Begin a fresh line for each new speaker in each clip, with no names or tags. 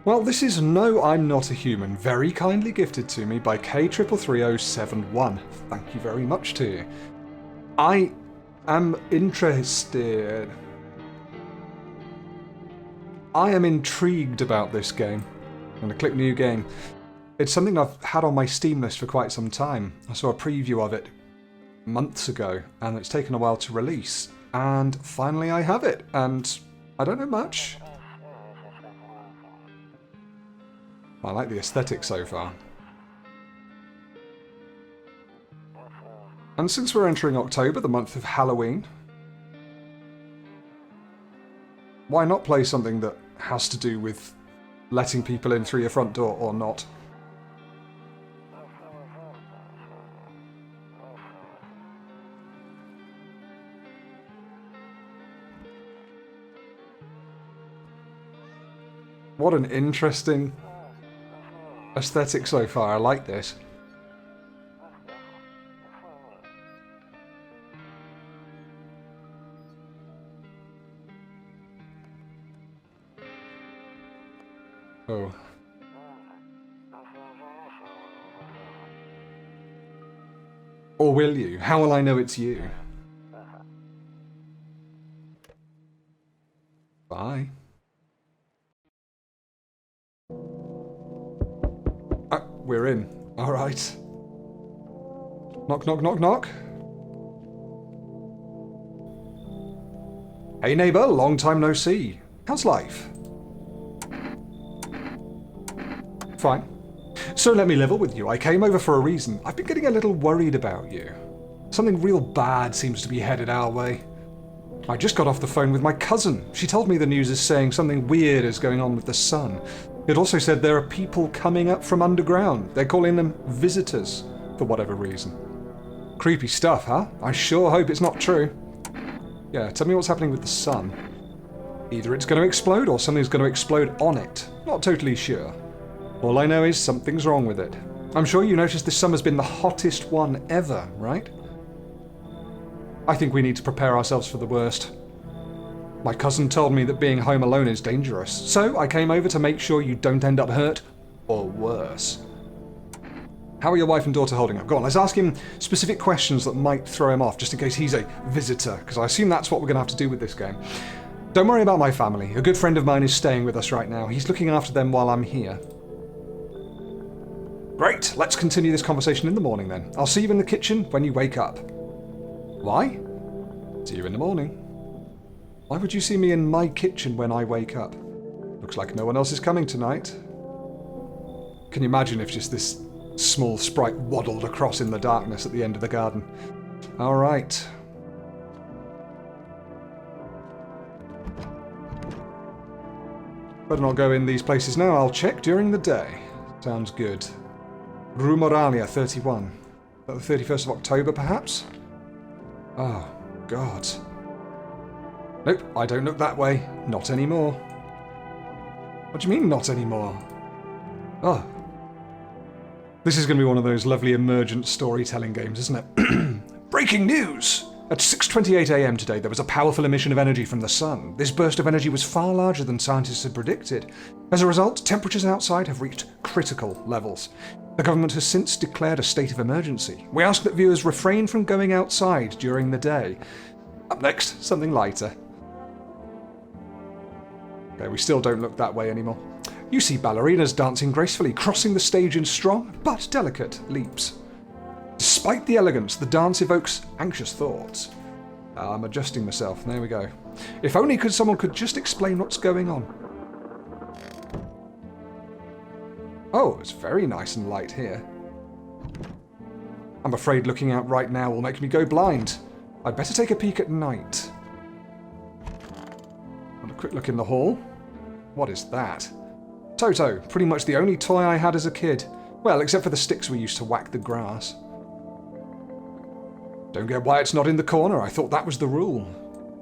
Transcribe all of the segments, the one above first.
Well, this is No, I'm Not a Human, very kindly gifted to me by K333071. Thank you very much to you. I am interested. I am intrigued about this game. I'm going to click New Game. It's something I've had on my Steam list for quite some time. I saw a preview of it months ago, and it's taken a while to release. And finally I have it, and I don't know much. I like the aesthetic so far. And since we're entering October, the month of Halloween, why not play something that has to do with letting people in through your front door or not? What an interesting aesthetic so far. I like this. Oh. Or will you? How will I know it's you? Bye. We're in. Alright. Knock, knock, knock, knock. Hey neighbour, long time no see. How's life? Fine. So let me level with you. I came over for a reason. I've been getting a little worried about you. Something real bad seems to be headed our way. I just got off the phone with my cousin. She told me the news is saying something weird is going on with the sun. It also said there are people coming up from underground. They're calling them visitors, for whatever reason. Creepy stuff, huh? I sure hope it's not true. Yeah, tell me what's happening with the sun. Either it's going to explode or something's going to explode on it. Not totally sure. All I know is something's wrong with it. I'm sure you noticed this summer's been the hottest one ever, right? I think we need to prepare ourselves for the worst. My cousin told me that being home alone is dangerous, so I came over to make sure you don't end up hurt, or worse. How are your wife and daughter holding up? Go on, let's ask him specific questions that might throw him off, just in case he's a visitor, because I assume that's what we're going to have to do with this game. Don't worry about my family. A good friend of mine is staying with us right now. He's looking after them while I'm here. Great, let's continue this conversation in the morning then. I'll see you in the kitchen when you wake up. Why? See you in the morning. Why would you see me in my kitchen when I wake up? Looks like no one else is coming tonight. Can you imagine if just this small sprite waddled across in the darkness at the end of the garden? Alright. Better not go in these places now. I'll check during the day. Sounds good. Rue Moralia 31. The 31st of October, perhaps? Oh, God. Nope, I don't look that way. Not anymore. What do you mean, not anymore? Oh. This is going to be one of those lovely emergent storytelling games, isn't it? Breaking news! At 6:28 AM today, there was a powerful emission of energy from the sun. This burst of energy was far larger than scientists had predicted. As a result, temperatures outside have reached critical levels. The government has since declared a state of emergency. We ask that viewers refrain from going outside during the day. Up next, something lighter. Okay, we still don't look that way anymore. You see ballerinas dancing gracefully, crossing the stage in strong but delicate leaps. Despite the elegance, the dance evokes anxious thoughts. I'm adjusting myself. There we go. If only someone could just explain what's going on. Oh, it's very nice and light here. I'm afraid looking out right now will make me go blind. I'd better take a peek at night. And a quick look in the hall. What is that? Toto, pretty much the only toy I had as a kid. Well, except for the sticks we used to whack the grass. Don't get why it's not in the corner. I thought that was the rule.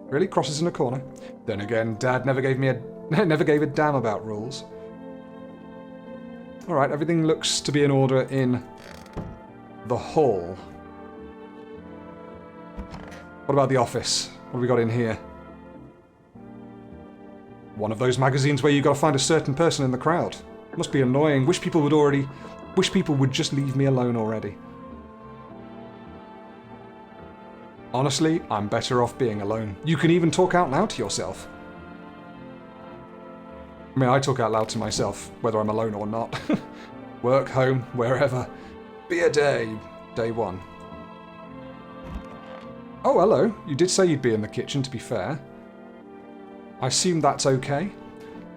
Really? Crosses in a corner? Then again, Dad never gave a damn about rules. Alright, everything looks to be in order in the hall. What about the office? What have we got in here? One of those magazines where you gotta find a certain person in the crowd. Must be annoying. Wish people would just leave me alone already. Honestly, I'm better off being alone. You can even talk out loud to yourself. I mean, I talk out loud to myself, whether I'm alone or not. Work, home, wherever. Beer day. Day 1. Oh, hello. You did say you'd be in the kitchen, to be fair. I assume that's okay?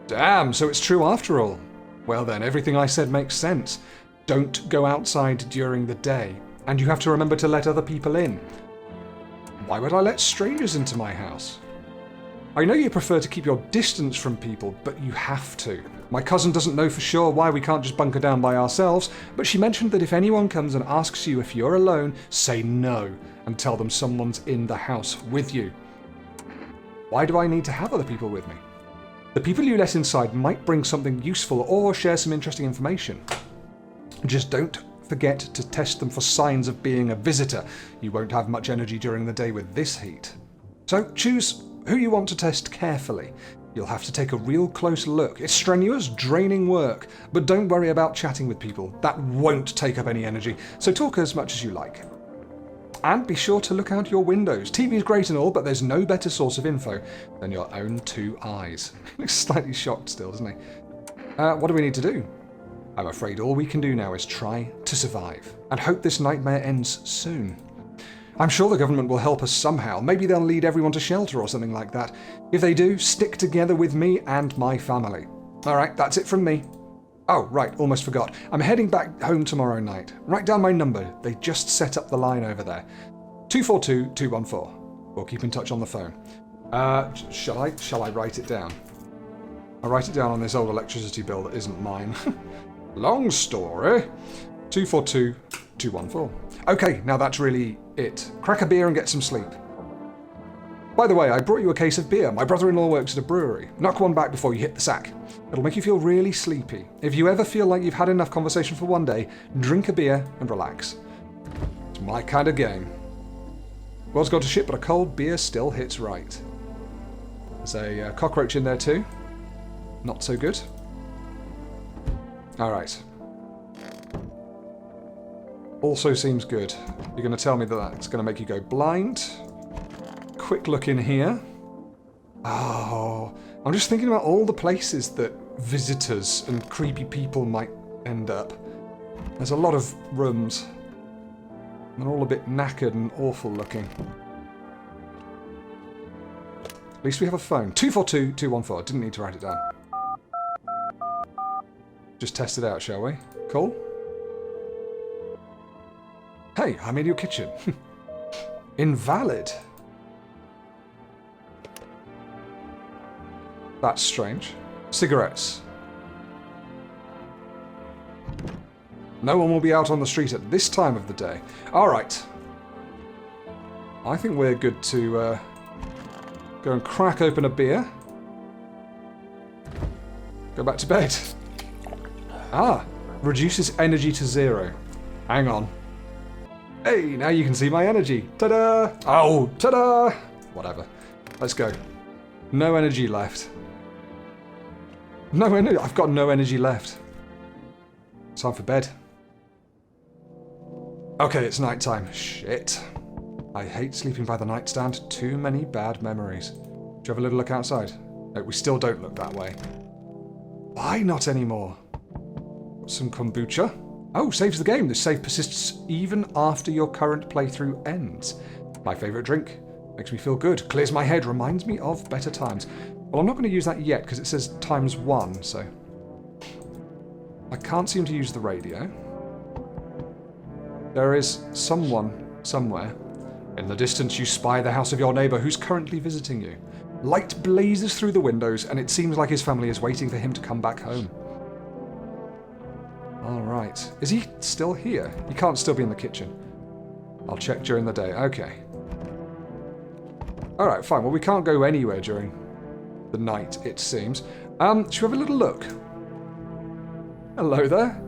Damn, so it's true after all. Well then, everything I said makes sense. Don't go outside during the day. And you have to remember to let other people in. Why would I let strangers into my house? I know you prefer to keep your distance from people, but you have to. My cousin doesn't know for sure why we can't just bunker down by ourselves, but she mentioned that if anyone comes and asks you if you're alone, say no, and tell them someone's in the house with you. Why do I need to have other people with me? The people you let inside might bring something useful or share some interesting information. Just don't forget to test them for signs of being a visitor. You won't have much energy during the day with this heat. So choose who you want to test carefully. You'll have to take a real close look. It's strenuous, draining work, but don't worry about chatting with people. That won't take up any energy, so talk as much as you like. And be sure to look out your windows. TV's great and all, but there's no better source of info than your own 2 eyes. He looks slightly shocked still, doesn't he? What do we need to do? I'm afraid all we can do now is try to survive, and hope this nightmare ends soon. I'm sure the government will help us somehow. Maybe they'll lead everyone to shelter or something like that. If they do, stick together with me and my family. Alright, that's it from me. Oh, right, almost forgot. I'm heading back home tomorrow night. Write down my number. They just set up the line over there. 242-214. We'll keep in touch on the phone. Shall I write it down? I'll write it down on this old electricity bill that isn't mine. Long story. 242-214. Okay, now that's really it. Crack a beer and get some sleep. By the way, I brought you a case of beer. My brother-in-law works at a brewery. Knock one back before you hit the sack. It'll make you feel really sleepy. If you ever feel like you've had enough conversation for one day, drink a beer and relax. It's my kind of game. World's gone to shit, but a cold beer still hits right. There's a cockroach in there too. Not so good. Alright. Also seems good. You're going to tell me that that's going to make you go blind. Quick look in here. Oh, I'm just thinking about all the places that visitors and creepy people might end up. There's a lot of rooms. They're all a bit knackered and awful looking. At least we have a phone. 242-214. Didn't need to write it down. Just test it out, shall we? Cool. Hey, I'm in your kitchen. Invalid. That's strange. Cigarettes. No one will be out on the street at this time of the day. Alright. I think we're good to go and crack open a beer. Go back to bed. Ah, reduces energy to 0. Hang on. Hey, now you can see my energy. Ta-da! Oh, ta-da! Whatever. Let's go. No energy left. No energy. I've got no energy left. Time for bed. Okay, it's night time. Shit. I hate sleeping by the nightstand. Too many bad memories. Do you have a little look outside? No, we still don't look that way. Why not anymore? Got some kombucha. Oh, saves the game. This save persists even after your current playthrough ends. My favourite drink. Makes me feel good. Clears my head. Reminds me of better times. Well, I'm not going to use that yet because it says ×1, so... I can't seem to use the radio. There is someone somewhere. In the distance you spy the house of your neighbour who's currently visiting you. Light blazes through the windows and it seems like his family is waiting for him to come back home. Alright. Is he still here? He can't still be in the kitchen. I'll check during the day. Okay. Alright, fine. Well, we can't go anywhere during the night, it seems. Should we have a little look? Hello there.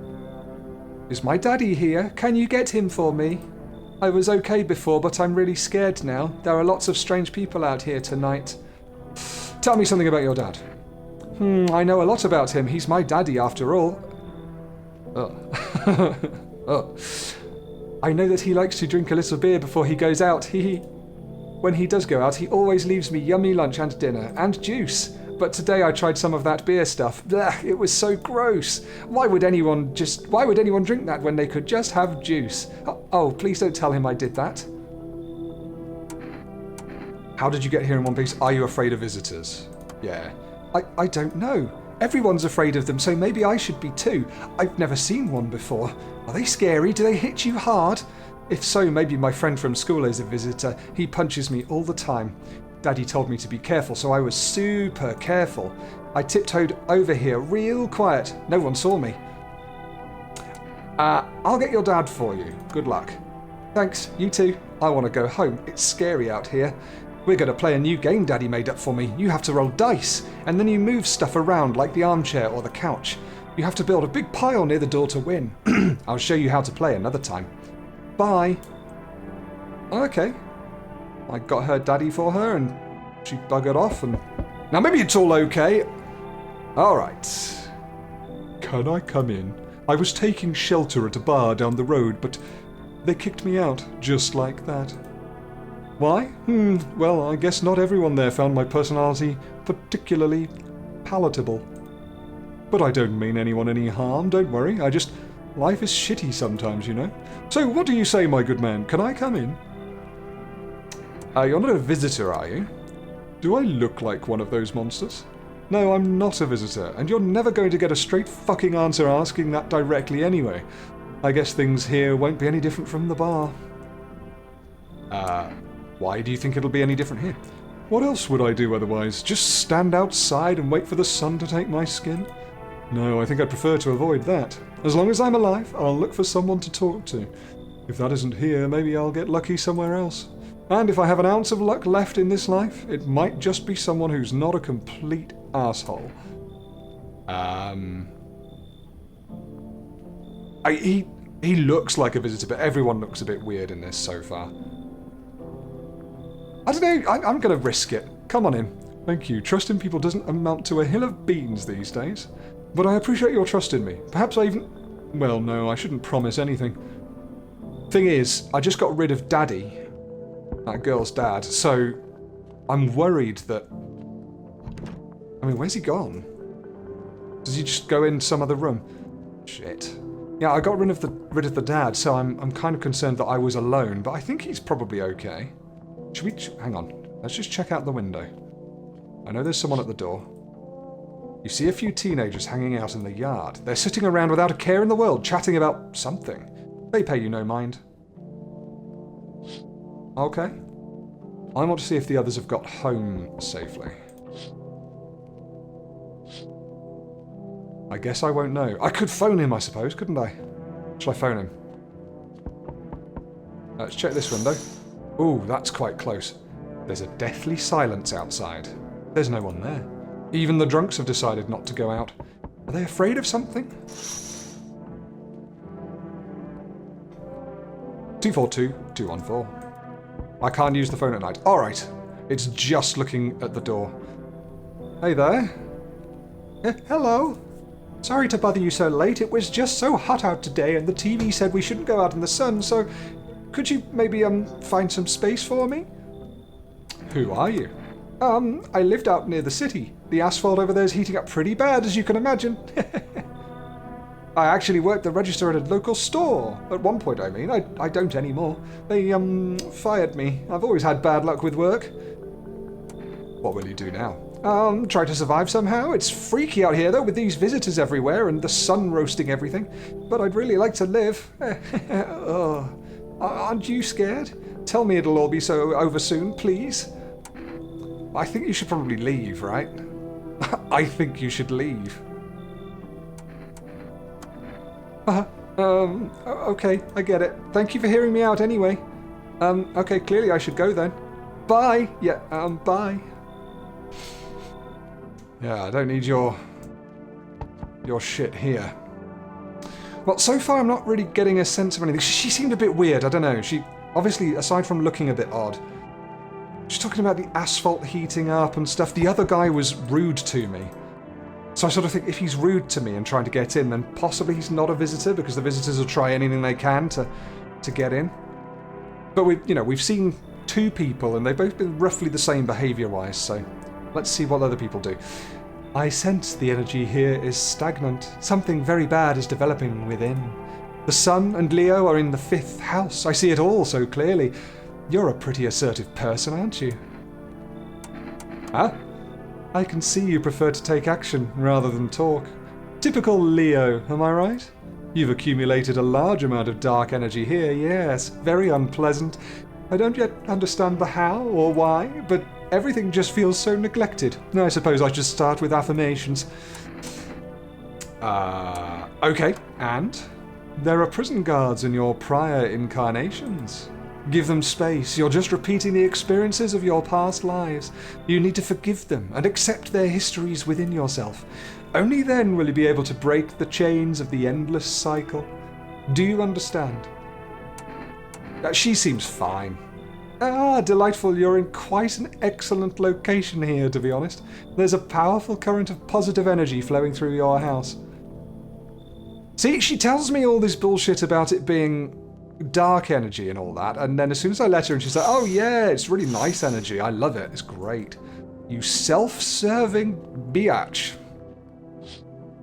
Is my daddy here? Can you get him for me? I was okay before, but I'm really scared now. There are lots of strange people out here tonight. Tell me something about your dad. I know a lot about him. He's my daddy, after all. Oh. Oh. I know that he likes to drink a little beer before he goes out. When he does go out, he always leaves me yummy lunch and dinner, and juice. But today I tried some of that beer stuff. Blech, it was so gross. Why would anyone drink that when they could just have juice? Oh, please don't tell him I did that. How did you get here in one piece? Are you afraid of visitors? Yeah. I don't know. Everyone's afraid of them, so maybe I should be too. I've never seen one before. Are they scary? Do they hit you hard? If so, maybe my friend from school is a visitor. He punches me all the time. Daddy told me to be careful, so I was super careful. I tiptoed over here real quiet. No one saw me. I'll get your dad for you. Good luck. Thanks, you too. I want to go home. It's scary out here. We're going to play a new game Daddy made up for me. You have to roll dice, and then you move stuff around like the armchair or the couch. You have to build a big pile near the door to win. I'll show you how to play another time. Bye. Okay. I got her daddy for her, and she buggered off, and... Now maybe it's all okay. Alright. Can I come in? I was taking shelter at a bar down the road, but they kicked me out, just like that. Why? Well, I guess not everyone there found my personality particularly palatable. But I don't mean anyone any harm, don't worry. Life is shitty sometimes, you know. So what do you say, my good man? Can I come in? You're not a visitor, are you? Do I look like one of those monsters? No, I'm not a visitor, and you're never going to get a straight fucking answer asking that directly anyway. I guess things here won't be any different from the bar. Why do you think it'll be any different here? What else would I do otherwise? Just stand outside and wait for the sun to take my skin? No, I think I'd prefer to avoid that. As long as I'm alive, I'll look for someone to talk to. If that isn't here, maybe I'll get lucky somewhere else. And if I have an ounce of luck left in this life, it might just be someone who's not a complete asshole. He looks like a visitor, but everyone looks a bit weird in this so far. I don't know, I'm going to risk it. Come on in. Thank you. Trust in people doesn't amount to a hill of beans these days. But I appreciate your trust in me. Perhaps I even... Well, no, I shouldn't promise anything. Thing is, I just got rid of Daddy, that girl's dad, so I'm worried that... I mean, where's he gone? Does he just go in some other room? Shit. Yeah, I got rid of the dad, so I'm kind of concerned that I was alone, but I think he's probably okay. Should we... Hang on. Let's just check out the window. I know there's someone at the door. You see a few teenagers hanging out in the yard. They're sitting around without a care in the world, chatting about something. They pay you no mind. Okay. I want to see if the others have got home safely. I guess I won't know. I could phone him, I suppose, couldn't I? Shall I phone him? Let's check this window. Ooh, that's quite close. There's a deathly silence outside. There's no one there. Even the drunks have decided not to go out. Are they afraid of something? 242-214. I can't use the phone at night. Alright. It's just looking at the door. Hey there. Hello. Sorry to bother you so late. It was just so hot out today and the TV said we shouldn't go out in the sun, so could you maybe find some space for me? Who are you? I lived out near the city. The asphalt over there is heating up pretty bad, as you can imagine. I actually worked the register at a local store. At one point, I mean. I don't anymore. They, fired me. I've always had bad luck with work. What will you do now? Try to survive somehow. It's freaky out here, though, with these visitors everywhere and the sun roasting everything. But I'd really like to live. Oh. Aren't you scared? Tell me it'll all be so over soon, please. I think you should probably leave, right? I think you should leave. Okay, I get it. Thank you for hearing me out anyway. Okay, clearly I should go then. Bye! Yeah, bye. Yeah, I don't need your shit here. Well, so far I'm not really getting a sense of anything. She seemed a bit weird, I don't know. She, obviously, aside from looking a bit odd, she's talking about the asphalt heating up and stuff. The other guy was rude to me. So I sort of think if he's rude to me and trying to get in, then possibly he's not a visitor, because the visitors will try anything they can to get in. But we've seen 2 people, and they've both been roughly the same behaviour-wise, so let's see what other people do. I sense the energy here is stagnant. Something very bad is developing within. The Sun and Leo are in the 5th house. I see it all so clearly. You're a pretty assertive person, aren't you? Huh? I can see you prefer to take action rather than talk. Typical Leo, am I right? You've accumulated a large amount of dark energy here, yes. Very unpleasant. I don't yet understand the how or why, but everything just feels so neglected. I suppose I should start with affirmations. Okay, and? There are prison guards in your prior incarnations. Give them space. You're just repeating the experiences of your past lives. You need to forgive them and accept their histories within yourself. Only then will you be able to break the chains of the endless cycle. Do you understand? She seems fine. Delightful. You're in quite an excellent location here, to be honest. There's a powerful current of positive energy flowing through your house. See, she tells me all this bullshit about it being dark energy and all that, and then as soon as I let her in, she's like, oh yeah, it's really nice energy. I love it. It's great. You self-serving biatch.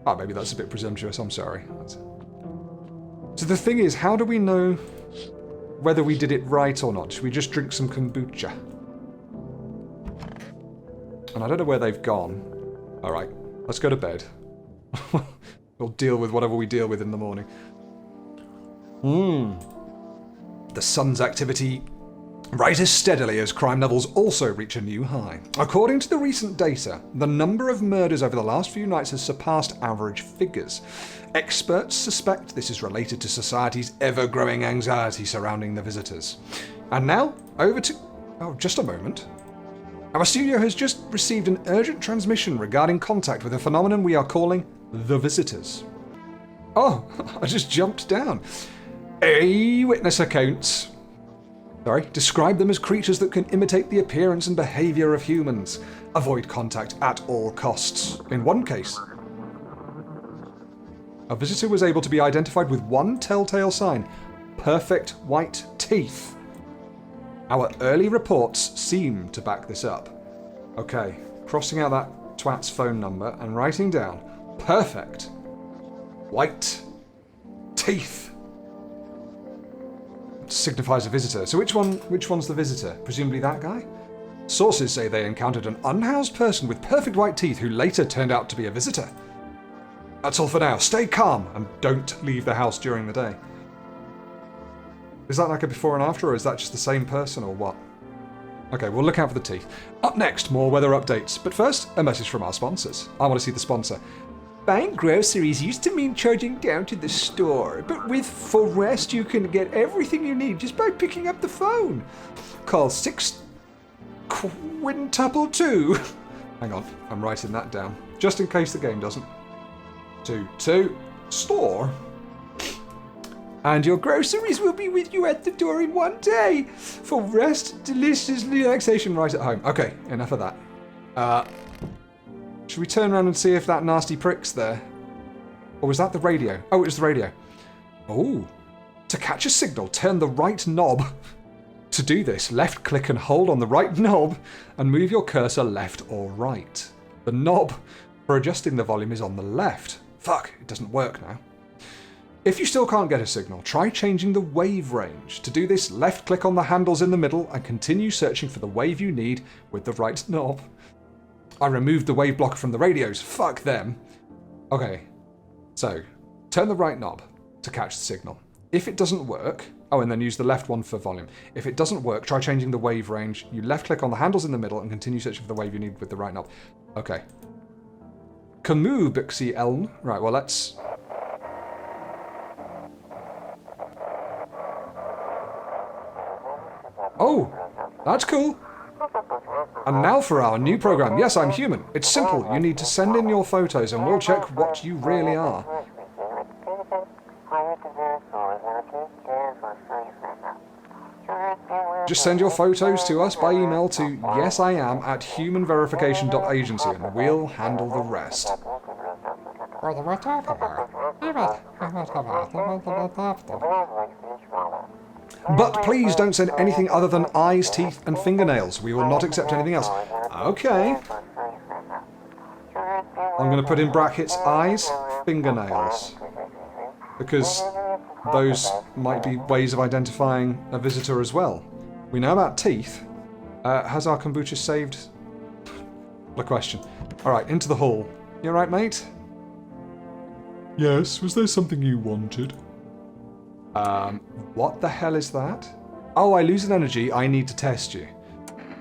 Oh, maybe that's a bit presumptuous. I'm sorry. So the thing is, how do we know whether we did it right or not? Should we just drink some kombucha? And I don't know where they've gone. Alright, let's go to bed. We'll deal with whatever we deal with in the morning. The sun's activity rises steadily as crime levels also reach a new high. According to the recent data, the number of murders over the last few nights has surpassed average figures. Experts suspect this is related to society's ever-growing anxiety surrounding the visitors. And now, over to... Oh, just a moment. Our studio has just received an urgent transmission regarding contact with a phenomenon we are calling the visitors. Oh, I just jumped down. Witness accounts. Describe them as creatures that can imitate the appearance and behaviour of humans. Avoid contact at all costs. In one case, a visitor was able to be identified with one telltale sign: perfect white teeth. Our early reports seem to back this up. Okay, crossing out that twat's phone number and writing down perfect white teeth. Signifies a visitor. So which one's the visitor? Presumably that guy? Sources say they encountered an unhoused person with perfect white teeth who later turned out to be a visitor. That's all for now. Stay calm and don't leave the house during the day. Is that like a before and after, or is that just the same person, or what? Okay, we'll look out for the teeth. Up next, more weather updates. But first, a message from our sponsors. I want to see the sponsor. Buying groceries used to mean charging down to the store, but with Forest you can get everything you need just by picking up the phone. Call 6 quintuple 2. Hang on, I'm writing that down, just in case the game doesn't. 2 store. And your groceries will be with you at the door in one day. Forest, delicious relaxation right at home. Okay, enough of that. Should we turn around and see if that nasty prick's there? Or was that the radio? Oh, it was the radio. Oh. To catch a signal, turn the right knob. To do this, left click and hold on the right knob and move your cursor left or right. The knob for adjusting the volume is on the left. Fuck, it doesn't work now. If you still can't get a signal, try changing the wave range. To do this, left click on the handles in the middle and continue searching for the wave you need with the right knob. I removed the wave blocker from the radios. Fuck them. Okay, so turn the right knob to catch the signal. If it doesn't work, oh, and then use the left one for volume. If it doesn't work, try changing the wave range. You left click on the handles in the middle and continue searching for the wave you need with the right knob. Okay. Camus Bixie Elm. Right, well, let's... Oh, that's cool. And now for our new program. Yes, I'm human. It's simple. You need to send in your photos and we'll check what you really are. Just send your photos to us by email to yesiam@humanverification.agency and we'll handle the rest. But please don't send anything other than eyes, teeth, and fingernails. We will not accept anything else. Okay. I'm going to put in brackets eyes, fingernails. Because those might be ways of identifying a visitor as well. We know about teeth. Has our kombucha saved? What a question. Alright, into the hall. You alright, mate? Yes, was there something you wanted? What the hell is that? Oh, I lose an energy, I need to test you.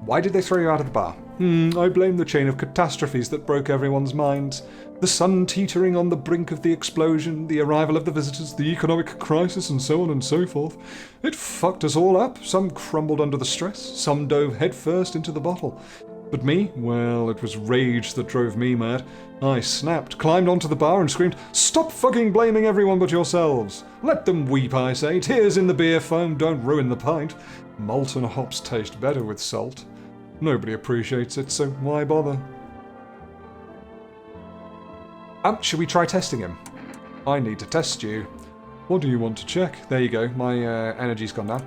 Why did they throw you out of the bar? I blame the chain of catastrophes that broke everyone's minds. The sun teetering on the brink of the explosion, the arrival of the visitors, the economic crisis, and so on and so forth. It fucked us all up. Some crumbled under the stress, some dove headfirst into the bottle. But me? Well, it was rage that drove me mad. I snapped, climbed onto the bar and screamed, "Stop fucking blaming everyone but yourselves! Let them weep, I say. Tears in the beer foam don't ruin the pint. Malt and hops taste better with salt. Nobody appreciates it, so why bother?" Should we try testing him? I need to test you. What do you want to check? There you go, my energy's gone down.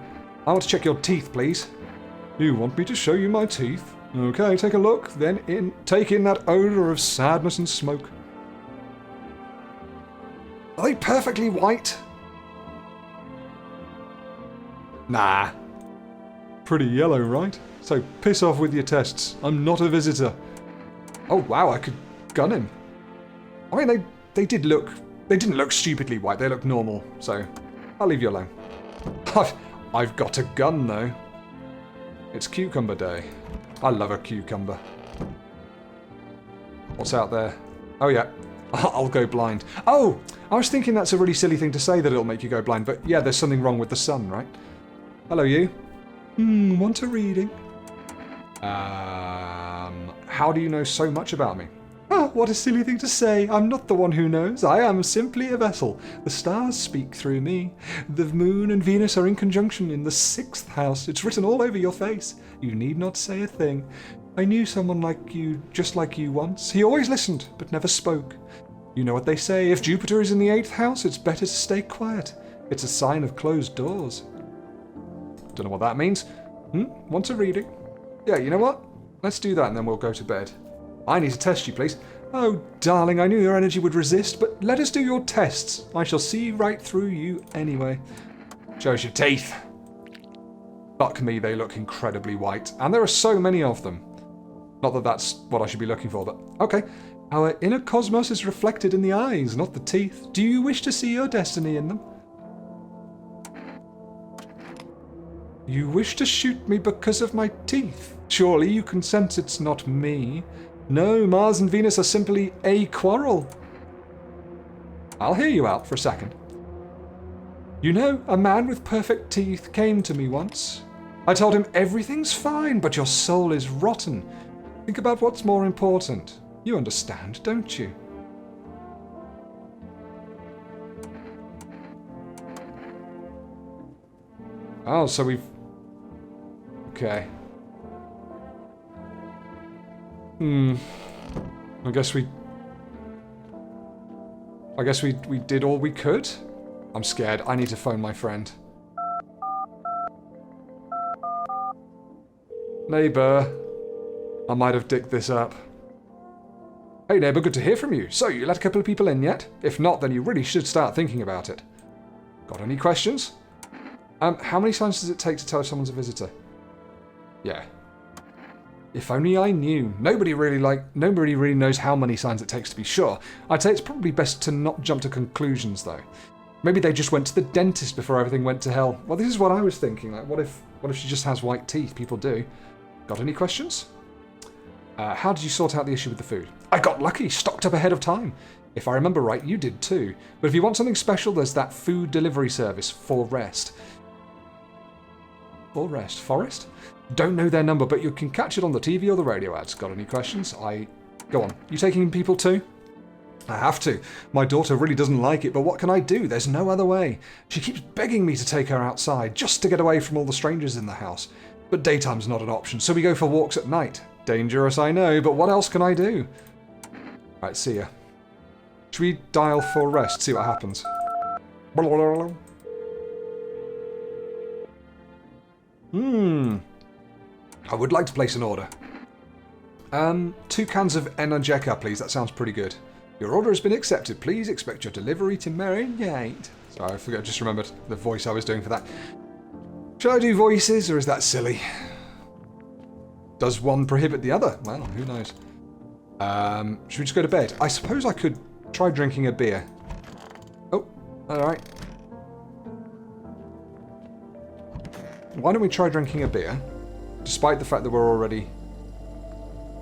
I want to check your teeth, please. You want me to show you my teeth? Okay, take a look, then take in that odour of sadness and smoke. Are they perfectly white? Nah. Pretty yellow, right? So piss off with your tests. I'm not a visitor. Oh wow, I could gun him. I mean, they didn't look stupidly white, they looked normal, so I'll leave you alone. I've got a gun though. It's cucumber day. I love a cucumber. What's out there? Oh yeah, I'll go blind. Oh, I was thinking that's a really silly thing to say that it'll make you go blind, but yeah, there's something wrong with the sun, right? Hello you. Want a reading? How do you know so much about me? Oh, what a silly thing to say. I'm not the one who knows. I am simply a vessel. The stars speak through me. The moon and Venus are in conjunction in the 6th house. It's written all over your face. You need not say a thing. I knew someone like you, just like you once. He always listened, but never spoke. You know what they say. If Jupiter is in the 8th house, it's better to stay quiet. It's a sign of closed doors. Don't know what that means. Want a reading? Yeah, you know what? Let's do that and then we'll go to bed. I need to test you, please. Oh, darling, I knew your energy would resist, but let us do your tests. I shall see right through you anyway. Show us your teeth. Fuck me, they look incredibly white. And there are so many of them. Not that that's what I should be looking for, but okay. Our inner cosmos is reflected in the eyes, not the teeth. Do you wish to see your destiny in them? You wish to shoot me because of my teeth? Surely you can sense it's not me. No, Mars and Venus are simply a quarrel. I'll hear you out for a second. You know, a man with perfect teeth came to me once. I told him everything's fine, but your soul is rotten. Think about what's more important. You understand, don't you? Oh, so we've... Okay. I guess we did all we could? I'm scared. I need to phone my friend. Neighbour. I might have dicked this up. Hey neighbour, good to hear from you. So, you let a couple of people in yet? If not, then you really should start thinking about it. Got any questions? How many signs does it take to tell if someone's a visitor? Yeah. If only I knew. Nobody really knows how many signs it takes to be sure. I'd say it's probably best to not jump to conclusions though. Maybe they just went to the dentist before everything went to hell. Well, this is what I was thinking. Like, what if she just has white teeth? People do. Got any questions? How did you sort out the issue with the food? I got lucky, stocked up ahead of time. If I remember right, you did too. But if you want something special, there's that food delivery service, For Rest. For Rest? Forest? Don't know their number, but you can catch it on the TV or the radio ads. Got any questions? Go on. You taking people too? I have to. My daughter really doesn't like it, but what can I do? There's no other way. She keeps begging me to take her outside, just to get away from all the strangers in the house. But daytime's not an option, so we go for walks at night. Dangerous, I know, but what else can I do? Right, see ya. Should we dial for rest, see what happens? I would like to place an order. 2 cans of Energeca, please. That sounds pretty good. Your order has been accepted. Please expect your delivery to marinate. Sorry, I forgot. Just remembered the voice I was doing for that. Should I do voices, or is that silly? Does one prohibit the other? Well, who knows. Should we just go to bed? I suppose I could try drinking a beer. Oh, alright. Why don't we try drinking a beer? Despite the fact that we're already...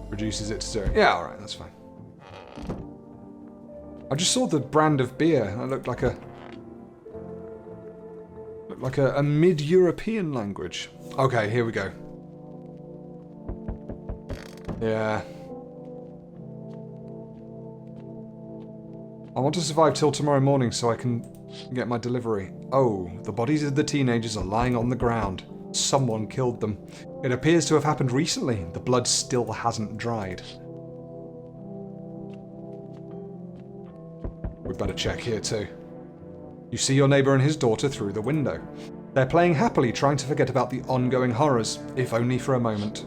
reduces it to 0. Yeah, alright, that's fine. I just saw the brand of beer. It looked like a... a mid-European language. Okay, here we go. Yeah. I want to survive till tomorrow morning so I can get my delivery. Oh, the bodies of the teenagers are lying on the ground. Someone killed them. It appears to have happened recently. The blood still hasn't dried. We'd better check here too. You see your neighbour and his daughter through the window. They're playing happily, trying to forget about the ongoing horrors, if only for a moment.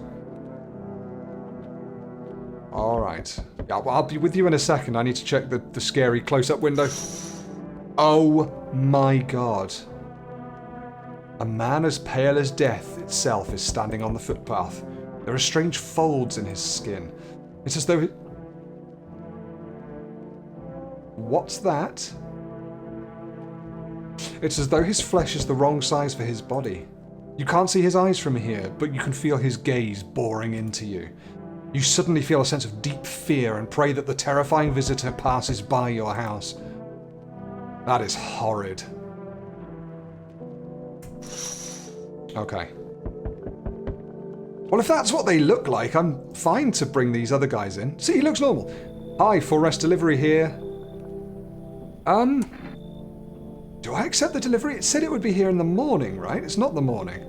Alright. Yeah, well, I'll be with you in a second. I need to check the scary close-up window. Oh my god. A man as pale as death itself is standing on the footpath. There are strange folds in his skin. It's as though... What's that? It's as though his flesh is the wrong size for his body. You can't see his eyes from here, but you can feel his gaze boring into you. You suddenly feel a sense of deep fear and pray that the terrifying visitor passes by your house. That is horrid. Okay. Well, if that's what they look like, I'm fine to bring these other guys in. See, he looks normal. Hi, full rest delivery here. Do I accept the delivery? It said it would be here in the morning, right? It's not the morning.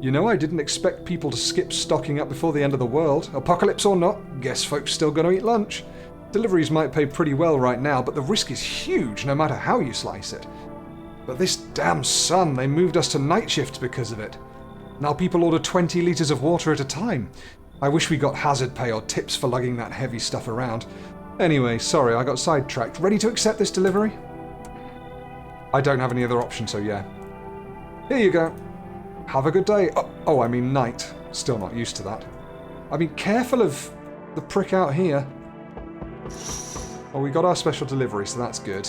You know, I didn't expect people to skip stocking up before the end of the world. Apocalypse or not, guess folks still gonna eat lunch. Deliveries might pay pretty well right now, but the risk is huge no matter how you slice it. But this damn sun, they moved us to night shifts because of it. Now people order 20 litres of water at a time. I wish we got hazard pay or tips for lugging that heavy stuff around. Anyway, sorry, I got sidetracked. Ready to accept this delivery? I don't have any other option, so yeah. Here you go. Have a good day. Oh, I mean night. Still not used to that. I mean, careful of the prick out here. Oh, we got our special delivery, so that's good.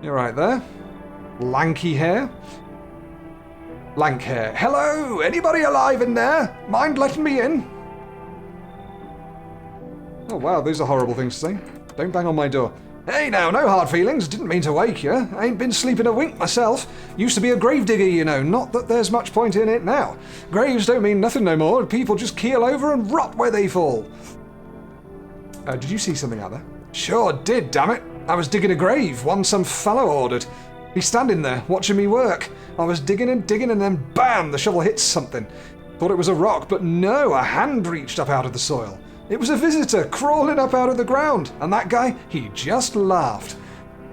You're right there. Lanky hair. Lank hair. Hello! Anybody alive in there? Mind letting me in? Oh wow, those are horrible things to say. Don't bang on my door. Hey now, no hard feelings. Didn't mean to wake you. Ain't been sleeping a wink myself. Used to be a gravedigger, you know. Not that there's much point in it now. Graves don't mean nothing no more. People just keel over and rot where they fall. Did you see something out there? Sure did, damn it. I was digging a grave, one some fellow ordered. He's standing there, watching me work. I was digging and then bam, the shovel hits something. Thought it was a rock, but no, a hand reached up out of the soil. It was a visitor crawling up out of the ground, and that guy, he just laughed.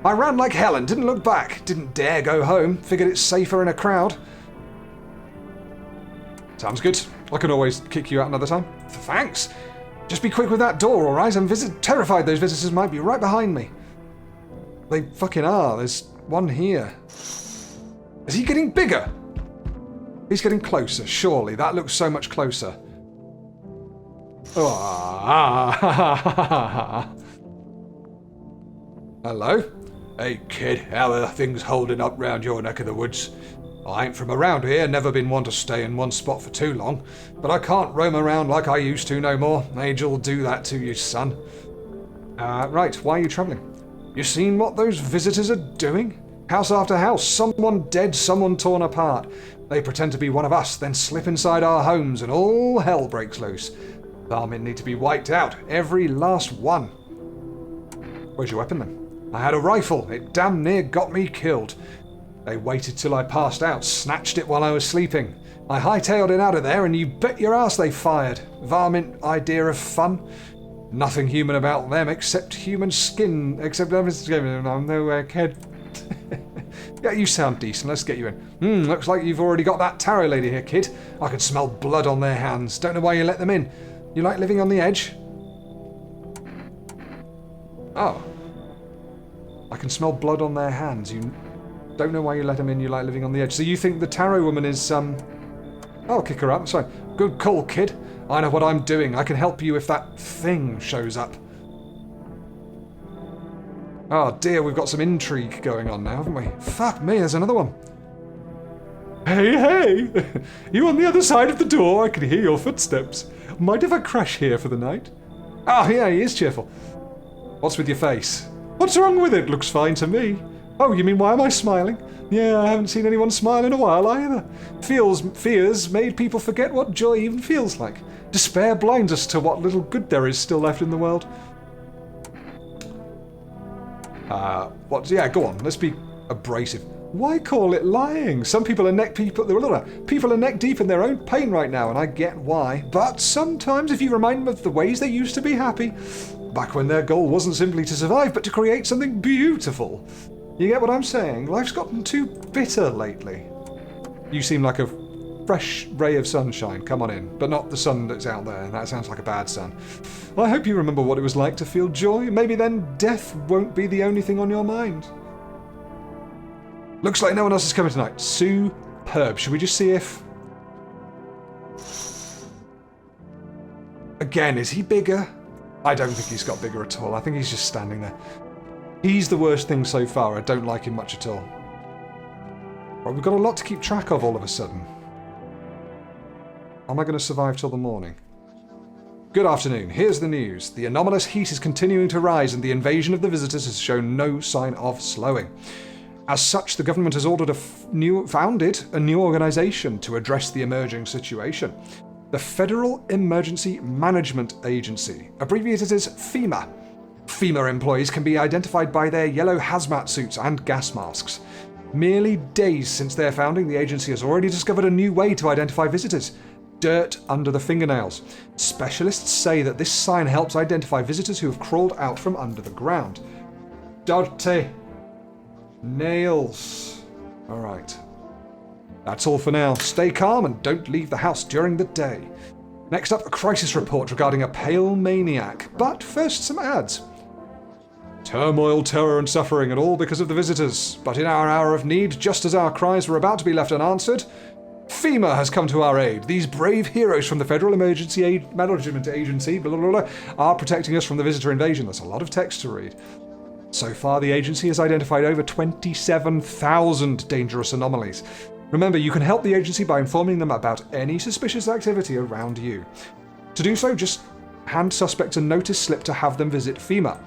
I ran like hell and didn't look back, didn't dare go home, figured it's safer in a crowd. Sounds good. I can always kick you out another time. Thanks. Just be quick with that door, alright? I'm terrified those visitors might be right behind me. They fucking are. There's one here. Is he getting bigger? He's getting closer, surely. That looks so much closer. Hello? Hey kid, how are things holding up round your neck of the woods? I ain't from around here, never been one to stay in one spot for too long, but I can't roam around like I used to no more. Age'll do that to you, son. Right, why are you travelling? You seen what those visitors are doing? House after house, someone dead, someone torn apart. They pretend to be one of us, then slip inside our homes and all hell breaks loose. Varmint need to be wiped out, every last one. Where's your weapon then? I had a rifle, it damn near got me killed. They waited till I passed out, snatched it while I was sleeping. I hightailed it out of there and you bet your ass they fired. Varmint idea of fun. Nothing human about them except human skin. I'm nowhere kid. Yeah, you sound decent. Let's get you in. Looks like you've already got that tarot lady here, kid. I can smell blood on their hands. Don't know why you let them in. You like living on the edge? Oh. I can smell blood on their hands. You don't know why you let them in. You like living on the edge. So you think the tarot woman is, I'll kick her out. Sorry. Good call, kid. I know what I'm doing. I can help you if that thing shows up. Oh dear, we've got some intrigue going on now, haven't we? Fuck me, there's another one. Hey! You on the other side of the door? I can hear your footsteps. Mind if I crash here for the night? Oh yeah, he is cheerful. What's with your face? What's wrong with it? Looks fine to me. Oh, you mean why am I smiling? Yeah, I haven't seen anyone smile in a while either. Fears made people forget what joy even feels like. Despair blinds us to what little good there is still left in the world. Yeah, go on. Let's be abrasive. Why call it lying? Some people are neck deep in their own pain right now, and I get why. But sometimes, if you remind them of the ways they used to be happy, back when their goal wasn't simply to survive, but to create something beautiful. You get what I'm saying? Life's gotten too bitter lately. You seem like a fresh ray of sunshine. Come on in, but not the sun that's out there. That sounds like a bad sun. I hope you remember what it was like to feel joy. Maybe then death won't be the only thing on your mind. Looks like no one else is coming tonight. Superb. Should we just see if... Again, is he bigger? I don't think he's got bigger at all. I think he's just standing there. He's the worst thing so far. I don't like him much at all. Right, we've got a lot to keep track of all of a sudden. Am I going to survive till the morning? Good afternoon. Here's the news. The anomalous heat is continuing to rise and the invasion of the visitors has shown no sign of slowing. As such, the government has founded a new organisation to address the emerging situation. The Federal Emergency Management Agency, abbreviated as FEMA. FEMA employees can be identified by their yellow hazmat suits and gas masks. Merely days since their founding, the agency has already discovered a new way to identify visitors. Dirt under the fingernails. Specialists say that this sign helps identify visitors who have crawled out from under the ground. Dirty nails. Alright. That's all for now. Stay calm and don't leave the house during the day. Next up, a crisis report regarding a pale maniac. But first, some ads. Turmoil, terror and suffering, and all because of the visitors. But in our hour of need, just as our cries were about to be left unanswered, FEMA has come to our aid. These brave heroes from the Federal Emergency Management Agency are protecting us from the visitor invasion. That's a lot of text to read. So far, the agency has identified over 27,000 dangerous anomalies. Remember, you can help the agency by informing them about any suspicious activity around you. To do so, just hand suspects a notice slip to have them visit FEMA.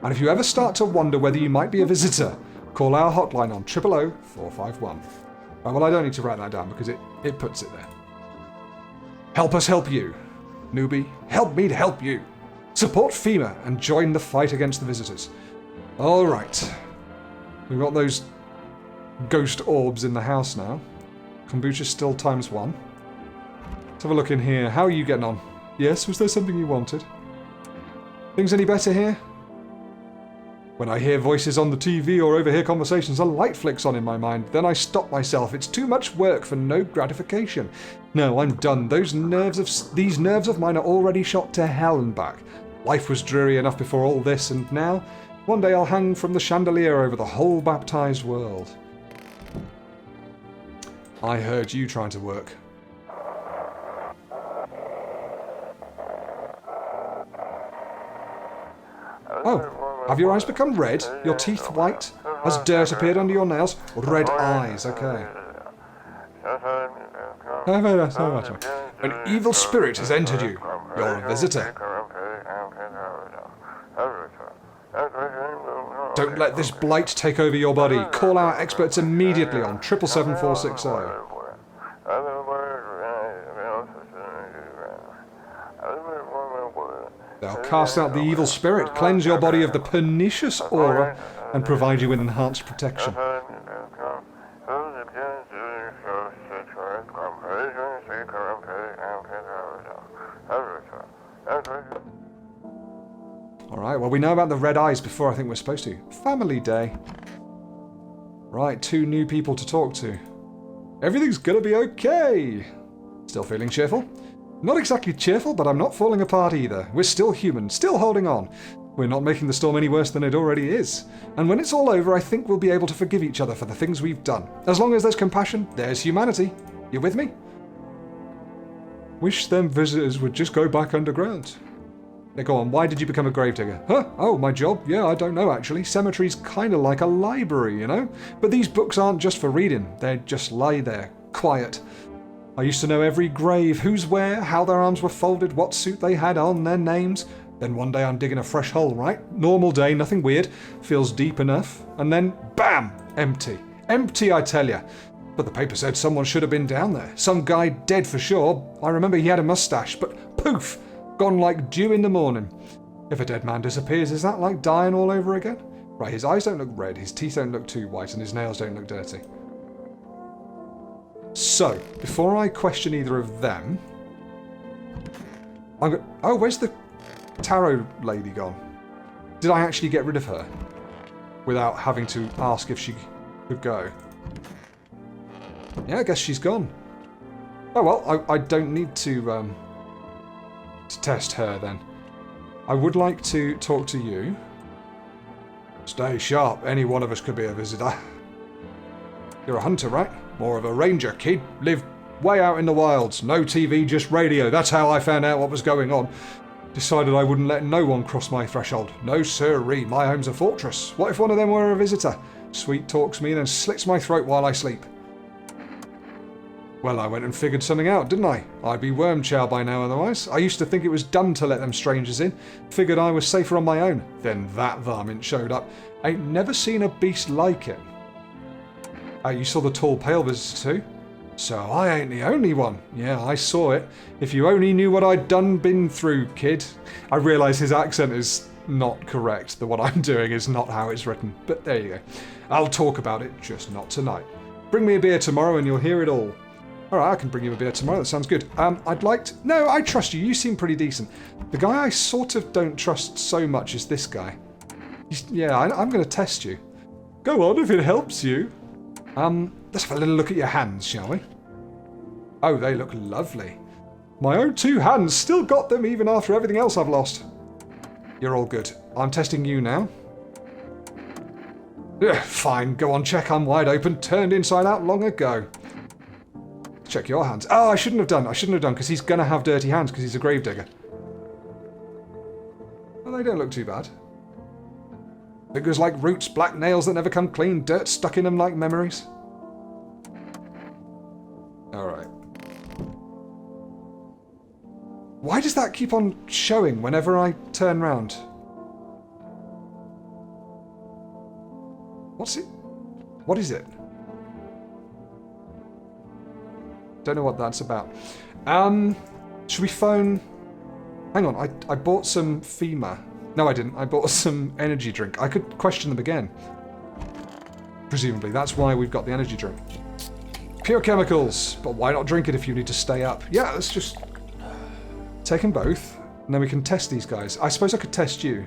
And if you ever start to wonder whether you might be a visitor, call our hotline on 000 451. Oh, well, I don't need to write that down because it puts it there. Help us help you. Newbie, help me to help you. Support FEMA and join the fight against the visitors. All right. We've got those ghost orbs in the house now. Kombucha still ×1. Let's have a look in here. How are you getting on? Yes, was there something you wanted? Things any better here? When I hear voices on the TV or overhear conversations, a light flicks on in my mind. Then I stop myself. It's too much work for no gratification. No, I'm done. These nerves of mine are already shot to hell and back. Life was dreary enough before all this, and now, one day I'll hang from the chandelier over the whole baptized world. I heard you trying to work. Oh. Have your eyes become red? Your teeth white? Has dirt appeared under your nails? Red eyes, okay. An evil spirit has entered you. You're a visitor. Don't let this blight take over your body. Call our experts immediately on 777-460. They'll cast out the evil spirit, cleanse your body of the pernicious aura, and provide you with enhanced protection. Alright, well we know about the red eyes before I think we're supposed to. Family day. Right, 2 new people to talk to. Everything's gonna be okay. Still feeling cheerful? Not exactly cheerful, but I'm not falling apart either. We're still human, still holding on. We're not making the storm any worse than it already is. And when it's all over, I think we'll be able to forgive each other for the things we've done. As long as there's compassion, there's humanity. You with me? Wish them visitors would just go back underground. Yeah, go on, why did you become a gravedigger? Huh? Oh, my job? Yeah, I don't know actually. Cemetery's kind of like a library, you know? But these books aren't just for reading. They just lie there, quiet. I used to know every grave, who's where, how their arms were folded, what suit they had on, their names. Then one day I'm digging a fresh hole, right? Normal day, nothing weird. Feels deep enough. And then, bam! Empty. Empty, I tell ya. But the paper said someone should have been down there. Some guy dead for sure. I remember he had a mustache, but poof! Gone like dew in the morning. If a dead man disappears, is that like dying all over again? Right, his eyes don't look red, his teeth don't look too white, and his nails don't look dirty. So, before I question either of them... Oh, where's the tarot lady gone? Did I actually get rid of her? Without having to ask if she could go? Yeah, I guess she's gone. Oh well, I don't need to test her then. I would like to talk to you. Stay sharp, any one of us could be a visitor. You're a hunter, right? More of a ranger, kid. Live way out in the wilds. No TV, just radio. That's how I found out what was going on. Decided I wouldn't let no one cross my threshold. No sirree, my home's a fortress. What if one of them were a visitor? Sweet talks me and then slits my throat while I sleep. Well, I went and figured something out, didn't I? I'd be worm chow by now otherwise. I used to think it was dumb to let them strangers in. Figured I was safer on my own. Then that varmint showed up. Ain't never seen a beast like it. You saw the tall pale visitor too? So I ain't the only one. Yeah, I saw it. If you only knew what I'd been through, kid. I realise his accent is not correct. The what I'm doing is not how it's written. But there you go. I'll talk about it, just not tonight. Bring me a beer tomorrow and you'll hear it all. Alright, I can bring you a beer tomorrow, that sounds good. I'd like to... No, I trust you, you seem pretty decent. The guy I sort of don't trust so much is this guy. I'm going to test you. Go on, if it helps you. Let's have a little look at your hands, shall we? Oh, they look lovely. My own 2 hands still got them even after everything else I've lost. You're all good. I'm testing you now. Fine, go on, check. I'm wide open, turned inside out long ago. Check your hands. Oh, I shouldn't have done, because he's going to have dirty hands because he's a gravedigger. Well, they don't look too bad. Fingers like roots, black nails that never come clean, dirt stuck in them like memories. Alright. Why does that keep on showing whenever I turn round? What's it? What is it? Don't know what that's about. Should we phone... Hang on, I bought some FEMA. No, I didn't. I bought some energy drink. I could question them again. Presumably, that's why we've got the energy drink. Pure chemicals, but why not drink it if you need to stay up? Yeah, let's just take them both, and then we can test these guys. I suppose I could test you.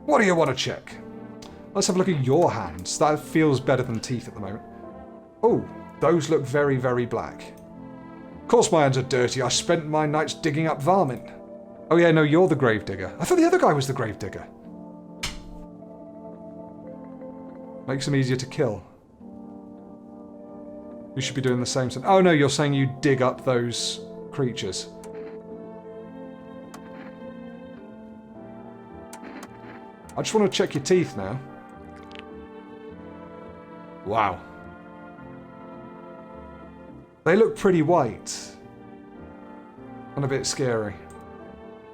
What do you want to check? Let's have a look at your hands. That feels better than teeth at the moment. Oh, those look very, very black. Of course my hands are dirty. I spent my nights digging up varmint. Oh yeah, no, you're the gravedigger. I thought the other guy was the gravedigger. Makes them easier to kill. You should be doing the same thing. Oh no, you're saying you dig up those creatures. I just want to check your teeth now. Wow. They look pretty white. And a bit scary.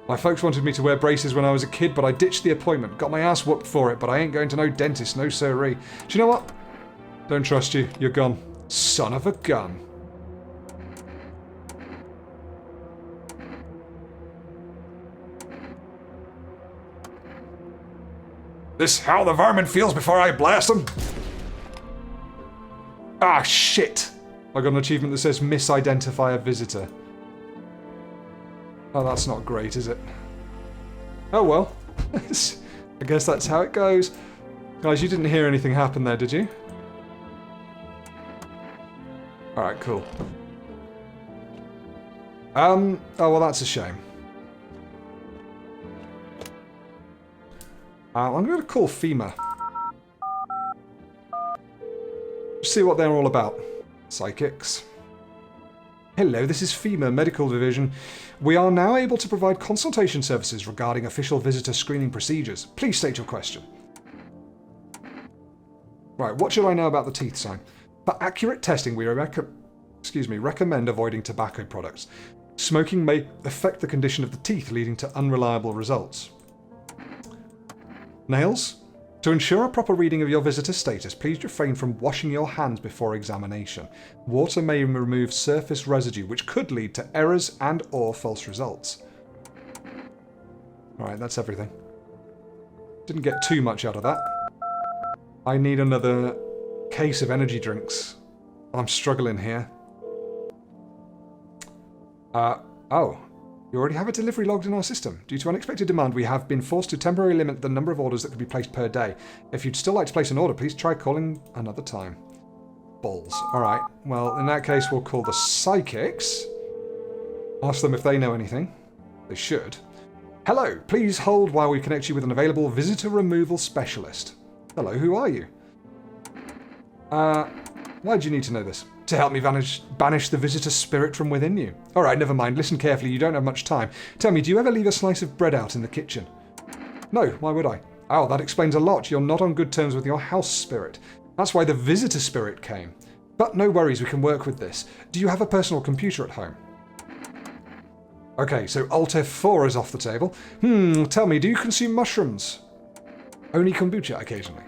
My folks wanted me to wear braces when I was a kid, but I ditched the appointment. Got my ass whooped for it, but I ain't going to no dentist, no sirree. Do you know what? Don't trust you. You're gone. Son of a gun. This how the vermin feels before I blast them? Ah, shit. I got an achievement that says misidentify a visitor. Oh, that's not great, is it? Oh well. I guess that's how it goes. Guys, you didn't hear anything happen there, did you? Alright, cool. Oh well, that's a shame. I'm going to call FEMA. See what they're all about. Psychics. Hello, this is FEMA Medical Division. We are now able to provide consultation services regarding official visitor screening procedures. Please state your question. Right, what should I know about the teeth sign? For accurate testing, we recommend avoiding tobacco products. Smoking may affect the condition of the teeth, leading to unreliable results. Nails? To ensure a proper reading of your visitor status, please refrain from washing your hands before examination. Water may remove surface residue, which could lead to errors and/or false results. Alright, that's everything. Didn't get too much out of that. I need another case of energy drinks. I'm struggling here. Oh. You already have a delivery logged in our system. Due to unexpected demand, we have been forced to temporarily limit the number of orders that can be placed per day. If you'd still like to place an order, please try calling another time. Balls. Alright, well, in that case, we'll call the psychics. Ask them if they know anything. They should. Hello, please hold while we connect you with an available visitor removal specialist. Hello, who are you? Why do you need to know this? To help me banish the visitor spirit from within you. Alright, never mind. Listen carefully. You don't have much time. Tell me, do you ever leave a slice of bread out in the kitchen? No, why would I? Oh, that explains a lot. You're not on good terms with your house spirit. That's why the visitor spirit came. But no worries, we can work with this. Do you have a personal computer at home? Okay, so Alt F4 is off the table. Tell me, do you consume mushrooms? Only kombucha occasionally.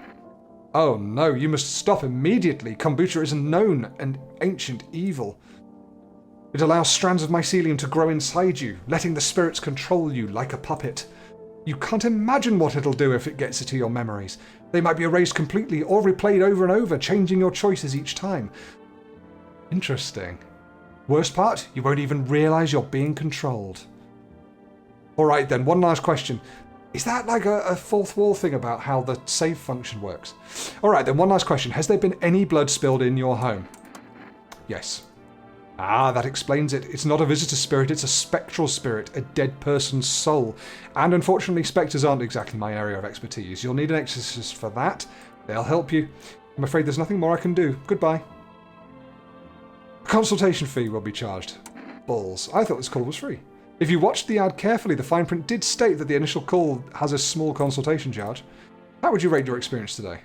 Oh no, you must stop immediately. Kombucha is a known and ancient evil. It allows strands of mycelium to grow inside you, letting the spirits control you like a puppet. You can't imagine what it'll do if it gets into your memories. They might be erased completely or replayed over and over, changing your choices each time. Interesting. Worst part, you won't even realize you're being controlled. Alright then, one last question. Is that like a fourth wall thing about how the save function works? Alright then, one last question. Has there been any blood spilled in your home? Yes. Ah, that explains it. It's not a visitor spirit, it's a spectral spirit, a dead person's soul. And unfortunately, spectres aren't exactly my area of expertise. You'll need an exorcist for that. They'll help you. I'm afraid there's nothing more I can do. Goodbye. A consultation fee will be charged. Balls. I thought this call was free. If you watched the ad carefully, the fine print did state that the initial call has a small consultation charge. How would you rate your experience today?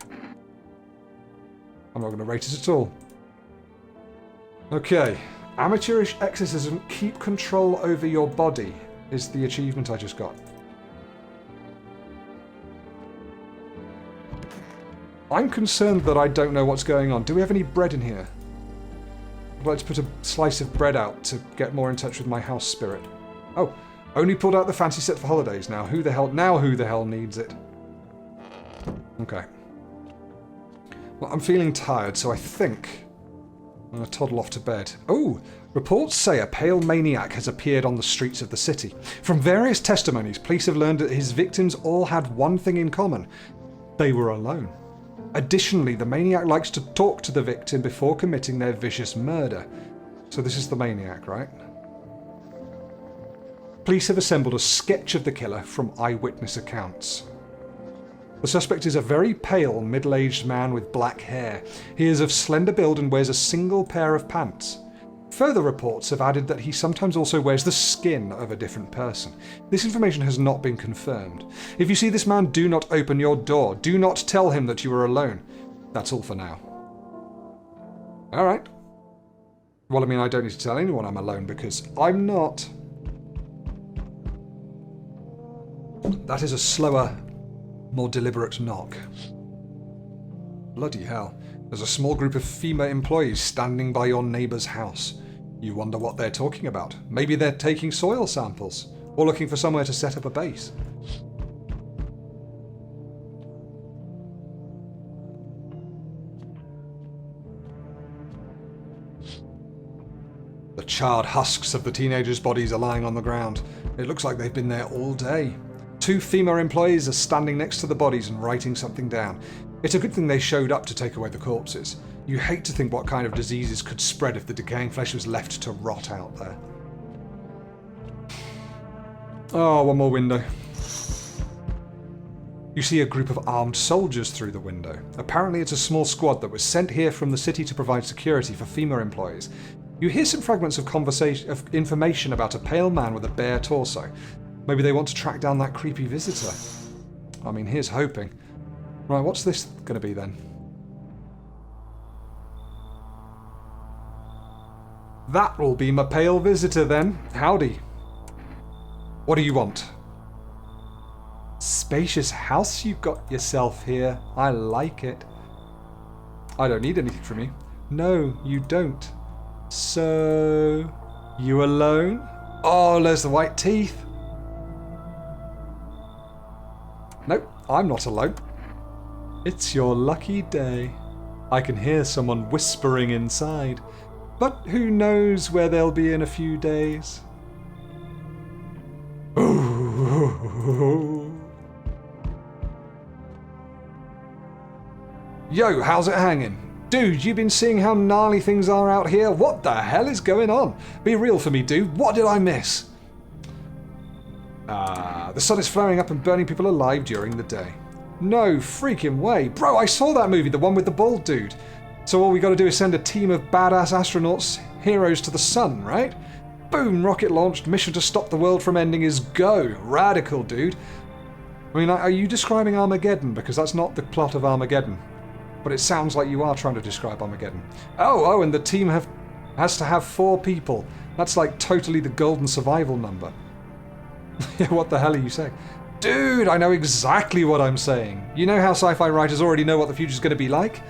I'm not going to rate it at all. Okay. Amateurish exorcism, keep control over your body, is the achievement I just got. I'm concerned that I don't know what's going on. Do we have any bread in here? I'd like to put a slice of bread out to get more in touch with my house spirit. Oh, only pulled out the fancy set for holidays now. Who the hell needs it? Okay. Well, I'm feeling tired, so I think I'm going to toddle off to bed. Oh, reports say a pale maniac has appeared on the streets of the city. From various testimonies, police have learned that his victims all had one thing in common. They were alone. Additionally, the maniac likes to talk to the victim before committing their vicious murder. So this is the maniac, right? Police have assembled a sketch of the killer from eyewitness accounts. The suspect is a very pale, middle-aged man with black hair. He is of slender build and wears a single pair of pants. Further reports have added that he sometimes also wears the skin of a different person. This information has not been confirmed. If you see this man, do not open your door. Do not tell him that you are alone. That's all for now. Alright. Well, I mean, I don't need to tell anyone I'm alone because I'm not. That is a slower, more deliberate knock. Bloody hell. There's a small group of FEMA employees standing by your neighbour's house. You wonder what they're talking about. Maybe they're taking soil samples, or looking for somewhere to set up a base. The charred husks of the teenagers' bodies are lying on the ground. It looks like they've been there all day. 2 FEMA employees are standing next to the bodies and writing something down. It's a good thing they showed up to take away the corpses. You hate to think what kind of diseases could spread if the decaying flesh was left to rot out there. Oh, one more window. You see a group of armed soldiers through the window. Apparently it's a small squad that was sent here from the city to provide security for FEMA employees. You hear some fragments of information about a pale man with a bare torso. Maybe they want to track down that creepy visitor. I mean, here's hoping. Right, what's this going to be then? That will be my pale visitor then. Howdy. What do you want? Spacious house you've got yourself here. I like it. I don't need anything from you. No, you don't. So... you alone? Oh, there's the white teeth. Nope, I'm not alone. It's your lucky day. I can hear someone whispering inside. But who knows where they'll be in a few days. Ooh. Yo, how's it hanging? Dude, you been seeing how gnarly things are out here? What the hell is going on? Be real for me, dude. What did I miss? The sun is flaring up and burning people alive during the day. No freaking way. Bro, I saw that movie, the one with the bald dude. So all we gotta do is send a team of badass astronauts, heroes to the sun, right? Boom, rocket launched, mission to stop the world from ending is go. Radical, dude. I mean, are you describing Armageddon? Because that's not the plot of Armageddon. But it sounds like you are trying to describe Armageddon. Oh, and the team has to have 4 people. That's like totally the golden survival number. Yeah, what the hell are you saying? Dude, I know exactly what I'm saying. You know how sci-fi writers already know what the future's going to be like?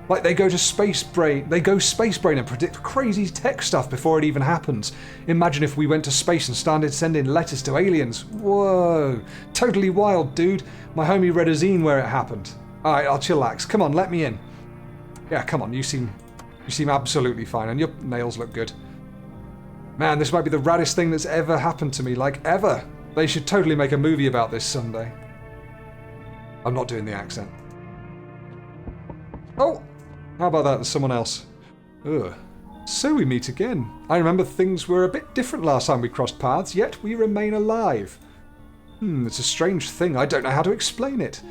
Like they go space brain and predict crazy tech stuff before it even happens. Imagine if we went to space and started sending letters to aliens. Whoa, totally wild, dude. My homie read a zine where it happened. Alright, I'll chillax. Come on, let me in. Yeah, come on, you seem absolutely fine, and your nails look good. Man, this might be the raddest thing that's ever happened to me, like ever. They should totally make a movie about this someday. I'm not doing the accent. Oh, how about that? There's someone else. Ugh. So we meet again. I remember things were a bit different last time we crossed paths, yet we remain alive. It's a strange thing. I don't know how to explain it.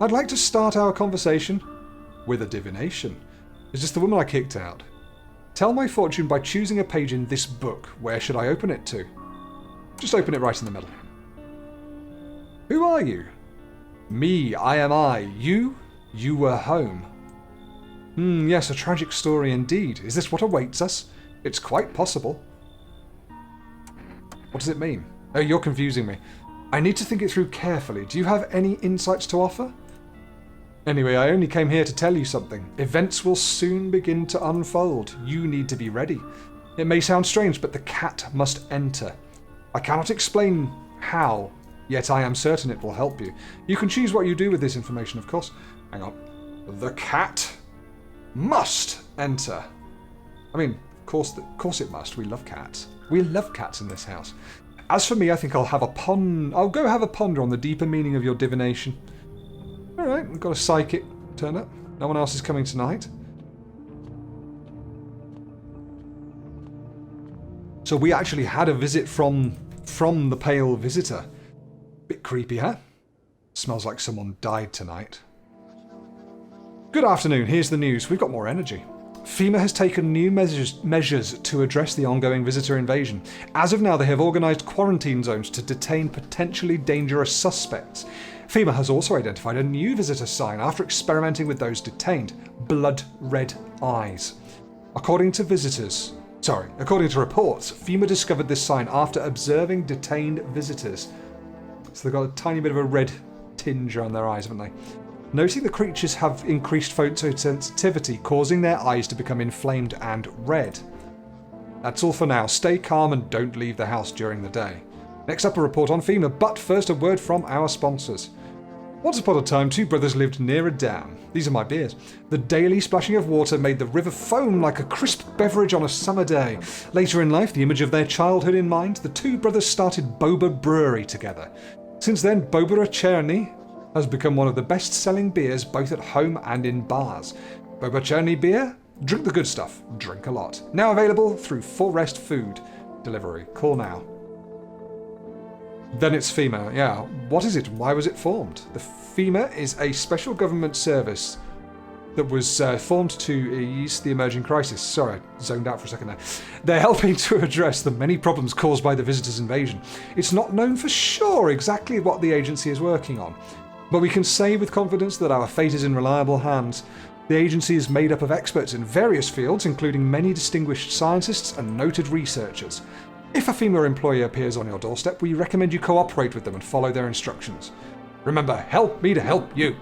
I'd like to start our conversation with a divination. Is this the woman I kicked out? Tell my fortune by choosing a page in this book. Where should I open it to? Just open it right in the middle. Who are you? Me, I am I. You were home. Yes, a tragic story indeed. Is this what awaits us? It's quite possible. What does it mean? Oh, you're confusing me. I need to think it through carefully. Do you have any insights to offer? Anyway, I only came here to tell you something. Events will soon begin to unfold. You need to be ready. It may sound strange, but the cat must enter. I cannot explain how, yet I am certain it will help you. You can choose what you do with this information, of course. Hang on. The cat must enter. I mean, of course it must. We love cats. We love cats in this house. As for me, I think I'll go have a ponder on the deeper meaning of your divination. Alright, we've got a psychic turn up. No one else is coming tonight. So we actually had a visit from the pale visitor. Bit creepy, huh? Smells like someone died tonight. Good afternoon, here's the news. We've got more energy. FEMA has taken new measures to address the ongoing visitor invasion. As of now, they have organised quarantine zones to detain potentially dangerous suspects. FEMA has also identified a new visitor sign after experimenting with those detained: blood red eyes. According to reports, FEMA discovered this sign after observing detained visitors. So they've got a tiny bit of a red tinge around their eyes, haven't they? Noting the creatures have increased photosensitivity, causing their eyes to become inflamed and red. That's all for now. Stay calm and don't leave the house during the day. Next up, a report on FEMA, but first a word from our sponsors. Once upon a time, two brothers lived near a dam. These are my beers. The daily splashing of water made the river foam like a crisp beverage on a summer day. Later in life, the image of their childhood in mind, the two brothers started Boba Brewery together. Since then, Boba Cherny has become one of the best-selling beers both at home and in bars. Boba Cherny beer? Drink the good stuff. Drink a lot. Now available through Full Rest Food Delivery. Call now. Then it's FEMA, yeah. What is it? Why was it formed? The FEMA is a special government service that was formed to ease the emerging crisis. Sorry, I zoned out for a second there. They're helping to address the many problems caused by the visitors' invasion. It's not known for sure exactly what the agency is working on, but we can say with confidence that our fate is in reliable hands. The agency is made up of experts in various fields, including many distinguished scientists and noted researchers. If a FEMA employee appears on your doorstep, we recommend you cooperate with them and follow their instructions. Remember, help me to help you.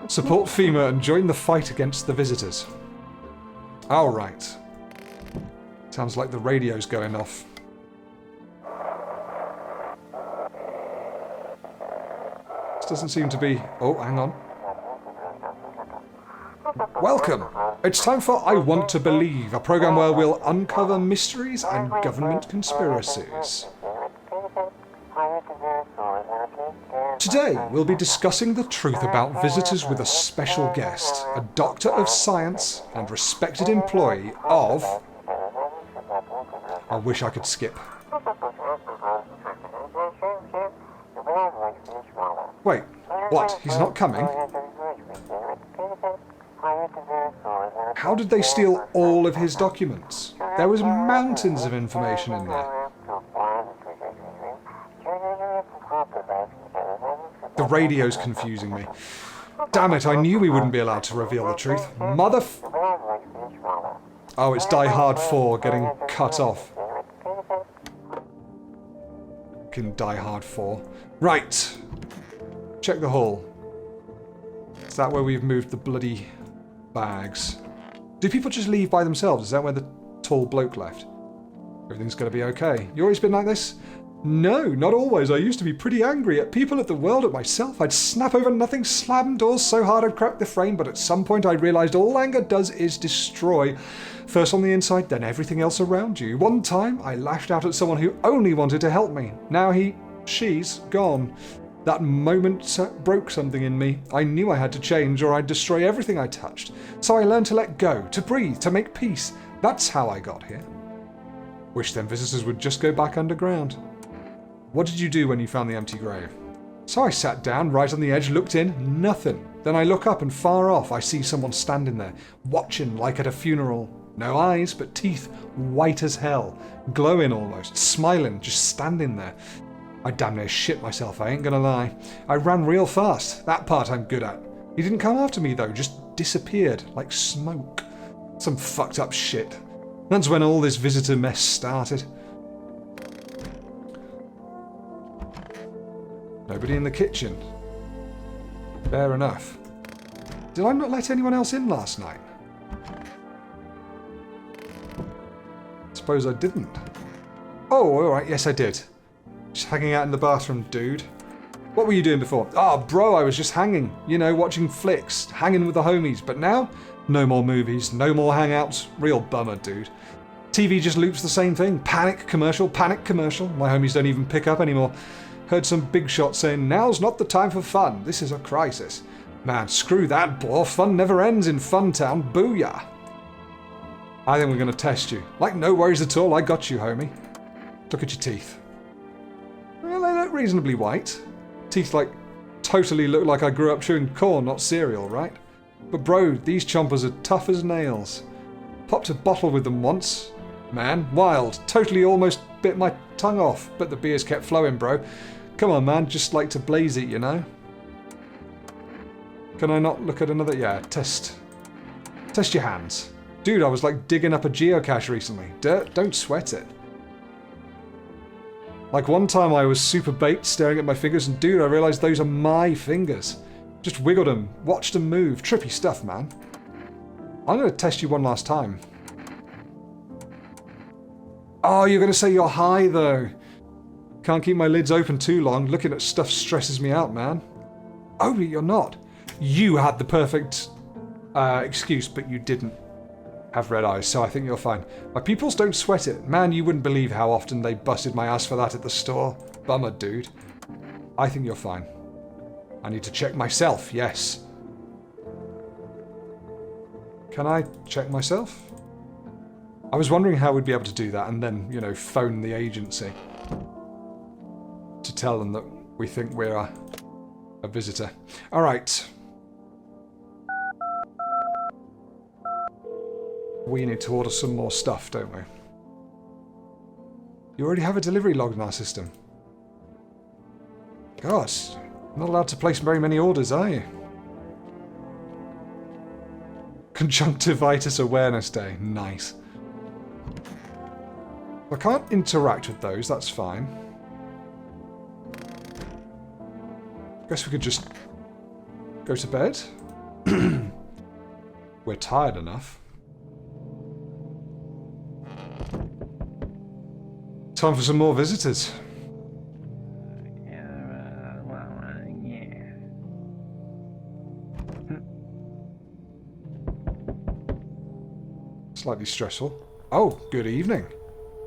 Support FEMA and join the fight against the visitors. Alright. Sounds like the radio's going off. This doesn't seem to be... Oh, hang on. Welcome! It's time for I Want to Believe, a program where we'll uncover mysteries and government conspiracies. Today, we'll be discussing the truth about visitors with a special guest, a doctor of science and respected employee of... I wish I could skip. Wait, what? He's not coming? How did they steal all of his documents? There was mountains of information in there. The radio's confusing me. Damn it, I knew we wouldn't be allowed to reveal the truth. Oh, it's Die Hard 4 getting cut off. Fucking Die Hard 4. Right. Check the hall. Is that where we've moved the bloody bags? Do people just leave by themselves? Is that where the tall bloke left? Everything's gonna be okay. You always been like this? No, not always. I used to be pretty angry at people, at the world, at myself. I'd snap over nothing, slam doors so hard I'd crack the frame, but at some point I realised all anger does is destroy. First on the inside, then everything else around you. One time, I lashed out at someone who only wanted to help me. Now she's gone. That moment broke something in me. I knew I had to change or I'd destroy everything I touched. So I learned to let go, to breathe, to make peace. That's how I got here. Wish them visitors would just go back underground. What did you do when you found the empty grave? So I sat down right on the edge, looked in, nothing. Then I look up and far off I see someone standing there, watching like at a funeral. No eyes, but teeth, white as hell, glowing almost, smiling, just standing there. I damn near shit myself, I ain't gonna lie. I ran real fast, that part I'm good at. He didn't come after me though, just disappeared, like smoke. Some fucked up shit. That's when all this visitor mess started. Nobody in the kitchen. Fair enough. Did I not let anyone else in last night? Suppose I didn't. Oh, alright, yes I did. Just hanging out in the bathroom, dude. What were you doing before? Bro, I was just hanging. You know, watching flicks, hanging with the homies. But now, no more movies, no more hangouts. Real bummer, dude. TV just loops the same thing. Panic commercial, panic commercial. My homies don't even pick up anymore. Heard some big shot saying, now's not the time for fun. This is a crisis. Man, screw that, boy. Fun never ends in Funtown. Booyah. I think we're going to test you. Like, no worries at all. I got you, homie. Look at your teeth. Well, they look reasonably white. Teeth, like, totally look like I grew up chewing corn, not cereal, right? But bro, these chompers are tough as nails. Popped a bottle with them once. Man, wild. Totally almost bit my tongue off, but the beers kept flowing, bro. Come on, man, just like to blaze it, you know? Can I not look at another? Yeah, test your hands. Dude, I was like digging up a geocache recently. Dirt, don't sweat it. Like one time I was super baked staring at my fingers and dude, I realised those are my fingers. Just wiggled them, watched them move. Trippy stuff, man. I'm going to test you one last time. Oh, you're going to say you're high though. Can't keep my lids open too long. Looking at stuff stresses me out, man. Oh, you're not. You had the perfect excuse, but you didn't have red eyes, so I think you're fine. My pupils don't sweat it. Man, you wouldn't believe how often they busted my ass for that at the store. Bummer, dude. I think you're fine. I need to check myself, yes. Can I check myself? I was wondering how we'd be able to do that and then, you know, phone the agency to tell them that we think we're a visitor. Alright. We need to order some more stuff, don't we? You already have a delivery log in our system. God, you're not allowed to place very many orders, are you? Conjunctivitis Awareness Day. Nice. I can't interact with those, that's fine. Guess we could just go to bed. We're tired enough. Time for some more visitors. Slightly stressful. Oh, good evening.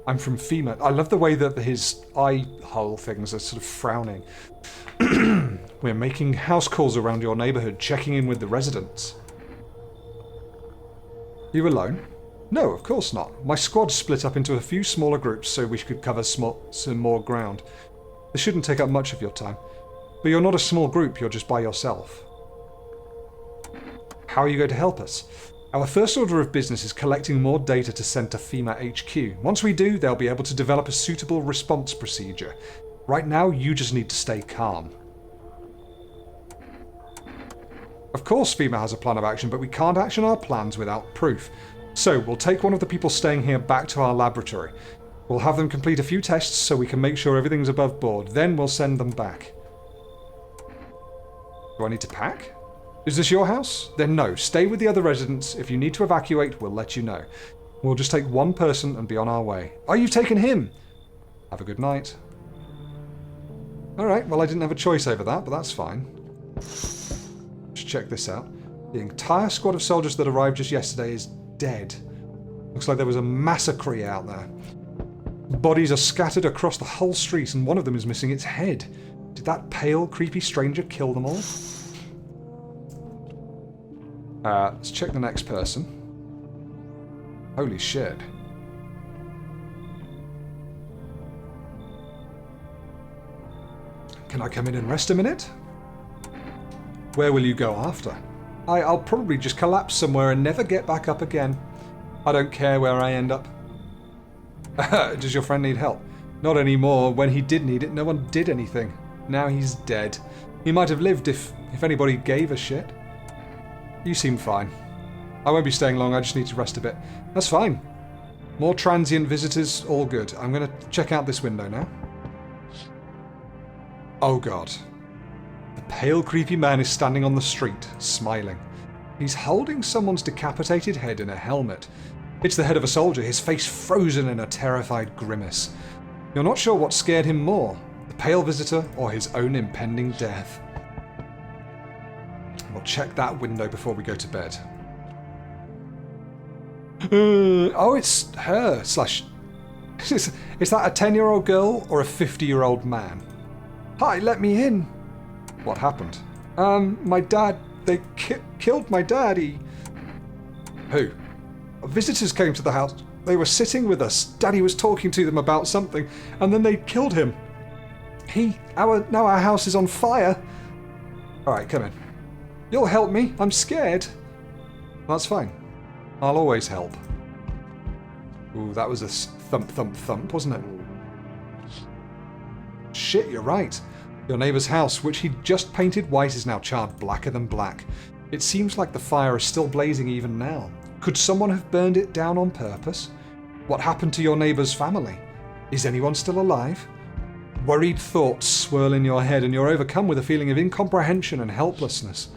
I'm from FEMA. I love the way that his eye hole things are sort of frowning. We're making house calls around your neighborhood, checking in with the residents. You alone? No, of course not. My squad split up into a few smaller groups so we could cover some more ground. This shouldn't take up much of your time. But you're not a small group, you're just by yourself. How are you going to help us? Our first order of business is collecting more data to send to FEMA HQ. Once we do, they'll be able to develop a suitable response procedure. Right now, you just need to stay calm. Of course FEMA has a plan of action, but we can't action our plans without proof. So, we'll take one of the people staying here back to our laboratory. We'll have them complete a few tests so we can make sure everything's above board. Then we'll send them back. Do I need to pack? Is this your house? Then no, stay with the other residents. If you need to evacuate, we'll let you know. We'll just take one person and be on our way. Oh, you've taken him! Have a good night. Alright, well I didn't have a choice over that, but that's fine. Let's check this out. The entire squad of soldiers that arrived just yesterday is dead. Looks like there was a massacre out there. Bodies are scattered across the whole street and one of them is missing its head. Did that pale, creepy stranger kill them all? Let's check the next person. Holy shit. Can I come in and rest a minute? Where will you go after? I'll probably just collapse somewhere and never get back up again. I don't care where I end up. Does your friend need help? Not anymore. When he did need it, no one did anything. Now he's dead. He might have lived if anybody gave a shit. You seem fine. I won't be staying long, I just need to rest a bit. That's fine. More transient visitors, all good. I'm going to check out this window now. Oh god. The pale, creepy man is standing on the street, smiling. He's holding someone's decapitated head in a helmet. It's the head of a soldier, his face frozen in a terrified grimace. You're not sure what scared him more, the pale visitor or his own impending death. We'll check that window before we go to bed. Oh, it's her, slash... Is that a 10-year-old girl or a 50-year-old man? Hi, let me in. What happened? My dad... They killed my dad, Who? Visitors came to the house. They were sitting with us. Daddy was talking to them about something, and then they killed him. Now our house is on fire. Alright, come in. You'll help me. I'm scared. That's fine. I'll always help. Ooh, that was a thump, thump, thump, wasn't it? Shit, you're right. Your neighbour's house, which he'd just painted white, is now charred blacker than black. It seems like the fire is still blazing even now. Could someone have burned it down on purpose? What happened to your neighbour's family? Is anyone still alive? Worried thoughts swirl in your head and you're overcome with a feeling of incomprehension and helplessness.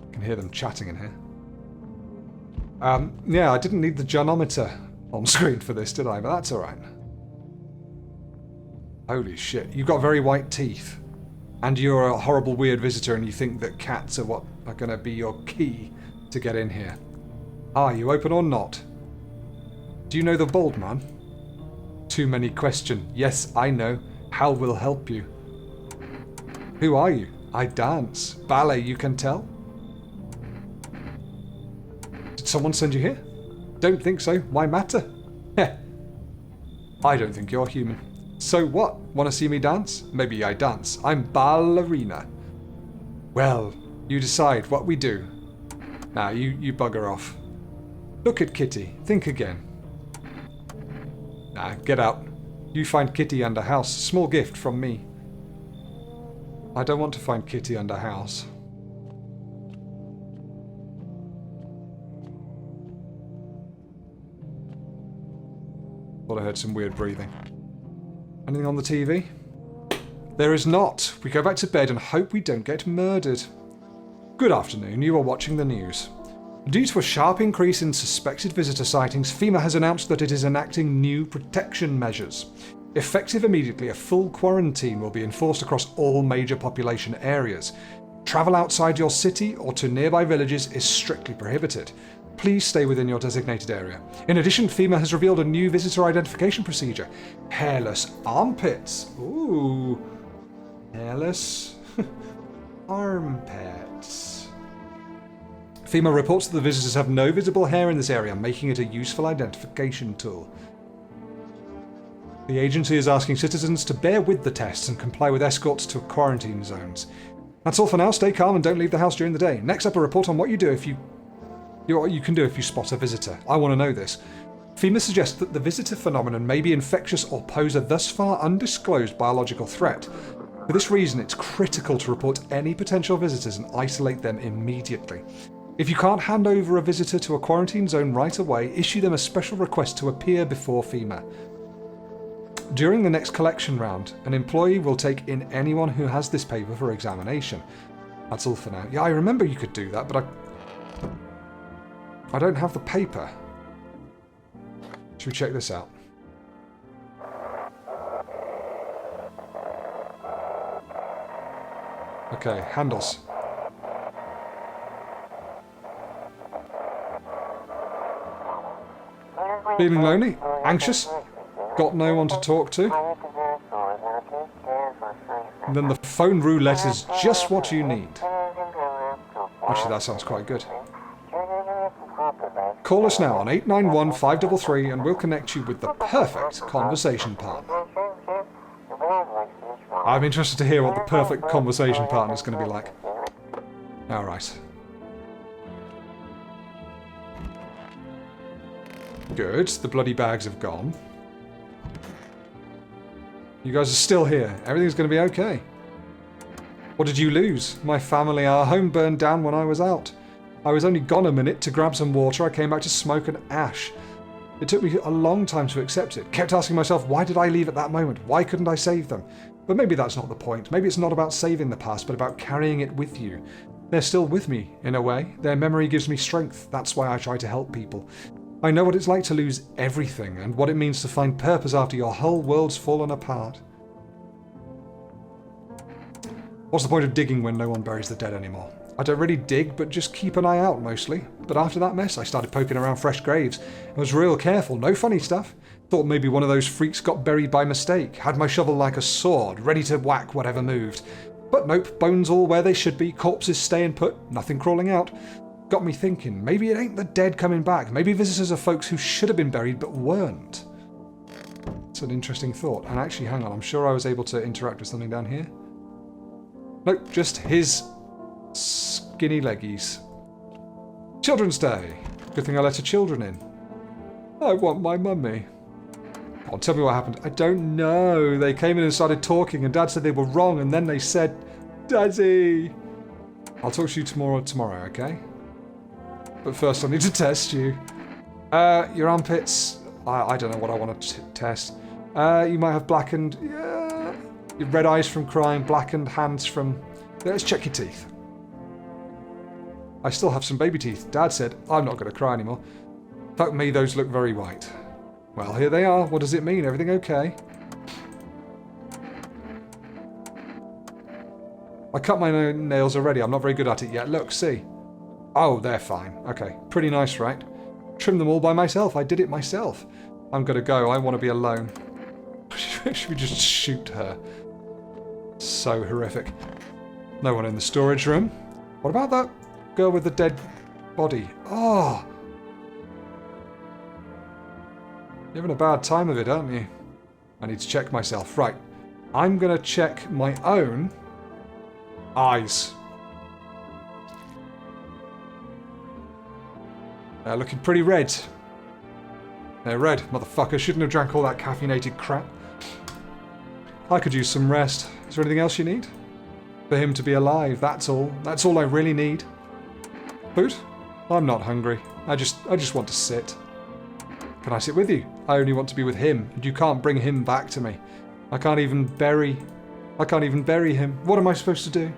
I can hear them chatting in here. Yeah, I didn't need the gynometer on screen for this, did I? But that's alright. Holy shit, you've got very white teeth. And you're a horrible, weird visitor and you think that cats are what are going to be your key to get in here. Are you open or not? Do you know the bald man? Too many questions. Yes, I know. Hal will help you. Who are you? I dance. Ballet, you can tell? Did someone send you here? Don't think so. Why matter? Heh. I don't think you're human. So what? Want to see me dance? Maybe I dance. I'm ballerina. Well, you decide what we do. Nah, you bugger off. Look at Kitty. Think again. Nah, get out. You find Kitty under house. Small gift from me. I don't want to find Kitty under house. Thought I heard some weird breathing. Anything on the TV? There is not. We go back to bed and hope we don't get murdered. Good afternoon. You are watching the news. Due to a sharp increase in suspected visitor sightings, FEMA has announced that it is enacting new protection measures. Effective immediately, a full quarantine will be enforced across all major population areas. Travel outside your city or to nearby villages is strictly prohibited. Please stay within your designated area. In addition, FEMA has revealed a new visitor identification procedure. Hairless armpits. Ooh. Hairless armpits. FEMA reports that the visitors have no visible hair in this area, making it a useful identification tool. The agency is asking citizens to bear with the tests and comply with escorts to quarantine zones. That's all for now. Stay calm and don't leave the house during the day. Next up, a report on what you do if you can do if you spot a visitor. I want to know this. FEMA suggests that the visitor phenomenon may be infectious or pose a thus far undisclosed biological threat. For this reason, it's critical to report any potential visitors and isolate them immediately. If you can't hand over a visitor to a quarantine zone right away, issue them a special request to appear before FEMA. During the next collection round, an employee will take in anyone who has this paper for examination. That's all for now. Yeah, I remember you could do that, but I don't have the paper. Should we check this out? Okay, handles. Feeling lonely? Anxious? Got no one to talk to? And then the phone roulette is just what you need. Actually, that sounds quite good. Call us now on 891-533 and we'll connect you with the perfect conversation partner. I'm interested to hear what the perfect conversation partner is going to be like. Alright. Good, the bloody bags have gone. You guys are still here. Everything's going to be okay. What did you lose? My family, our home burned down when I was out. I was only gone a minute to grab some water. I came back to smoke and ash. It took me a long time to accept it. Kept asking myself, why did I leave at that moment? Why couldn't I save them? But maybe that's not the point. Maybe it's not about saving the past, but about carrying it with you. They're still with me, in a way. Their memory gives me strength. That's why I try to help people. I know what it's like to lose everything, and what it means to find purpose after your whole world's fallen apart. What's the point of digging when no one buries the dead anymore? I don't really dig, but just keep an eye out mostly. But after that mess, I started poking around fresh graves. I was real careful, no funny stuff. Thought maybe one of those freaks got buried by mistake. Had my shovel like a sword, ready to whack whatever moved. But nope, bones all where they should be, corpses staying put, nothing crawling out. Got me thinking, maybe it ain't the dead coming back. Maybe visitors are folks who should have been buried but weren't. It's an interesting thought. And actually, hang on, I'm sure I was able to interact with something down here. Nope, just his skinny leggies. Children's Day. Good thing I let the children in. I want my mummy. Come on, tell me what happened. I don't know. They came in and started talking and Dad said they were wrong and then they said, Daddy. I'll talk to you tomorrow, okay? But first I need to test you. Your armpits, I don't know what I want to test. You might have blackened, your red eyes from crying, blackened hands from... Let's check your teeth. I still have some baby teeth. Dad said, I'm not going to cry anymore. Fuck me, those look very white. Well, here they are. What does it mean? Everything okay? I cut my own nails already. I'm not very good at it yet. Look, see. Oh, they're fine. Okay. Pretty nice, right? Trimmed them all by myself. I did it myself. I'm gonna go. I want to be alone. Should we just shoot her? So horrific. No one in the storage room. What about that girl with the dead body? Oh! You're having a bad time of it, aren't you? I need to check myself. Right. I'm going to check my own eyes. They're looking pretty red. They're red, motherfucker. Shouldn't have drank all that caffeinated crap. I could use some rest. Is there anything else you need? For him to be alive, that's all. That's all I really need. Food? I'm not hungry. I just want to sit. Can I sit with you? I only want to be with him, and you can't bring him back to me. I can't even bury him. What am I supposed to do?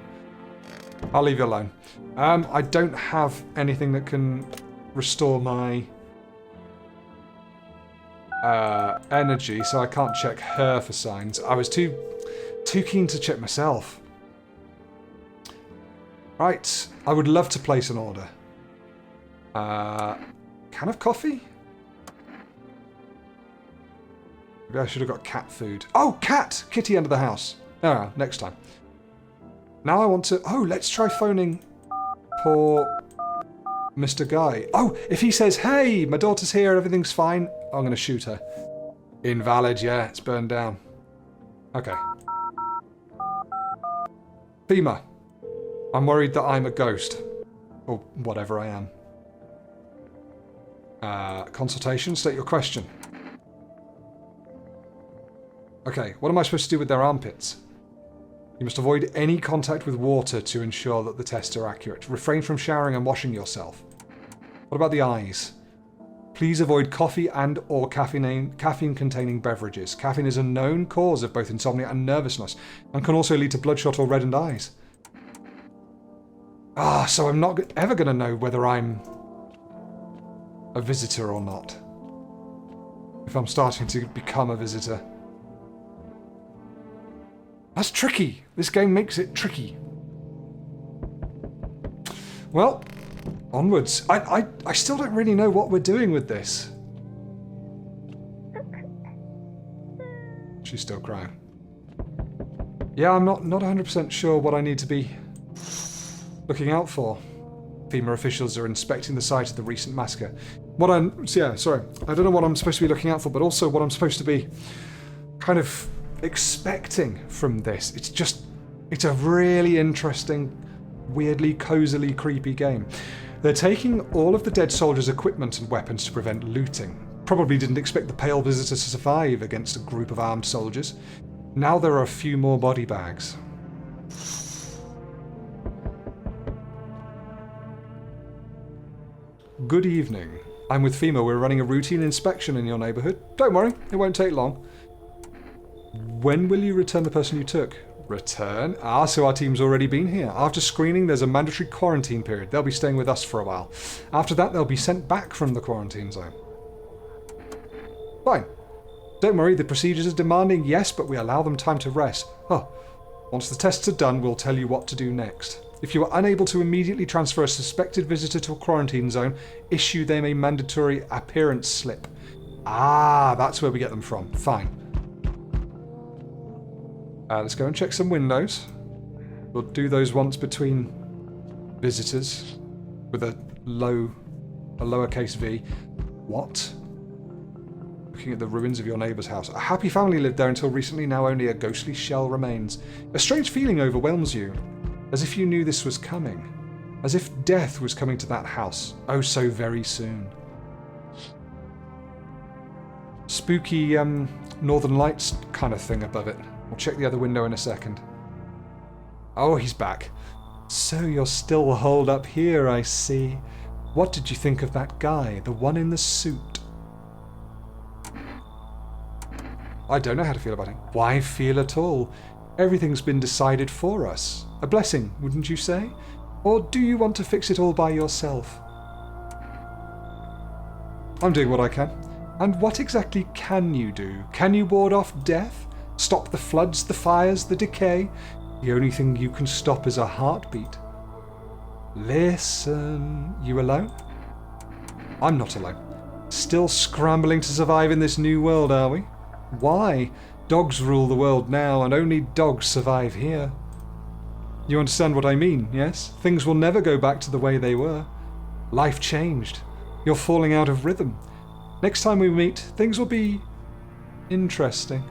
I'll leave you alone. I don't have anything that can restore my energy, so I can't check her for signs. I was too keen to check myself. Right, I would love to place an order. Can of coffee? Maybe I should have got cat food. Oh, cat! Kitty under the house. Oh, next time. Now I want to... Oh, let's try phoning poor Mr. Guy. Oh, if he says, hey, my daughter's here, everything's fine, I'm going to shoot her. Invalid, yeah, it's burned down. Okay. FEMA. I'm worried that I'm a ghost. Or whatever I am. Consultation, state your question. Okay, what am I supposed to do with their armpits? You must avoid any contact with water to ensure that the tests are accurate. Refrain from showering and washing yourself. What about the eyes? Please avoid coffee and or caffeine-containing beverages. Caffeine is a known cause of both insomnia and nervousness, and can also lead to bloodshot or reddened eyes. So I'm not ever going to know whether I'm a visitor or not. If I'm starting to become a visitor. That's tricky. This game makes it tricky. Well, onwards. I still don't really know what we're doing with this. She's still crying. Yeah, I'm not 100% sure what I need to be looking out for. FEMA officials are inspecting the site of the recent massacre. I don't know what I'm supposed to be looking out for, but also what I'm supposed to be kind of expecting from this. It's a really interesting, weirdly, cozily creepy game. They're taking all of the dead soldiers' equipment and weapons to prevent looting. Probably didn't expect the pale visitor to survive against a group of armed soldiers. Now there are a few more body bags. Good evening. I'm with FEMA. We're running a routine inspection in your neighborhood. Don't worry, it won't take long. When will you return the person you took? Return? So our team's already been here. After screening, there's a mandatory quarantine period. They'll be staying with us for a while. After that, they'll be sent back from the quarantine zone. Fine. Don't worry, the procedures are demanding, yes, but we allow them time to rest. Once the tests are done, we'll tell you what to do next. If you are unable to immediately transfer a suspected visitor to a quarantine zone, issue them a mandatory appearance slip. That's where we get them from. Fine. Let's go and check some windows. We'll do those once between visitors with a lowercase v. What? Looking at the ruins of your neighbour's house. A happy family lived there until recently, now only a ghostly shell remains. A strange feeling overwhelms you, as if you knew this was coming. As if death was coming to that house, oh so very soon. Spooky, Northern Lights kind of thing above it. We'll check the other window in a second. Oh, he's back. So you're still holed up here, I see. What did you think of that guy, the one in the suit? I don't know how to feel about him. Why feel at all? Everything's been decided for us. A blessing, wouldn't you say? Or do you want to fix it all by yourself? I'm doing what I can. And what exactly can you do? Can you ward off death? Stop the floods, the fires, the decay? The only thing you can stop is a heartbeat. Listen, you alone? I'm not alone. Still scrambling to survive in this new world, are we? Why? Dogs rule the world now, and only dogs survive here. You understand what I mean, yes? Things will never go back to the way they were. Life changed. You're falling out of rhythm. Next time we meet, things will be interesting.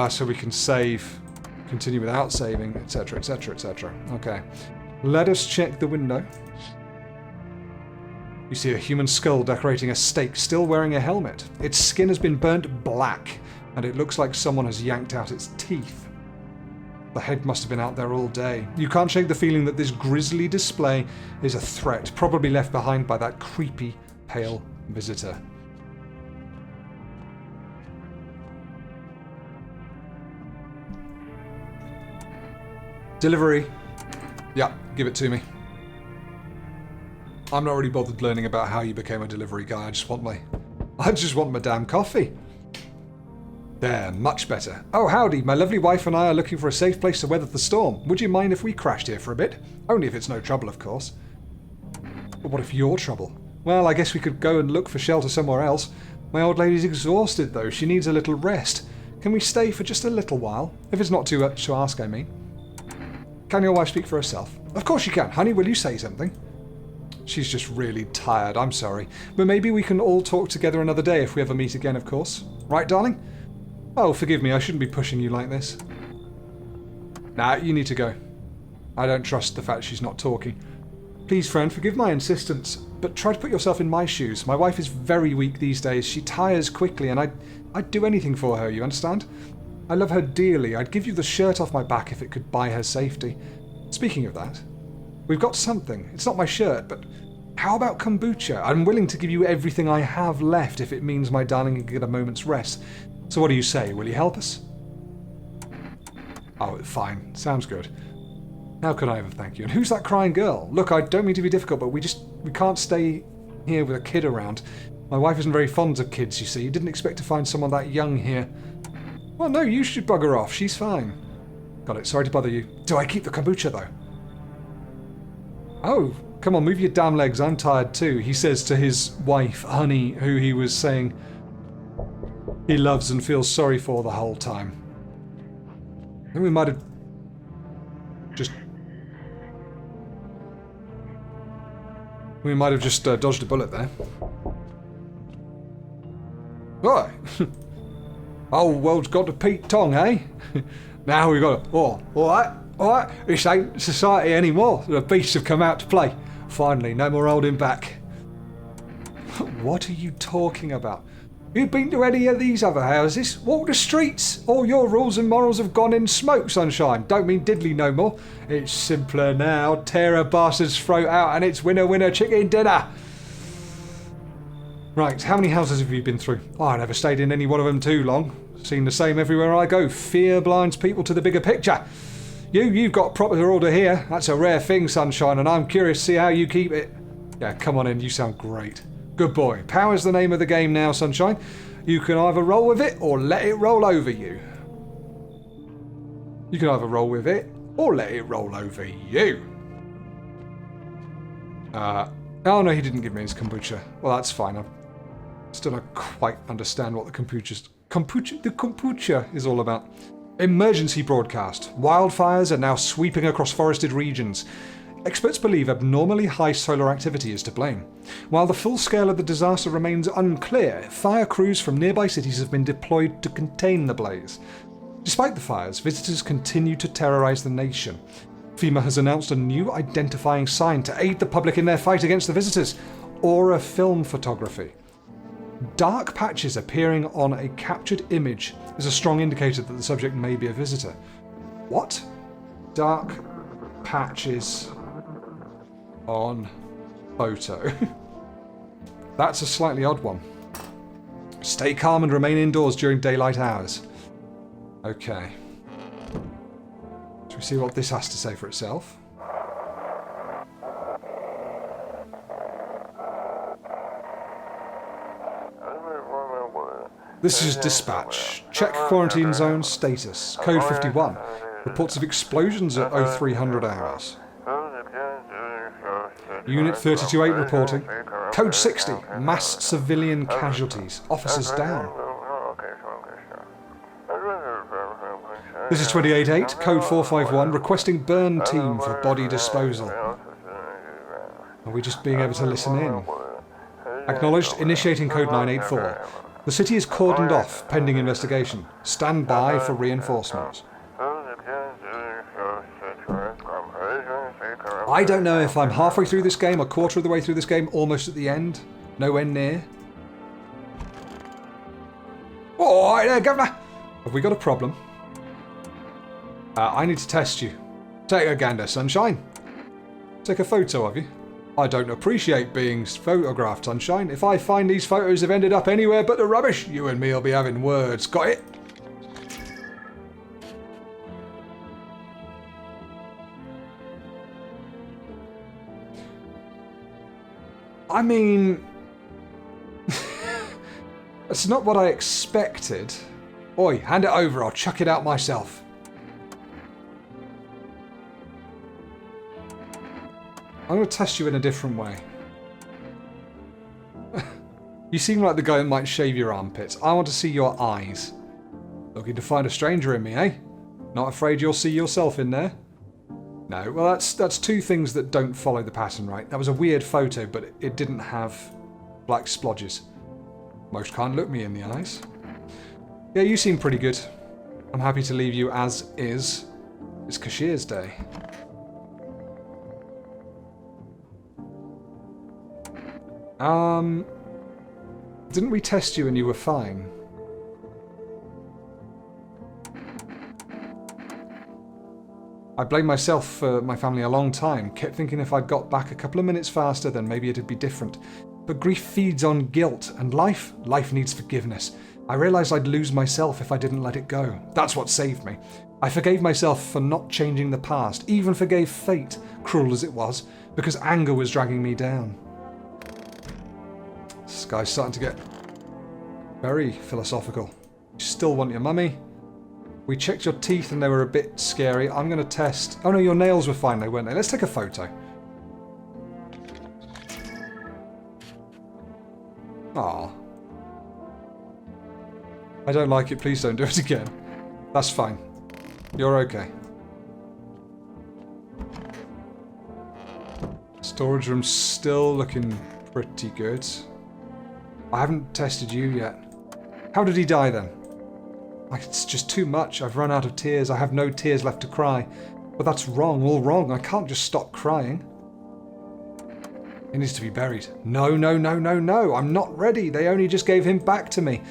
So we can save, continue without saving, etc, etc, etc. Okay. Let us check the window. You see a human skull decorating a stake, still wearing a helmet. Its skin has been burnt black, and it looks like someone has yanked out its teeth. The head must have been out there all day. You can't shake the feeling that this grisly display is a threat, probably left behind by that creepy, pale visitor. Delivery. Yeah, give it to me. I'm not really bothered learning about how you became a delivery guy. I just want my damn coffee. There, much better. Oh, howdy. My lovely wife and I are looking for a safe place to weather the storm. Would you mind if we crashed here for a bit? Only if it's no trouble, of course. But what if you're trouble? Well, I guess we could go and look for shelter somewhere else. My old lady's exhausted, though. She needs a little rest. Can we stay for just a little while? If it's not too much to ask, I mean. Can your wife speak for herself? Of course she can. Honey, will you say something? She's just really tired, I'm sorry. But maybe we can all talk together another day if we ever meet again, of course. Right, darling? Oh, forgive me, I shouldn't be pushing you like this. Nah, you need to go. I don't trust the fact she's not talking. Please, friend, forgive my insistence, but try to put yourself in my shoes. My wife is very weak these days. She tires quickly, and I'd do anything for her, you understand? I love her dearly. I'd give you the shirt off my back if it could buy her safety. Speaking of that, we've got something. It's not my shirt, but how about kombucha? I'm willing to give you everything I have left if it means my darling can get a moment's rest. So what do you say? Will you help us? Oh, fine. Sounds good. How could I ever thank you? And who's that crying girl? Look, I don't mean to be difficult, but we can't stay here with a kid around. My wife isn't very fond of kids, you see. Didn't expect to find someone that young here. Well, no, you should bug her off. She's fine. Got it. Sorry to bother you. Do I keep the kombucha, though? Oh, come on, move your damn legs. I'm tired, too, he says to his wife, Honey, who he was saying he loves and feels sorry for the whole time. I think we might have just... dodged a bullet there. Right. Oh, world's got a Pete Tong, eh? Now we've got a... Oh, alright. This ain't society anymore. The beasts have come out to play. Finally, no more holding back. What are you talking about? You been to any of these other houses? Walk the streets? All your rules and morals have gone in smoke, sunshine. Don't mean diddly no more. It's simpler now. Tear a bastard's throat out and it's winner, winner, chicken dinner. Right, how many houses have you been through? Oh, I never stayed in any one of them too long. Seen the same everywhere I go. Fear blinds people to the bigger picture. You've got proper order here. That's a rare thing, sunshine, and I'm curious to see how you keep it. Yeah, come on in. You sound great. Good boy. Power's the name of the game now, sunshine. You can either roll with it or let it roll over you. You can either roll with it or let it roll over you. Oh no, he didn't give me his kombucha. Well, that's fine. I still don't quite understand what the kombucha is all about. Emergency broadcast. Wildfires are now sweeping across forested regions. Experts believe abnormally high solar activity is to blame. While the full scale of the disaster remains unclear, fire crews from nearby cities have been deployed to contain the blaze. Despite the fires, visitors continue to terrorize the nation. FEMA has announced a new identifying sign to aid the public in their fight against the visitors. Aura film photography. Dark patches appearing on a captured image is a strong indicator that the subject may be a visitor. What? Dark patches on photo. That's a slightly odd one. Stay calm and remain indoors during daylight hours. Okay. Shall we see what this has to say for itself? This is dispatch. Check quarantine zone status. Code 51. Reports of explosions at 0300 hours. Unit 328 reporting. Code 60. Mass civilian casualties. Officers down. This is 288. Code 451. Requesting burn team for body disposal. Are we just being able to listen in? Acknowledged. Initiating code 984. The city is cordoned off, pending investigation. Stand by for reinforcements. I don't know if I'm halfway through this game, a quarter of the way through this game, almost at the end. Nowhere near. All right there, Governor. Have we got a problem? I need to test you. Take a gander, Sunshine. Take a photo of you. I don't appreciate being photographed, Sunshine. If I find these photos have ended up anywhere but the rubbish, you and me will be having words. Got it? I mean... That's not what I expected. Oi, hand it over, I'll chuck it out myself. I'm going to test you in a different way. You seem like the guy that might shave your armpits. I want to see your eyes. Looking to find a stranger in me, eh? Not afraid you'll see yourself in there? No, well that's two things that don't follow the pattern, right? That was a weird photo, but it didn't have black splodges. Most can't look me in the eyes. Yeah, you seem pretty good. I'm happy to leave you as is. It's Cashier's Day. Didn't we test you and you were fine? I blamed myself for my family a long time. Kept thinking if I'd got back a couple of minutes faster, then maybe it'd be different. But grief feeds on guilt, and life needs forgiveness. I realised I'd lose myself if I didn't let it go. That's what saved me. I forgave myself for not changing the past, even forgave fate, cruel as it was, because anger was dragging me down. This guy's starting to get very philosophical. You still want your mummy? We checked your teeth and they were a bit scary. I'm going to test... Oh no, your nails were fine though, weren't they? Let's take a photo. Aw. I don't like it, please don't do it again. That's fine. You're okay. Storage room's still looking pretty good. I haven't tested you yet. How did he die then? Like, it's just too much. I've run out of tears. I have no tears left to cry. But that's wrong, all wrong. I can't just stop crying. He needs to be buried. No, no, no, no, no. I'm not ready. They only just gave him back to me.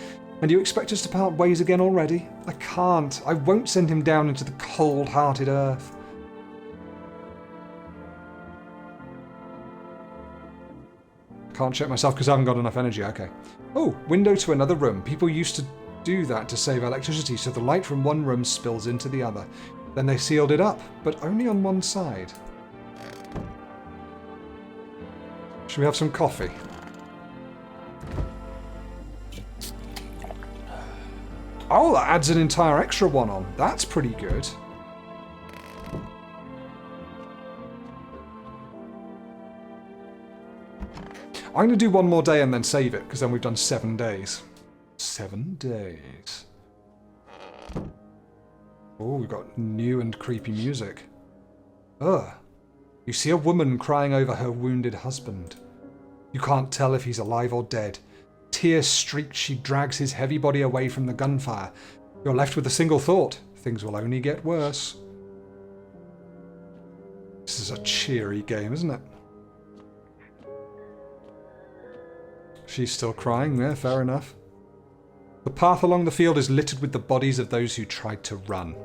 And you expect us to part ways again already? I can't. I won't send him down into the cold-hearted earth. Can't check myself because I haven't got enough energy. Okay. Oh, window to another room. People used to do that to save electricity, so the light from one room spills into the other. Then they sealed it up, but only on one side. Should we have some coffee? Oh, that adds an entire extra one on. That's pretty good. I'm going to do one more day and then save it, because then we've done 7 days. 7 days. Oh, we've got new and creepy music. Ugh. You see a woman crying over her wounded husband. You can't tell if he's alive or dead. Tear-streaked, she drags his heavy body away from the gunfire. You're left with a single thought. Things will only get worse. This is a cheery game, isn't it? She's still crying, yeah, fair enough. The path along the field is littered with the bodies of those who tried to run.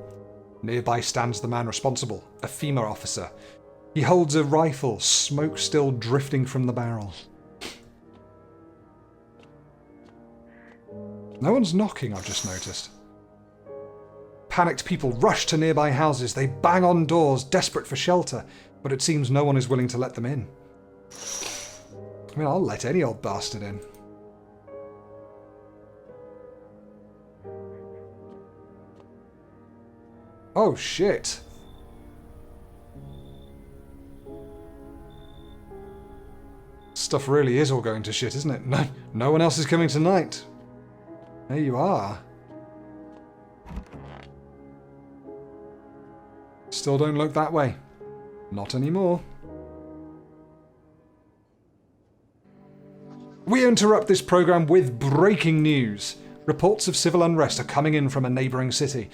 Nearby stands the man responsible, a female officer. He holds a rifle, smoke still drifting from the barrel. No one's knocking, I've just noticed. Panicked people rush to nearby houses. They bang on doors, desperate for shelter, but it seems no one is willing to let them in. I mean, I'll let any old bastard in. Oh, shit. Stuff really is all going to shit, isn't it? No one else is coming tonight. There you are. Still don't look that way. Not anymore. We interrupt this program with breaking news. Reports of civil unrest are coming in from a neighbouring city.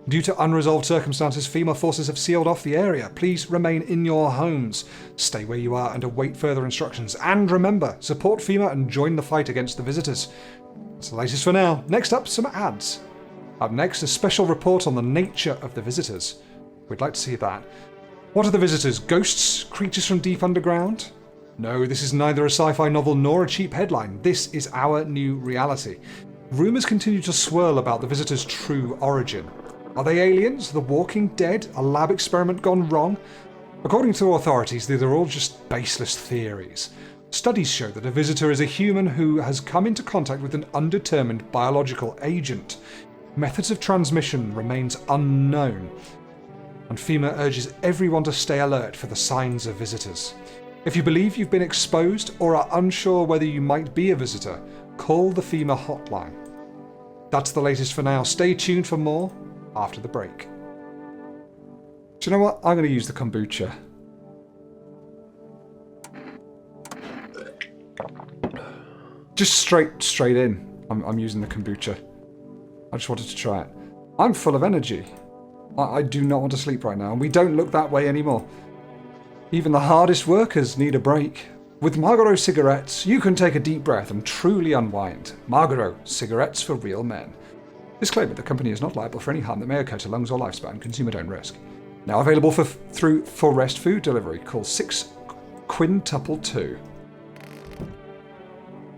Due to unresolved circumstances, FEMA forces have sealed off the area. Please remain in your homes. Stay where you are and await further instructions. And remember, support FEMA and join the fight against the visitors. That's the latest for now. Next up, some ads. Up next, a special report on the nature of the visitors. We'd like to see that. What are the visitors? Ghosts? Creatures from deep underground? No, this is neither a sci-fi novel nor a cheap headline. This is our new reality. Rumours continue to swirl about the visitors' true origin. Are they aliens? The Walking Dead? A lab experiment gone wrong? According to authorities, these are all just baseless theories. Studies show that a visitor is a human who has come into contact with an undetermined biological agent. Methods of transmission remains unknown, and FEMA urges everyone to stay alert for the signs of visitors. If you believe you've been exposed or are unsure whether you might be a visitor, call the FEMA hotline. That's the latest for now. Stay tuned for more after the break. Do you know what? I'm going to use the kombucha. Just straight in. I'm using the kombucha. I just wanted to try it. I'm full of energy. I do not want to sleep right now, and we don't look that way anymore. Even the hardest workers need a break. With Marlboro cigarettes, you can take a deep breath and truly unwind. Marlboro, cigarettes for real men. Disclaimer, the company is not liable for any harm that may occur to lungs or lifespan. Consumer don't risk. Now available through Rest Food Delivery. Call 6 quintuple 2.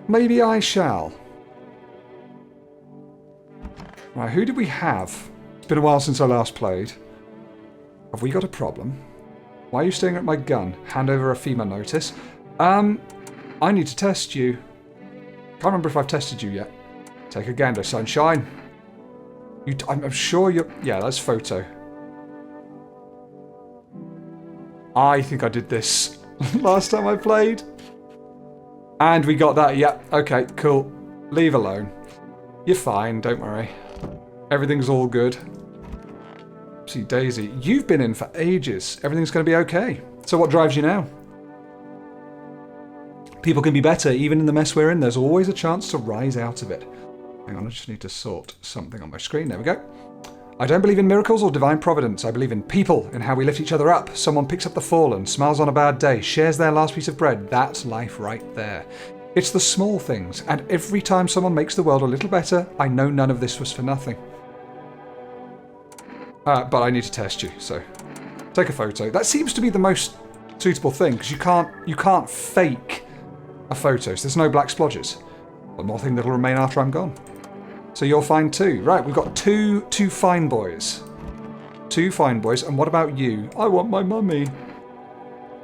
Maybe I shall. Right, who did we have? It's been a while since I last played. Have we got a problem? Why are you staring at my gun? Hand over a FEMA notice. I need to test you. Can't remember if I've tested you yet. Take a gander, sunshine. I'm sure you're... Yeah, that's photo. I think I did this last time I played. And we got that. Yeah, okay, cool. Leave alone. You're fine, don't worry. Everything's all good. See, Daisy, you've been in for ages. Everything's going to be okay. So what drives you now? People can be better, even in the mess we're in. There's always a chance to rise out of it. Hang on, I just need to sort something on my screen. There we go. I don't believe in miracles or divine providence. I believe in people, in how we lift each other up. Someone picks up the fallen, smiles on a bad day, shares their last piece of bread. That's life right there. It's the small things, and every time someone makes the world a little better, I know none of this was for nothing. But I need to test you, so take a photo. That seems to be the most suitable thing, because you can't fake a photo, so there's no black splodges. One more thing that'll remain after I'm gone. So you're fine too. Right, we've got two fine boys. Two fine boys, and what about you? I want my mummy.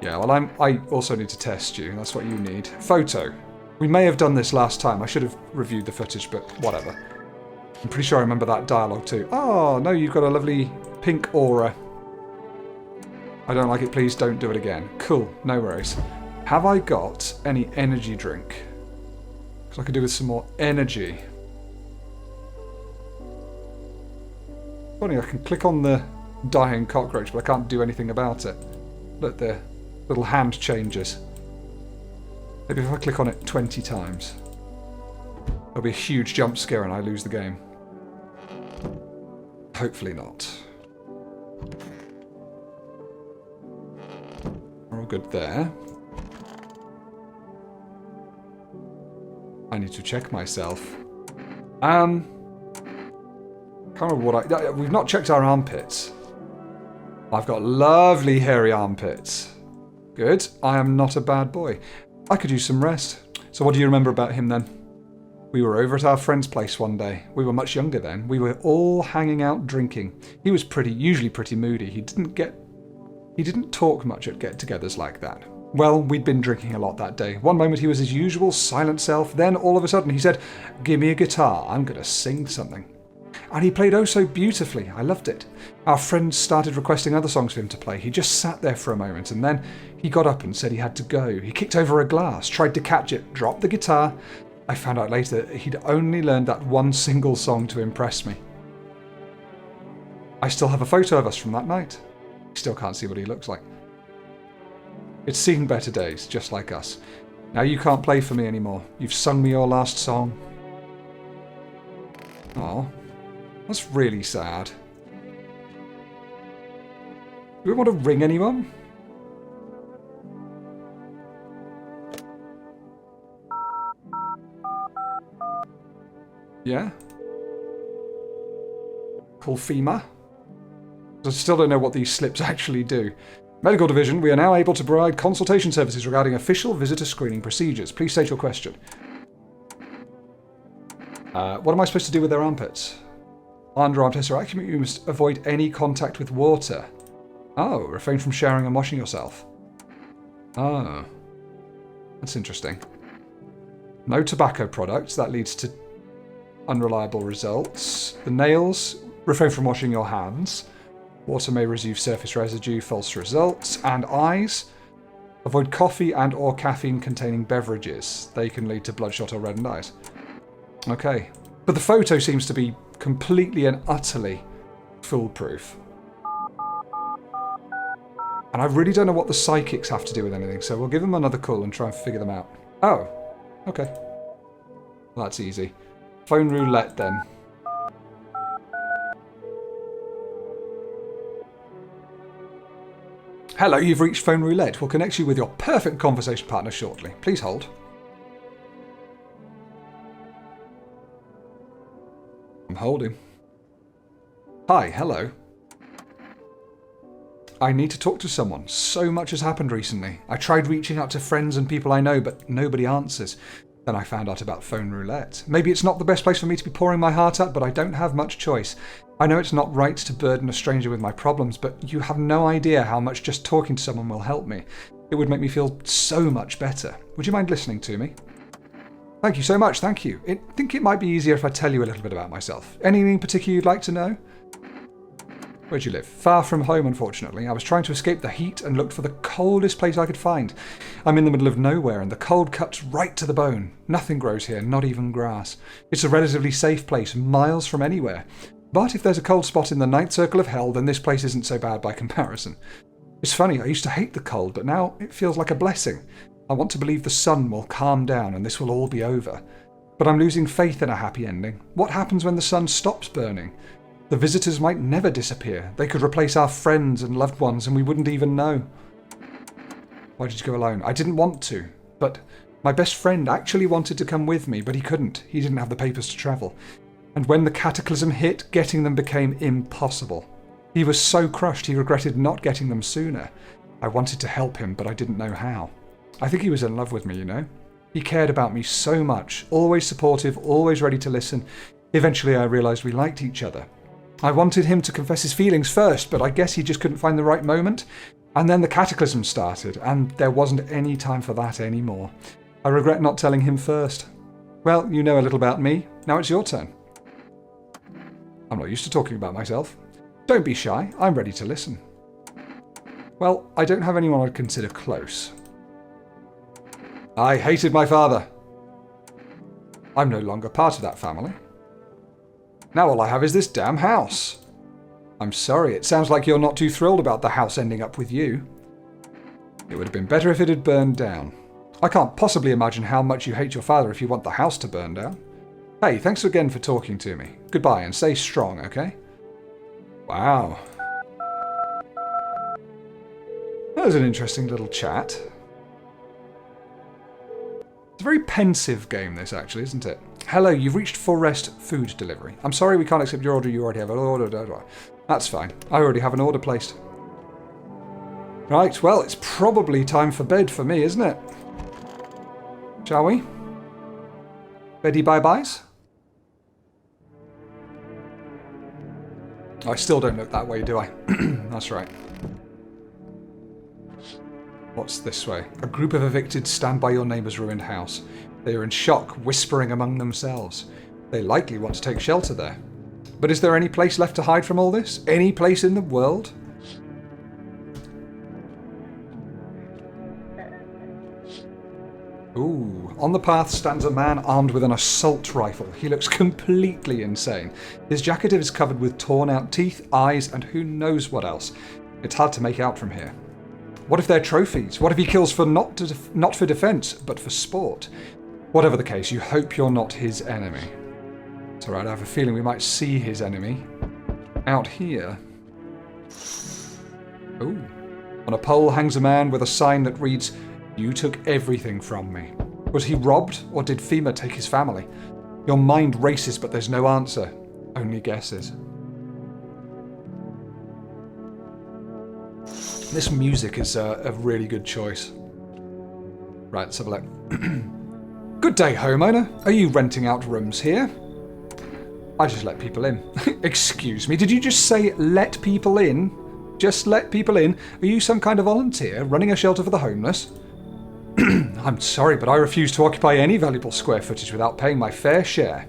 Yeah, well I also need to test you. That's what you need. Photo. We may have done this last time. I should have reviewed the footage, but whatever. I'm pretty sure I remember that dialogue too. Oh, no, you've got a lovely pink aura. I don't like it, please don't do it again. Cool, no worries. Have I got any energy drink? Because I could do with some more energy. Funny, I can click on the dying cockroach, but I can't do anything about it. Look, the little hand changes. Maybe if I click on it 20 times. There'll be a huge jump scare and I lose the game. Hopefully not. We're all good there. I need to check myself. Can't remember what we've not checked our armpits. I've got lovely hairy armpits. Good. I am not a bad boy. I could use some rest. So what do you remember about him then? We were over at our friend's place one day. We were much younger then. We were all hanging out drinking. He was usually pretty moody. He didn't talk much at get-togethers like that. Well, we'd been drinking a lot that day. One moment he was his usual silent self, then all of a sudden he said, "Give me a guitar, I'm going to sing something." and he played oh so beautifully. I loved it. Our friends started requesting other songs for him to play. He just sat there for a moment, and then he got up and said he had to go. He kicked over a glass, tried to catch it, dropped the guitar. I found out later that he'd only learned that one single song to impress me. I still have a photo of us from that night. Still can't see what he looks like. It's seen better days, just like us. Now you can't play for me anymore. You've sung me your last song. Oh, that's really sad. Do we want to ring anyone? Yeah? Call FEMA? I still don't know what these slips actually do. Medical Division, we are now able to provide consultation services regarding official visitor screening procedures. Please state your question. What am I supposed to do with their armpits? Underarm tesseract, you must avoid any contact with water. Oh, refrain from showering and washing yourself. Oh. That's interesting. No tobacco products, that leads to unreliable results. The nails, refrain from washing your hands. Water may residue surface residue, false results. And eyes, avoid coffee and or caffeine containing beverages. They can lead to bloodshot or reddened eyes. Okay. But the photo seems to be completely and utterly foolproof. And I really don't know what the psychics have to do with anything, so we'll give them another call and try and figure them out. Oh, okay. Well, that's easy. Phone roulette then. Hello, you've reached Phone Roulette. We'll connect you with your perfect conversation partner shortly. Please hold. I'm holding. Hi, hello. I need to talk to someone. So much has happened recently. I tried reaching out to friends and people I know, but nobody answers. Then I found out about Phone Roulette. Maybe it's not the best place for me to be pouring my heart out, but I don't have much choice. I know it's not right to burden a stranger with my problems, but you have no idea how much just talking to someone will help me. It would make me feel so much better. Would you mind listening to me? Thank you so much, thank you. I think it might be easier if I tell you a little bit about myself. Anything in particular you'd like to know? Where'd you live? Far from home, unfortunately. I was trying to escape the heat and looked for the coldest place I could find. I'm in the middle of nowhere and the cold cuts right to the bone. Nothing grows here, not even grass. It's a relatively safe place, miles from anywhere. But if there's a cold spot in the ninth circle of hell, then this place isn't so bad by comparison. It's funny, I used to hate the cold, but now it feels like a blessing. I want to believe the sun will calm down and this will all be over. But I'm losing faith in a happy ending. What happens when the sun stops burning? The visitors might never disappear. They could replace our friends and loved ones and we wouldn't even know. Why did you go alone? I didn't want to, but my best friend actually wanted to come with me, but he couldn't. He didn't have the papers to travel. And when the cataclysm hit, getting them became impossible. He was so crushed he regretted not getting them sooner. I wanted to help him, but I didn't know how. I think he was in love with me, you know? He cared about me so much, always supportive, always ready to listen. Eventually I realised we liked each other. I wanted him to confess his feelings first, but I guess he just couldn't find the right moment. And then the cataclysm started, and there wasn't any time for that anymore. I regret not telling him first. Well, you know a little about me. Now it's your turn. I'm not used to talking about myself. Don't be shy. I'm ready to listen. Well, I don't have anyone I'd consider close. I hated my father. I'm no longer part of that family. Now all I have is this damn house. I'm sorry, it sounds like you're not too thrilled about the house ending up with you. It would have been better if it had burned down. I can't possibly imagine how much you hate your father if you want the house to burn down. Hey, thanks again for talking to me. Goodbye and stay strong, okay? Wow. That was an interesting little chat. It's a very pensive game, this, actually, isn't it? Hello, you've reached Forest Food Delivery. I'm sorry we can't accept your order. You already have an order. That's fine. I already have an order placed. Right, well, it's probably time for bed for me, isn't it? Shall we? Beddy bye-byes? I still don't look that way, do I? That's right. What's this way? A group of evicted stand by your neighbour's ruined house. They are in shock, whispering among themselves. They likely want to take shelter there. But is there any place left to hide from all this? Any place in the world? Ooh, on the path stands a man armed with an assault rifle. He looks completely insane. His jacket is covered with torn out teeth, eyes, and who knows what else. It's hard to make out from here. What if they're trophies? What if he kills for not for defense, but for sport? Whatever the case, you hope you're not his enemy. It's alright, I have a feeling we might see his enemy out here. Ooh. On a pole hangs a man with a sign that reads, "You took everything from me." Was he robbed, or did FEMA take his family? Your mind races, but there's no answer. Only guesses. This music is a really good choice. Right, let's have a look. Good day, homeowner. Are you renting out rooms here? I just let people in. Excuse me, did you just say let people in? Just let people in? Are you some kind of volunteer running a shelter for the homeless? I'm sorry, but I refuse to occupy any valuable square footage without paying my fair share.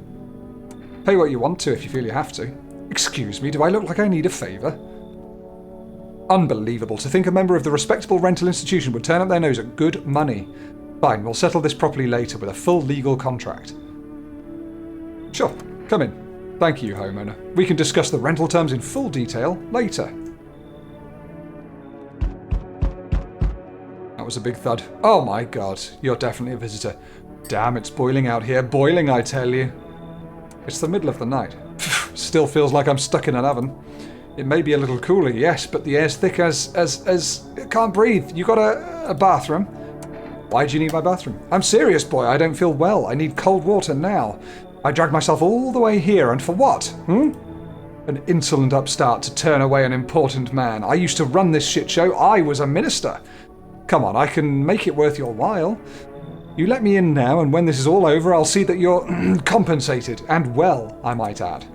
Pay what you want to if you feel you have to. Excuse me, do I look like I need a favour? Unbelievable to think a member of the respectable rental institution would turn up their nose at good money. Fine, we'll settle this properly later with a full legal contract. Sure, come in. Thank you, homeowner. We can discuss the rental terms in full detail later. That was a big thud. Oh my god, you're definitely a visitor. Damn, it's boiling out here. Boiling, I tell you. It's the middle of the night. Still feels like I'm stuck in an oven. It may be a little cooler, yes, but the air's thick as can't breathe. You got a bathroom? Why do you need my bathroom? I'm serious, boy. I don't feel well. I need cold water now. I dragged myself all the way here, and for what? An insolent upstart to turn away an important man. I used to run this shit show. I was a minister. Come on, I can make it worth your while. You let me in now, and when this is all over, I'll see that you're compensated. And well, I might add.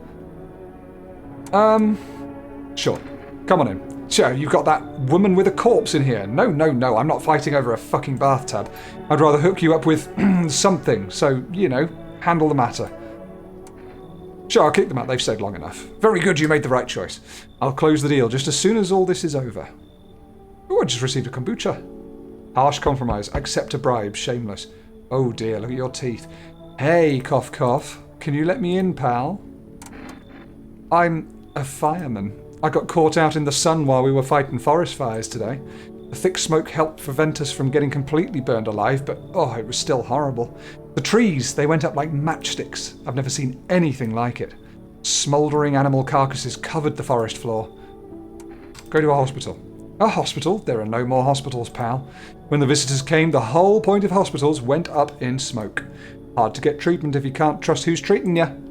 Sure. Come on in. Sure, you've got that woman with a corpse in here. No, I'm not fighting over a fucking bathtub. I'd rather hook you up with something, so, you know, handle the matter. Sure, I'll kick them out. They've stayed long enough. Very good, you made the right choice. I'll close the deal just as soon as all this is over. Oh, I just received a kombucha. Harsh compromise. Accept a bribe. Shameless. Oh dear, look at your teeth. Hey, cough cough. Can you let me in, pal? I'm a fireman. I got caught out in the sun while we were fighting forest fires today. The thick smoke helped prevent us from getting completely burned alive, but oh, it was still horrible. The trees, they went up like matchsticks. I've never seen anything like it. Smouldering animal carcasses covered the forest floor. Go to a hospital. A hospital? There are no more hospitals, pal. When the visitors came, the whole point of hospitals went up in smoke. Hard to get treatment if you can't trust who's treating you.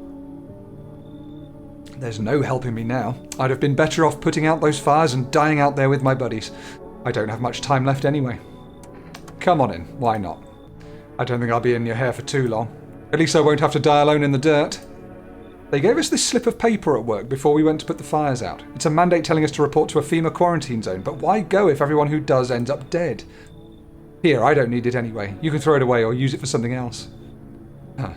There's no helping me now. I'd have been better off putting out those fires and dying out there with my buddies. I don't have much time left anyway. Come on in, why not? I don't think I'll be in your hair for too long. At least I won't have to die alone in the dirt. They gave us this slip of paper at work before we went to put the fires out. It's a mandate telling us to report to a FEMA quarantine zone, but why go if everyone who does ends up dead? Here, I don't need it anyway. You can throw it away or use it for something else. Huh.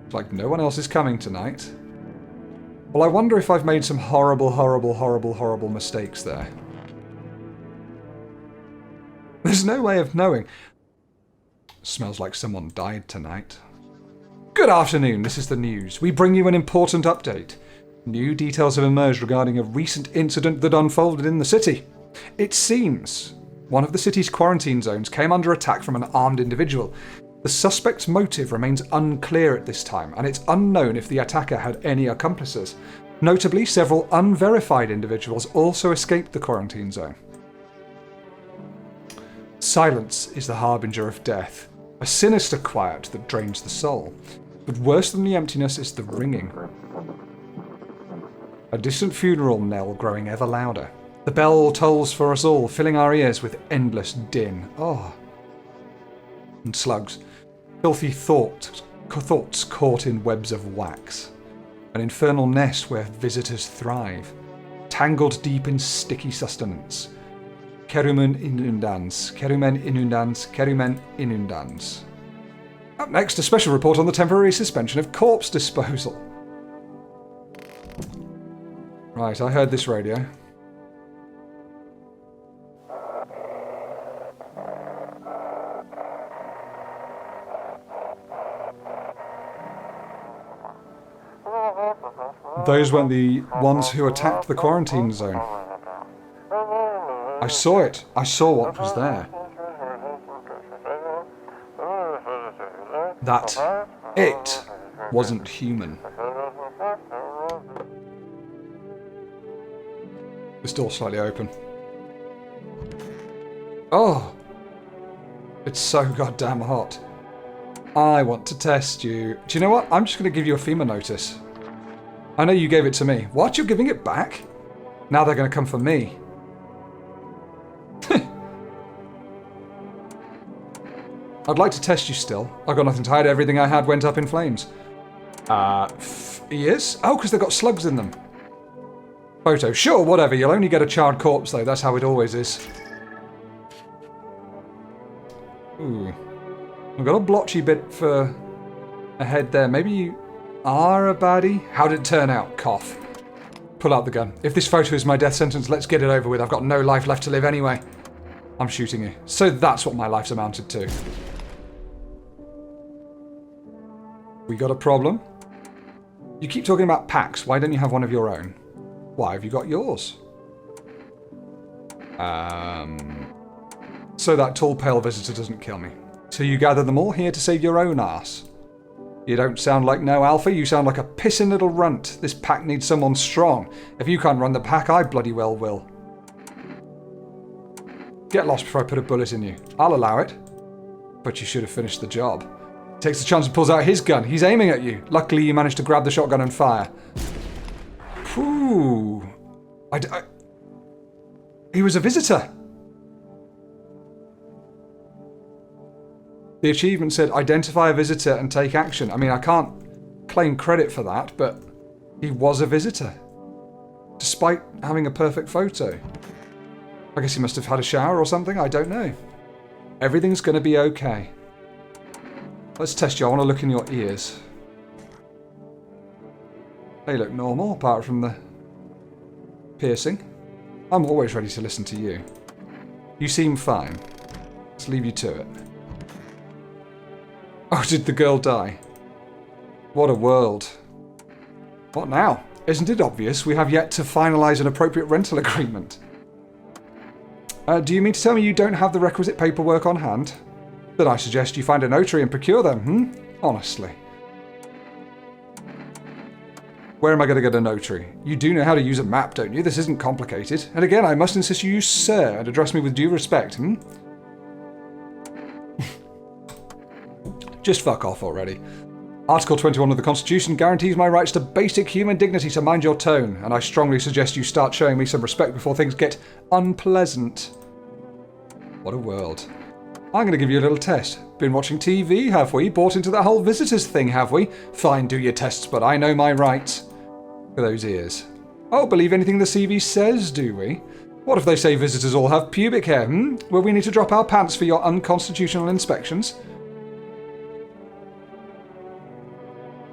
Looks like no one else is coming tonight. Well, I wonder if I've made some horrible mistakes there. There's no way of knowing. Smells like someone died tonight. Good afternoon, this is the news. We bring you an important update. New details have emerged regarding a recent incident that unfolded in the city. It seems one of the city's quarantine zones came under attack from an armed individual. The suspect's motive remains unclear at this time, and it's unknown if the attacker had any accomplices. Notably, several unverified individuals also escaped the quarantine zone. Silence is the harbinger of death, a sinister quiet that drains the soul. But worse than the emptiness is the ringing. A distant funeral knell growing ever louder. The bell tolls for us all, filling our ears with endless din. Oh. And slugs. Filthy thoughts caught in webs of wax. An infernal nest where visitors thrive. Tangled deep in sticky sustenance. Kerumen inundans, kerumen inundans, kerumen inundans. Up next, a special report on the temporary suspension of corpse disposal. Right, I heard this radio. Those weren't the ones who attacked the quarantine zone. I saw it. I saw what was there. That it wasn't human. This door's slightly open. Oh! It's so goddamn hot. I want to test you. Do you know what? I'm just going to give you a FEMA notice. I know you gave it to me. What? You're giving it back? Now they're going to come for me. I'd like to test you still. I've got nothing to hide. Everything I had went up in flames. Ears? Oh, because they've got slugs in them. Photo. Sure, whatever. You'll only get a charred corpse, though. That's how it always is. Ooh. I've got a blotchy bit for a head there. Maybe you are a baddie? How did it turn out? Cough. Pull out the gun. If this photo is my death sentence, let's get it over with. I've got no life left to live anyway. I'm shooting you. So that's what my life's amounted to. We got a problem? You keep talking about packs. Why don't you have one of your own? Why have you got yours? So that tall, pale visitor doesn't kill me. So you gather them all here to save your own ass. You don't sound like no alpha, you sound like a pissing little runt. This pack needs someone strong. If you can't run the pack, I bloody well will. Get lost before I put a bullet in you. I'll allow it. But you should have finished the job. Takes the chance and pulls out his gun. He's aiming at you. Luckily, you managed to grab the shotgun and fire. Phew. He was a visitor. The achievement said, identify a visitor and take action. I mean, I can't claim credit for that, but he was a visitor. Despite having a perfect photo. I guess he must have had a shower or something, I don't know. Everything's going to be okay. Let's test you. I want to look in your ears. They look normal, apart from the piercing. I'm always ready to listen to you. You seem fine. Let's leave you to it. Oh, did the girl die? What a world. What now? Isn't it obvious we have yet to finalise an appropriate rental agreement? Do you mean to tell me you don't have the requisite paperwork on hand? Then I suggest you find a notary and procure them, Honestly. Where am I going to get a notary? You do know how to use a map, don't you? This isn't complicated. And again, I must insist you use sir and address me with due respect, Just fuck off already. Article 21 of the Constitution guarantees my rights to basic human dignity, so mind your tone, and I strongly suggest you start showing me some respect before things get unpleasant. What a world. I'm going to give you a little test. Been watching TV, have we? Bought into that whole visitors thing, have we? Fine, do your tests, but I know my rights. Look at those ears. Oh, believe anything the CV says, do we? What if they say visitors all have pubic hair, Will we need to drop our pants for your unconstitutional inspections?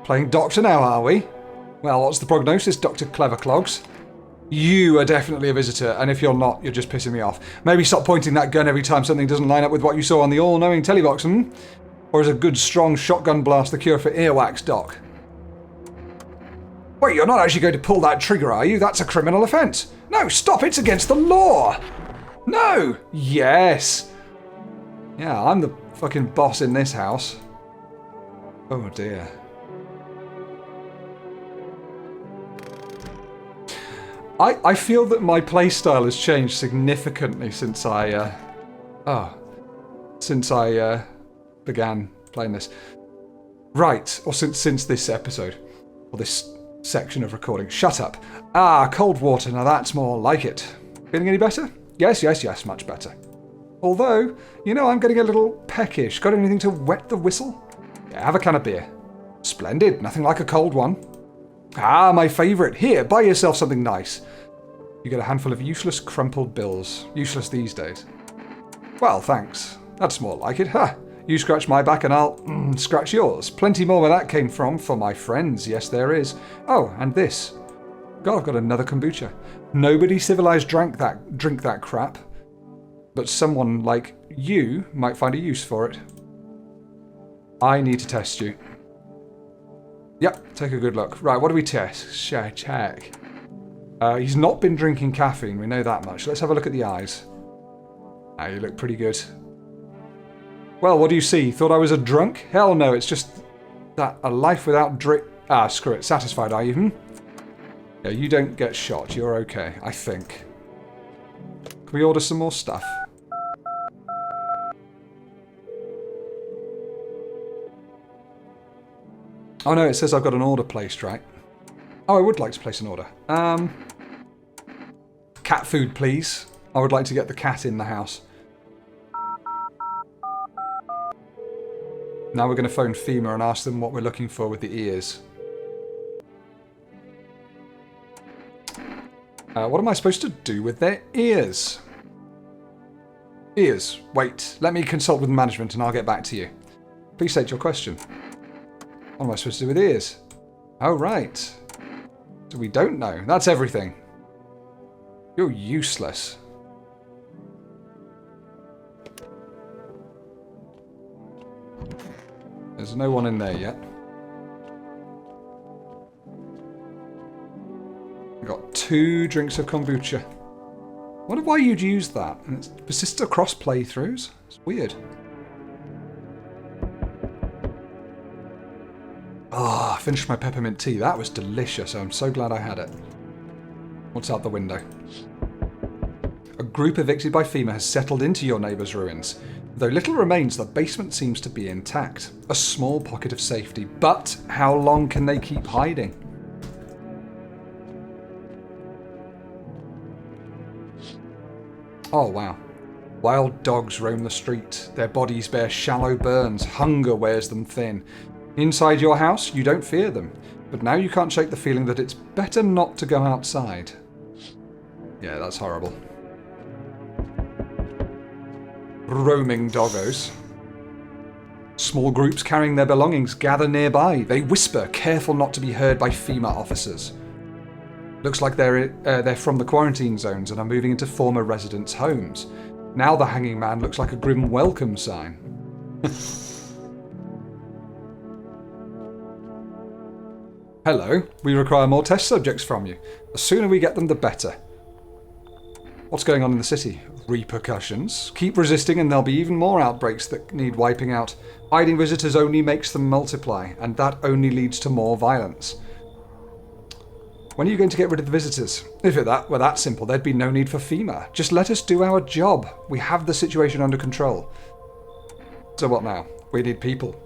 Playing doctor now, are we? Well, what's the prognosis, Dr. Cleverclogs? You are definitely a visitor, and if you're not, you're just pissing me off. Maybe stop pointing that gun every time something doesn't line up with what you saw on the all-knowing telebox, Or is a good, strong shotgun blast the cure for earwax, Doc? Wait, you're not actually going to pull that trigger, are you? That's a criminal offence. No, stop, it's against the law! No! Yes! Yeah, I'm the fucking boss in this house. Oh dear. I feel that my playstyle has changed significantly since I began playing this. Right, or since this episode, or this section of recording. Shut up. Ah, cold water, now that's more like it. Feeling any better? Yes, much better. Although, I'm getting a little peckish. Got anything to wet the whistle? Yeah, have a can of beer. Splendid, nothing like a cold one. Ah, my favourite. Here, buy yourself something nice. You get a handful of useless, crumpled bills. Useless these days. Well, thanks. That's more like it, huh? You scratch my back and I'll scratch yours. Plenty more where that came from for my friends. Yes, there is. Oh, and this. God, I've got another kombucha. Nobody civilized drink that crap. But someone like you might find a use for it. I need to test you. Yep, take a good look. Right, what do we test? Check. He's not been drinking caffeine, we know that much. Let's have a look at the eyes. Ah, you look pretty good. Well, what do you see? Thought I was a drunk? Hell no, it's just that a life without drink... Ah, screw it. Satisfied, are you? Yeah, you don't get shot. You're okay, I think. Can we order some more stuff? Oh no, it says I've got an order placed, right? Oh, I would like to place an order. Cat food, please. I would like to get the cat in the house. Now we're going to phone FEMA and ask them what we're looking for with the ears. What am I supposed to do with their ears? Ears. Wait, let me consult with management and I'll get back to you. Please state your question. What am I supposed to do with ears? Oh, right. So we don't know. That's everything. You're useless. There's no one in there yet. We've got 2 drinks of kombucha. I wonder why you'd use that. And it persists across playthroughs. It's weird. Ah, I finished my peppermint tea. That was delicious. I'm so glad I had it. What's out the window? A group evicted by FEMA has settled into your neighbour's ruins. Though little remains, the basement seems to be intact. A small pocket of safety. But how long can they keep hiding? Oh, wow. Wild dogs roam the street. Their bodies bear shallow burns. Hunger wears them thin. Inside your house, you don't fear them. But now you can't shake the feeling that it's better not to go outside. Yeah, that's horrible. Roaming doggos. Small groups carrying their belongings gather nearby. They whisper, careful not to be heard by FEMA officers. Looks like they're from the quarantine zones and are moving into former residents' homes. Now the hanging man looks like a grim welcome sign. Hello, we require more test subjects from you. The sooner we get them, the better. What's going on in the city? Repercussions. Keep resisting and there'll be even more outbreaks that need wiping out. Hiding visitors only makes them multiply, and that only leads to more violence. When are you going to get rid of the visitors? If it were that simple, there'd be no need for FEMA. Just let us do our job. We have the situation under control. So what now? We need people.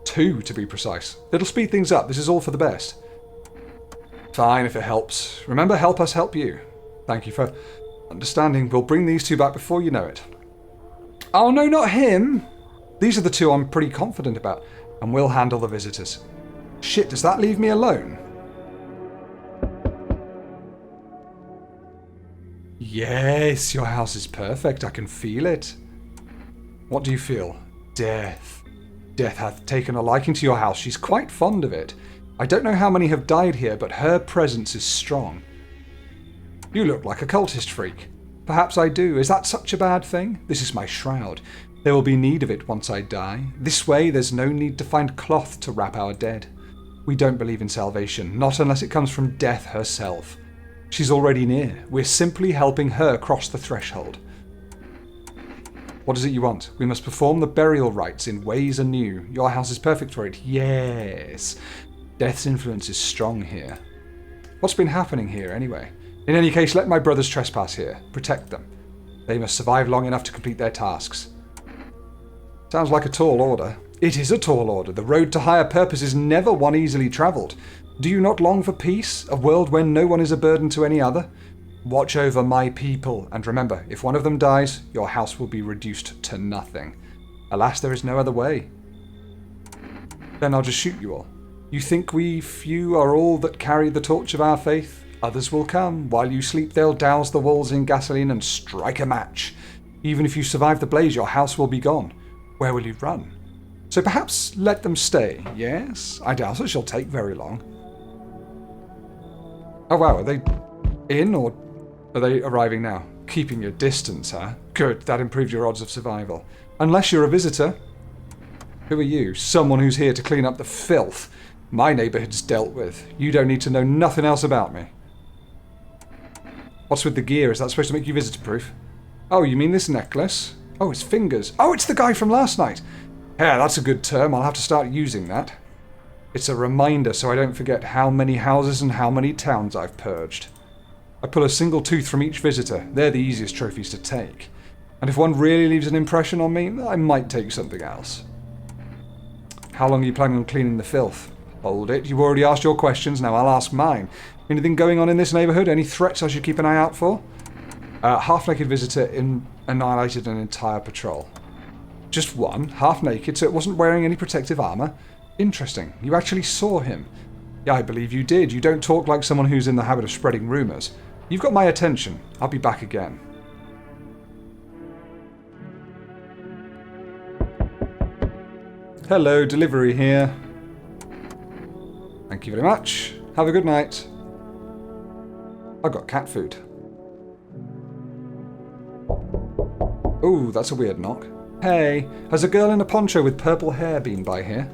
2, to be precise. It'll speed things up. This is all for the best. Fine, if it helps. Remember, help us help you. Thank you for understanding. We'll bring these 2 back before you know it. Oh no, not him! These are the 2 I'm pretty confident about. And we'll handle the visitors. Shit, does that leave me alone? Yes, your house is perfect. I can feel it. What do you feel? Death. Death hath taken a liking to your house. She's quite fond of it. I don't know how many have died here, but her presence is strong. You look like a cultist freak. Perhaps I do. Is that such a bad thing? This is my shroud. There will be need of it once I die. This way, there's no need to find cloth to wrap our dead. We don't believe in salvation, not unless it comes from death herself. She's already near. We're simply helping her cross the threshold. What is it you want? We must perform the burial rites in ways anew. Your house is perfect for it. Yes. Death's influence is strong here. What's been happening here, anyway? In any case, let my brothers trespass here. Protect them. They must survive long enough to complete their tasks. Sounds like a tall order. It is a tall order. The road to higher purpose is never one easily travelled. Do you not long for peace? A world where no one is a burden to any other? Watch over my people, and remember, if one of them dies, your house will be reduced to nothing. Alas, there is no other way. Then I'll just shoot you all. You think we few are all that carry the torch of our faith? Others will come. While you sleep, they'll douse the walls in gasoline and strike a match. Even if you survive the blaze, your house will be gone. Where will you run? So perhaps let them stay, yes? I doubt it shall take very long. Oh wow, are they in or are they arriving now? Keeping your distance, huh? Good, that improved your odds of survival. Unless you're a visitor. Who are you? Someone who's here to clean up the filth my neighbourhood's dealt with. You don't need to know nothing else about me. What's with the gear? Is that supposed to make you visitor-proof? Oh, you mean this necklace? Oh, it's fingers. Oh, it's the guy from last night. Yeah, that's a good term. I'll have to start using that. It's a reminder so I don't forget how many houses and how many towns I've purged. I pull a single tooth from each visitor. They're the easiest trophies to take. And if one really leaves an impression on me, I might take something else. How long are you planning on cleaning the filth? Hold it. You already asked your questions, now I'll ask mine. Anything going on in this neighbourhood? Any threats I should keep an eye out for? Half-naked visitor annihilated an entire patrol. Just one, half-naked, so it wasn't wearing any protective armour? Interesting. You actually saw him. Yeah, I believe you did. You don't talk like someone who's in the habit of spreading rumours. You've got my attention. I'll be back again. Hello, delivery here. Thank you very much. Have a good night. I've got cat food. Ooh, that's a weird knock. Hey, has a girl in a poncho with purple hair been by here?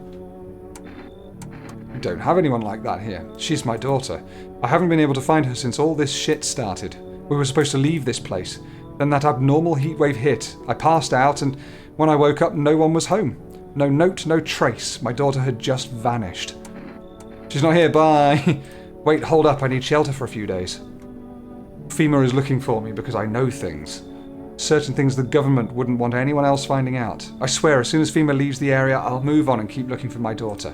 We don't have anyone like that here. She's my daughter. I haven't been able to find her since all this shit started. We were supposed to leave this place. Then that abnormal heatwave hit. I passed out, and when I woke up, no one was home. No note, no trace. My daughter had just vanished. She's not here, bye. Wait, hold up, I need shelter for a few days. FEMA is looking for me because I know things. Certain things the government wouldn't want anyone else finding out. I swear, as soon as FEMA leaves the area, I'll move on and keep looking for my daughter.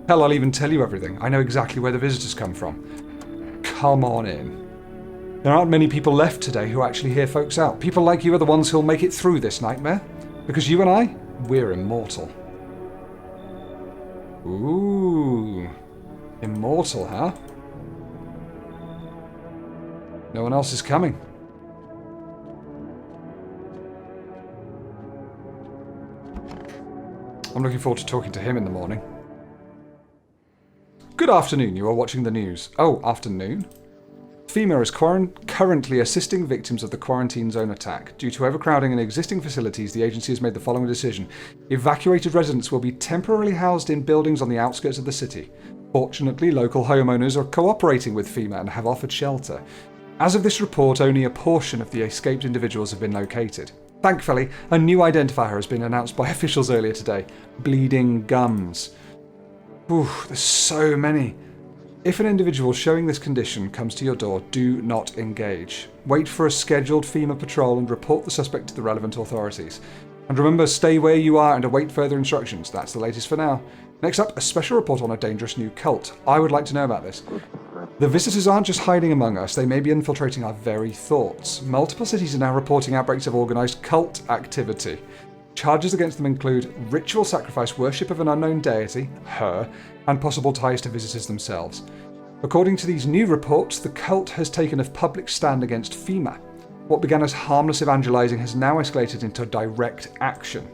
Hell, I'll even tell you everything. I know exactly where the visitors come from. Come on in. There aren't many people left today who actually hear folks out. People like you are the ones who'll make it through this nightmare. Because you and I, we're immortal. Ooh. Immortal, huh? No one else is coming. I'm looking forward to talking to him in the morning. Good afternoon, you are watching the news. Oh, afternoon? FEMA is currently assisting victims of the quarantine zone attack. Due to overcrowding in existing facilities, the agency has made the following decision. Evacuated residents will be temporarily housed in buildings on the outskirts of the city. Fortunately, local homeowners are cooperating with FEMA and have offered shelter. As of this report, only a portion of the escaped individuals have been located. Thankfully, a new identifier has been announced by officials earlier today. Bleeding gums. Ooh, there's so many. If an individual showing this condition comes to your door, do not engage. Wait for a scheduled FEMA patrol and report the suspect to the relevant authorities. And remember, stay where you are and await further instructions. That's the latest for now. Next up, a special report on a dangerous new cult. I would like to know about this. The visitors aren't just hiding among us, they may be infiltrating our very thoughts. Multiple cities are now reporting outbreaks of organised cult activity. Charges against them include ritual sacrifice, worship of an unknown deity, her, and possible ties to visitors themselves. According to these new reports, the cult has taken a public stand against FEMA. What began as harmless evangelizing has now escalated into direct action.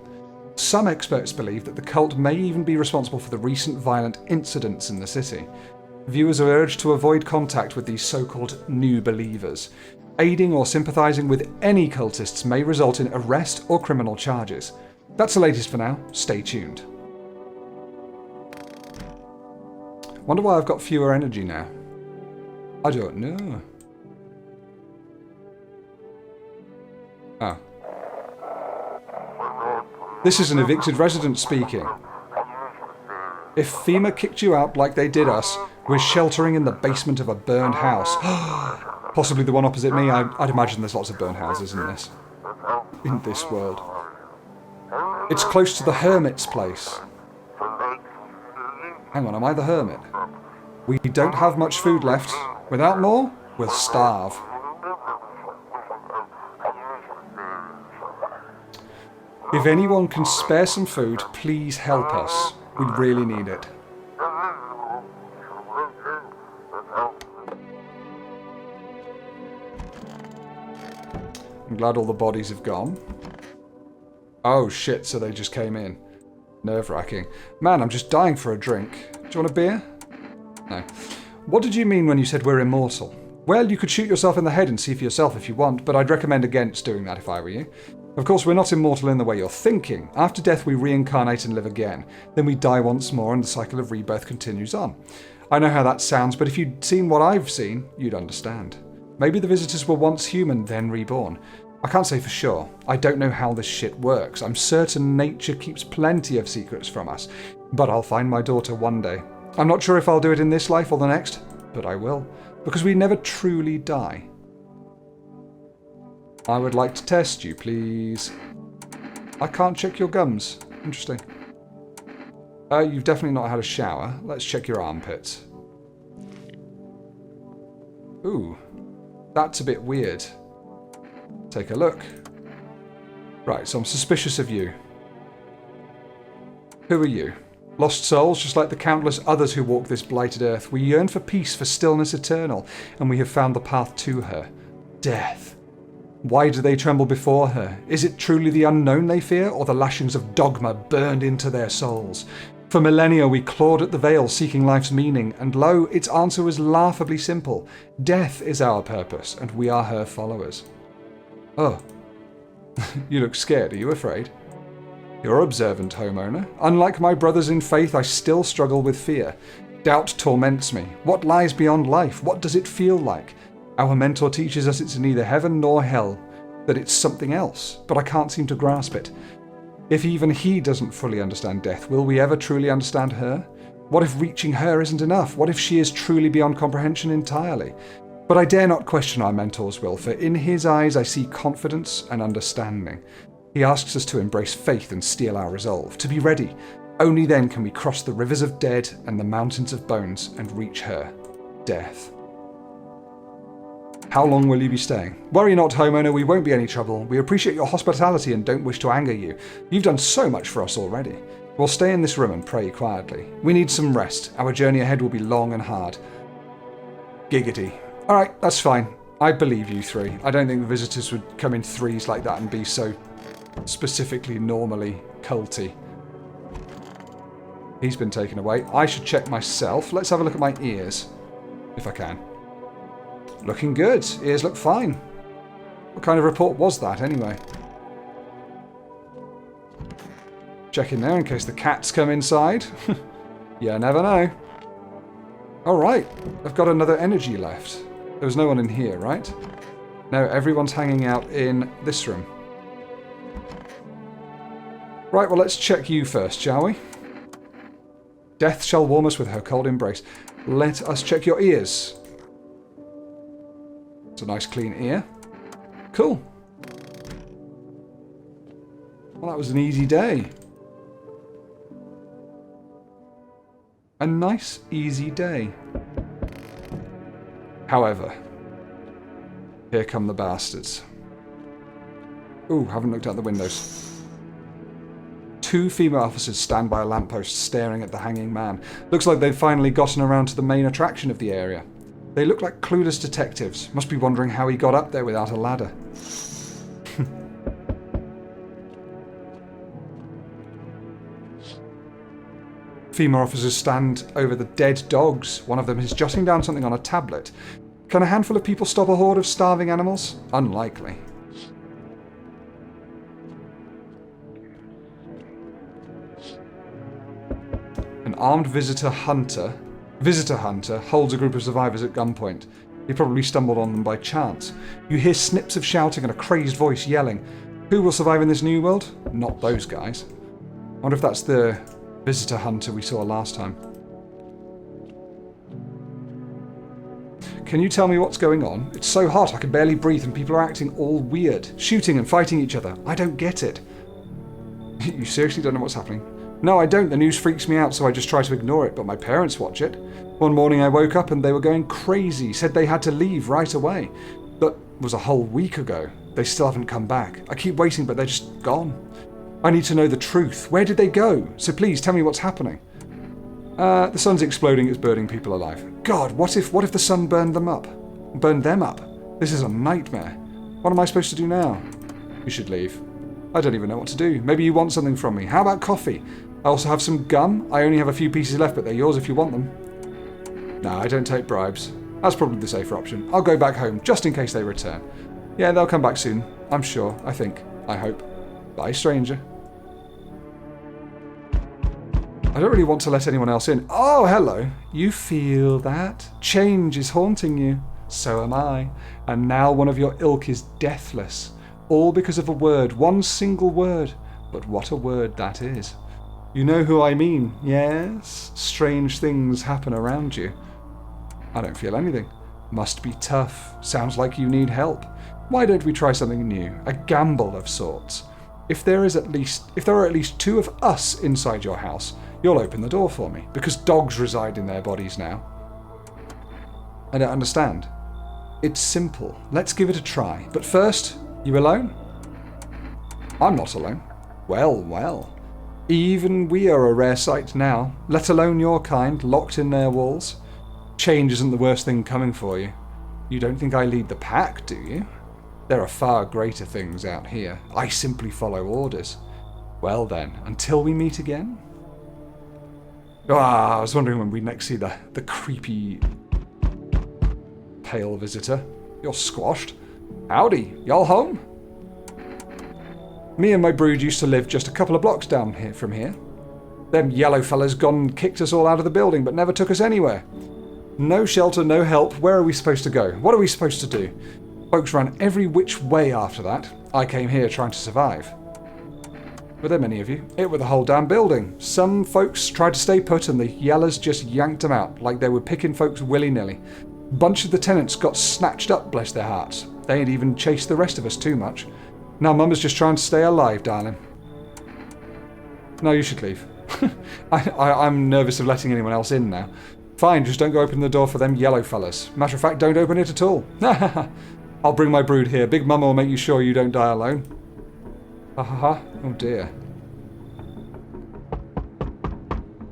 Some experts believe that the cult may even be responsible for the recent violent incidents in the city. Viewers are urged to avoid contact with these so-called new believers. Aiding or sympathising with any cultists may result in arrest or criminal charges. That's the latest for now. Stay tuned. Wonder why I've got fewer energy now. I don't know. Oh. This is an evicted resident speaking. If FEMA kicked you out like they did us, we're sheltering in the basement of a burned house. Possibly the one opposite me. I'd imagine there's lots of burned houses in this world. It's close to the hermit's place. Hang on, am I the hermit? We don't have much food left. Without more, we'll starve. If anyone can spare some food, please help us. We really need it. I'm glad all the bodies have gone. Oh shit, so they just came in. Nerve-wracking. Man, I'm just dying for a drink. Do you want a beer? No. What did you mean when you said we're immortal? Well, you could shoot yourself in the head and see for yourself if you want, but I'd recommend against doing that if I were you. Of course, we're not immortal in the way you're thinking. After death, we reincarnate and live again. Then we die once more and the cycle of rebirth continues on. I know how that sounds, but if you'd seen what I've seen, you'd understand. Maybe the visitors were once human, then reborn. I can't say for sure. I don't know how this shit works. I'm certain nature keeps plenty of secrets from us. But I'll find my daughter one day. I'm not sure if I'll do it in this life or the next, but I will. Because we never truly die. I would like to test you, please. I can't check your gums. Interesting. You've definitely not had a shower. Let's check your armpits. Ooh. That's a bit weird. Take a look. Right, so I'm suspicious of you. Who are you? Lost souls, just like the countless others who walk this blighted earth. We yearn for peace, for stillness eternal, and we have found the path to her. Death. Why do they tremble before her? Is it truly the unknown they fear, or the lashings of dogma burned into their souls? For millennia we clawed at the veil, seeking life's meaning, and lo, its answer was laughably simple. Death is our purpose, and we are her followers. Oh. You look scared. Are you afraid? You're observant, homeowner. Unlike my brothers in faith, I still struggle with fear. Doubt torments me. What lies beyond life? What does it feel like? Our mentor teaches us it's neither heaven nor hell, that it's something else, but I can't seem to grasp it. If even he doesn't fully understand death, will we ever truly understand her? What if reaching her isn't enough? What if she is truly beyond comprehension entirely? But I dare not question our mentor's will, for in his eyes I see confidence and understanding. He asks us to embrace faith and steel our resolve, to be ready. Only then can we cross the rivers of dead and the mountains of bones and reach her, death. How long will you be staying? Worry not, homeowner, we won't be any trouble. We appreciate your hospitality and don't wish to anger you. You've done so much for us already. We'll stay in this room and pray quietly. We need some rest. Our journey ahead will be long and hard. Giggity. Alright, that's fine. I believe you three. I don't think the visitors would come in threes like that and be so specifically normally culty. He's been taken away. I should check myself. Let's have a look at my ears, if I can. Looking good. Ears look fine. What kind of report was that, anyway? Check in there in case the cats come inside. You never know. Alright, I've got another energy left. There was no one in here, right? No, everyone's hanging out in this room. Right, well, let's check you first, shall we? Death shall warm us with her cold embrace. Let us check your ears. It's a nice clean ear. Cool. Well, that was an easy day. A nice, easy day. However, here come the bastards. Ooh, haven't looked out the windows. 2 female officers stand by a lamppost staring at the hanging man. Looks like they've finally gotten around to the main attraction of the area. They look like clueless detectives. Must be wondering how he got up there without a ladder. Female officers stand over the dead dogs. One of them is jotting down something on a tablet. Can a handful of people stop a horde of starving animals? Unlikely. An armed visitor hunter holds a group of survivors at gunpoint. He probably stumbled on them by chance. You hear snips of shouting and a crazed voice yelling. Who will survive in this new world? Not those guys. I wonder if that's the visitor hunter we saw last time. Can you tell me what's going on? It's so hot I can barely breathe and people are acting all weird, shooting and fighting each other. I don't get it. You seriously don't know what's happening? No, I don't. The news freaks me out, so I just try to ignore it, but my parents watch it. One morning I woke up and they were going crazy, said they had to leave right away. That was a whole week ago. They still haven't come back. I keep waiting, but they're just gone. I need to know the truth. Where did they go? So please tell me what's happening. The sun's exploding, it's burning people alive. God, what if the sun burned them up? Burned them up? This is a nightmare. What am I supposed to do now? You should leave. I don't even know what to do. Maybe you want something from me. How about coffee? I also have some gum. I only have a few pieces left, but they're yours if you want them. No, I don't take bribes. That's probably the safer option. I'll go back home, just in case they return. Yeah, they'll come back soon. I'm sure. I think. I hope. Bye, stranger. I don't really want to let anyone else in. Oh, hello. You feel that? Change is haunting you. So am I. And now one of your ilk is deathless. All because of a word. One single word. But what a word that is. You know who I mean, yes? Strange things happen around you. I don't feel anything. Must be tough. Sounds like you need help. Why don't we try something new? A gamble of sorts. If there are at least 2 of us inside your house, you'll open the door for me, because dogs reside in their bodies now. I don't understand. It's simple. Let's give it a try. But first, you alone? I'm not alone. Well, well. Even we are a rare sight now, let alone your kind, locked in their walls. Change isn't the worst thing coming for you. You don't think I lead the pack, do you? There are far greater things out here. I simply follow orders. Well then, until we meet again? I was wondering when we'd next see the creepy pale visitor. You're squashed. Howdy, y'all home? Me and my brood used to live just a couple of blocks down here from here. Them yellow fellas gone and kicked us all out of the building, but never took us anywhere. No shelter, no help. Where are we supposed to go? What are we supposed to do? Folks ran every which way after that. I came here trying to survive. Were there many of you? It were the whole damn building. Some folks tried to stay put and the yellers just yanked them out, like they were picking folks willy-nilly. Bunch of the tenants got snatched up, bless their hearts. They ain't even chased the rest of us too much. Now Mama's just trying to stay alive, darling. No, you should leave. I'm nervous of letting anyone else in now. Fine, just don't go open the door for them yellow fellas. Matter of fact, don't open it at all. I'll bring my brood here. Big Mama will make you sure you don't die alone. Ha ha ha. Oh dear.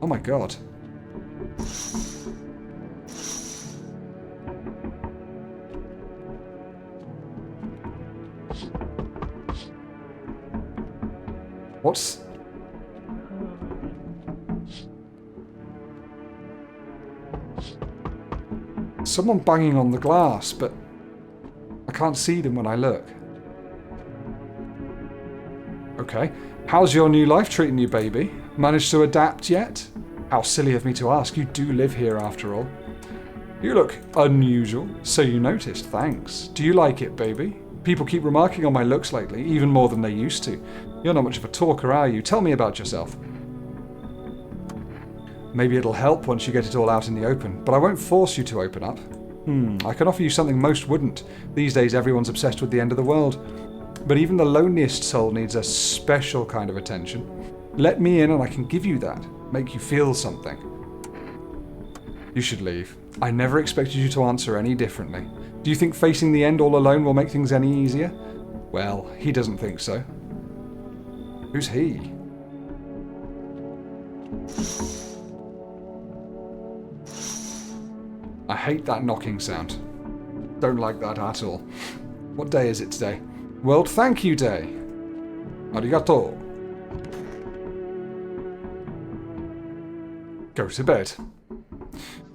Oh my god. What's... Someone banging on the glass, but I can't see them when I look. Okay. How's your new life treating you, baby? Managed to adapt yet? How silly of me to ask. You do live here after all. You look unusual, so you noticed. Thanks. Do you like it, baby? People keep remarking on my looks lately, even more than they used to. You're not much of a talker, are you? Tell me about yourself. Maybe it'll help once you get it all out in the open, but I won't force you to open up. I can offer you something most wouldn't. These days everyone's obsessed with the end of the world. But even the loneliest soul needs a special kind of attention. Let me in and I can give you that. Make you feel something. You should leave. I never expected you to answer any differently. Do you think facing the end all alone will make things any easier? Well, he doesn't think so. Who's he? I hate that knocking sound. Don't like that at all. What day is it today? World Thank You Day. Arigato. Go to bed.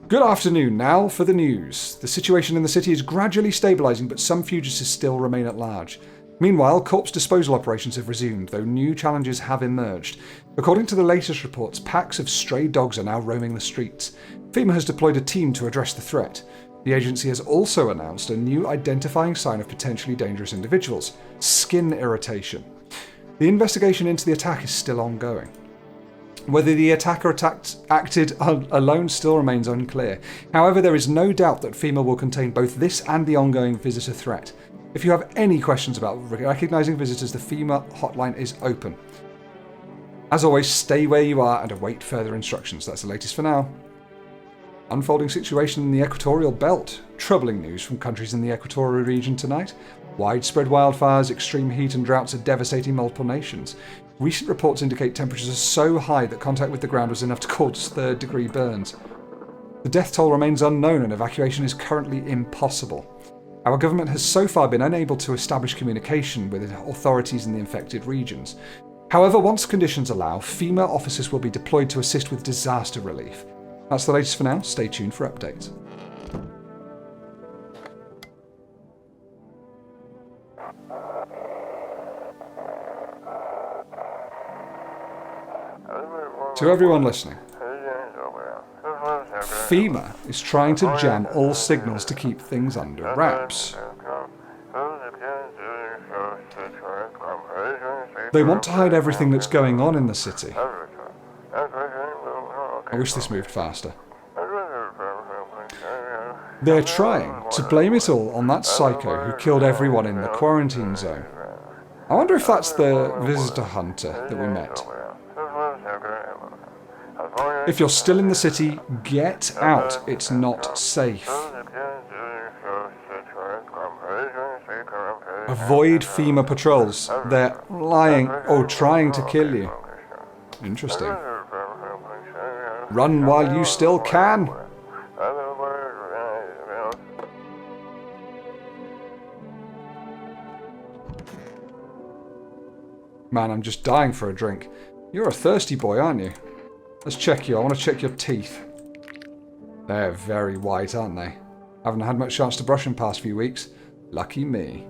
Good afternoon. Now for the news. The situation in the city is gradually stabilising, but some fugitives still remain at large. Meanwhile, corpse disposal operations have resumed, though new challenges have emerged. According to the latest reports, packs of stray dogs are now roaming the streets. FEMA has deployed a team to address the threat. The agency has also announced a new identifying sign of potentially dangerous individuals: skin irritation. The investigation into the attack is still ongoing. Whether the attacker acted alone still remains unclear. However, there is no doubt that FEMA will contain both this and the ongoing visitor threat. If you have any questions about recognising visitors, the FEMA hotline is open. As always, stay where you are and await further instructions. That's the latest for now. Unfolding situation in the equatorial belt. Troubling news from countries in the equatorial region tonight. Widespread wildfires, extreme heat and droughts are devastating multiple nations. Recent reports indicate temperatures are so high that contact with the ground was enough to cause third-degree burns. The death toll remains unknown and evacuation is currently impossible. Our government has so far been unable to establish communication with authorities in the infected regions. However, once conditions allow, FEMA officers will be deployed to assist with disaster relief. That's the latest for now. Stay tuned for updates. To everyone listening, FEMA is trying to jam all signals to keep things under wraps. They want to hide everything that's going on in the city. I wish this moved faster. They're trying to blame it all on that psycho who killed everyone in the quarantine zone. I wonder if that's the visitor hunter that we met. If you're still in the city, get out. It's not safe. Avoid FEMA patrols. They're lying or trying to kill you. Interesting. Run while you still can. Man, I'm just dying for a drink. You're a thirsty boy, aren't you? Let's check you. I want to check your teeth. They're very white, aren't they? Haven't had much chance to brush them past few weeks. Lucky me.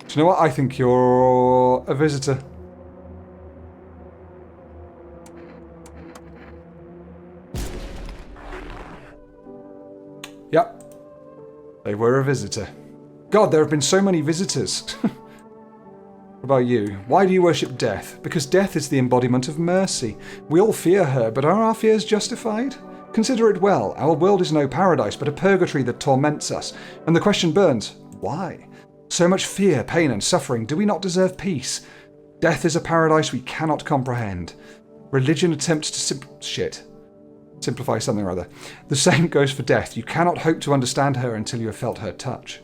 Do you know what? I think you're a visitor. Yep. They were a visitor. God, there have been so many visitors. What about you? Why do you worship death? Because death is the embodiment of mercy. We all fear her, but are our fears justified? Consider it well. Our world is no paradise, but a purgatory that torments us. And the question burns, why? So much fear, pain, and suffering. Do we not deserve peace? Death is a paradise we cannot comprehend. Religion attempts to simplify something or other. The same goes for death. You cannot hope to understand her until you have felt her touch.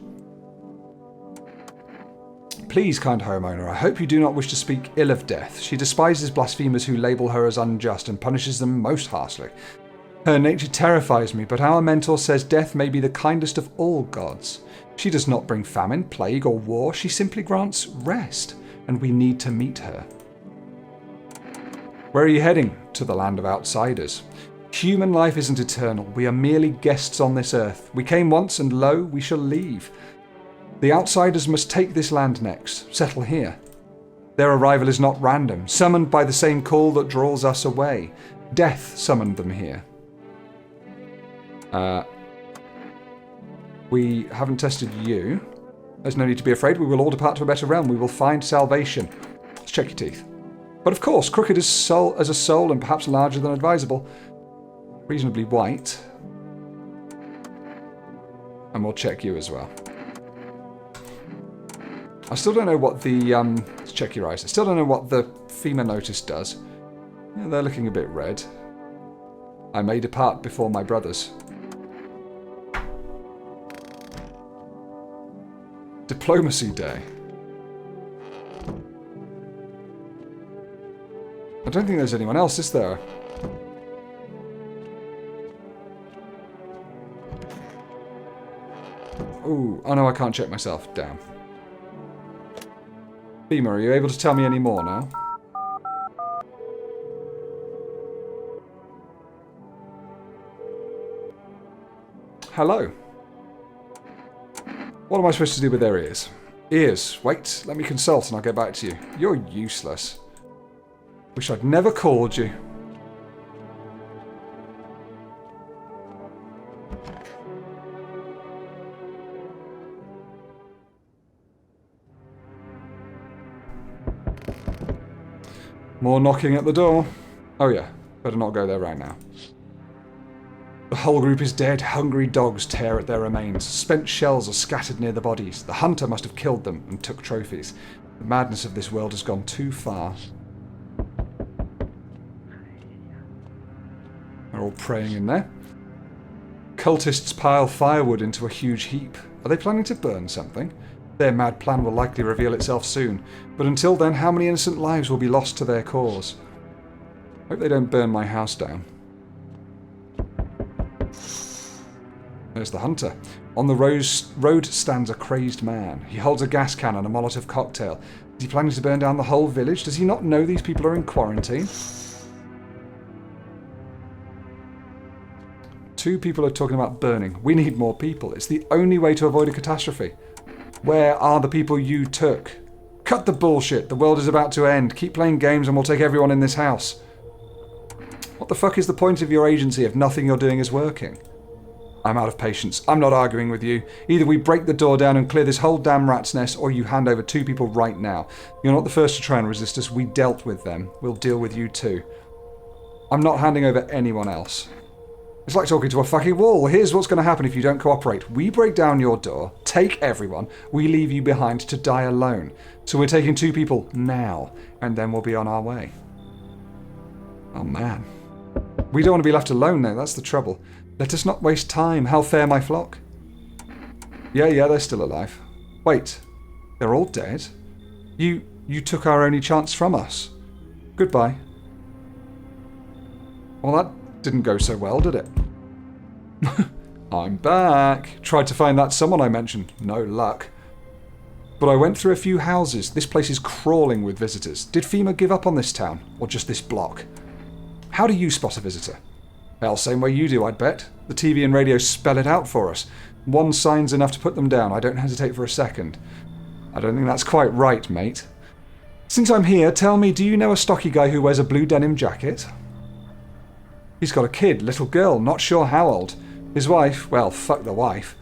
Please, kind homeowner, I hope you do not wish to speak ill of death. She despises blasphemers who label her as unjust and punishes them most harshly. Her nature terrifies me, but our mentor says death may be the kindest of all gods. She does not bring famine, plague, or war. She simply grants rest, and we need to meet her. Where are you heading? To the land of outsiders. Human life isn't eternal. We are merely guests on this earth. We came once, and lo, we shall leave. The outsiders must take this land next, settle here. Their arrival is not random, summoned by the same call that draws us away. Death summoned them here. We haven't tested you. There's no need to be afraid. We will all depart to a better realm. We will find salvation. Let's check your teeth. But of course, crooked as a soul and perhaps larger than advisable. Reasonably white. And we'll check you as well. I still don't know what the, let's check your eyes. I still don't know what the FEMA notice does. Yeah, they're looking a bit red. I may depart before my brothers. Diplomacy Day. I don't think there's anyone else, is there? Ooh, oh no, I can't check myself. Damn. FEMA, are you able to tell me any more now? Hello. What am I supposed to do with their ears? Ears. Wait, let me consult and I'll get back to you. You're useless. Wish I'd never called you. More knocking at the door. Oh yeah, better not go there right now. The whole group is dead. Hungry dogs tear at their remains. Spent shells are scattered near the bodies. The hunter must have killed them and took trophies. The madness of this world has gone too far. They're all praying in there. Cultists pile firewood into a huge heap. Are they planning to burn something? Their mad plan will likely reveal itself soon. But until then, how many innocent lives will be lost to their cause? Hope they don't burn my house down. There's the hunter. On the road stands a crazed man. He holds a gas can and a Molotov cocktail. Is he planning to burn down the whole village? Does he not know these people are in quarantine? 2 people are talking about burning. We need more people. It's the only way to avoid a catastrophe. Where are the people you took? Cut the bullshit. The world is about to end. Keep playing games and we'll take everyone in this house. What the fuck is the point of your agency if nothing you're doing is working? I'm out of patience. I'm not arguing with you. Either we break the door down and clear this whole damn rat's nest, or you hand over 2 people right now. You're not the first to try and resist us. We dealt with them. We'll deal with you too. I'm not handing over anyone else. It's like talking to a fucking wall. Here's what's going to happen if you don't cooperate. We break down your door, take everyone, we leave you behind to die alone. So we're taking 2 people now, and then we'll be on our way. Oh man. We don't want to be left alone though, that's the trouble. Let us not waste time. How fare my flock? Yeah, they're still alive. Wait, they're all dead? You took our only chance from us. Goodbye. Well, that didn't go so well, did it? I'm back. Tried to find that someone I mentioned. No luck. But I went through a few houses. This place is crawling with visitors. Did FEMA give up on this town? Or just this block? How do you spot a visitor? Hell, same way you do, I'd bet. The TV and radio spell it out for us. One sign's enough to put them down. I don't hesitate for a second. I don't think that's quite right, mate. Since I'm here, tell me, do you know a stocky guy who wears a blue denim jacket? He's got a kid, little girl, not sure how old. His wife, well, fuck the wife.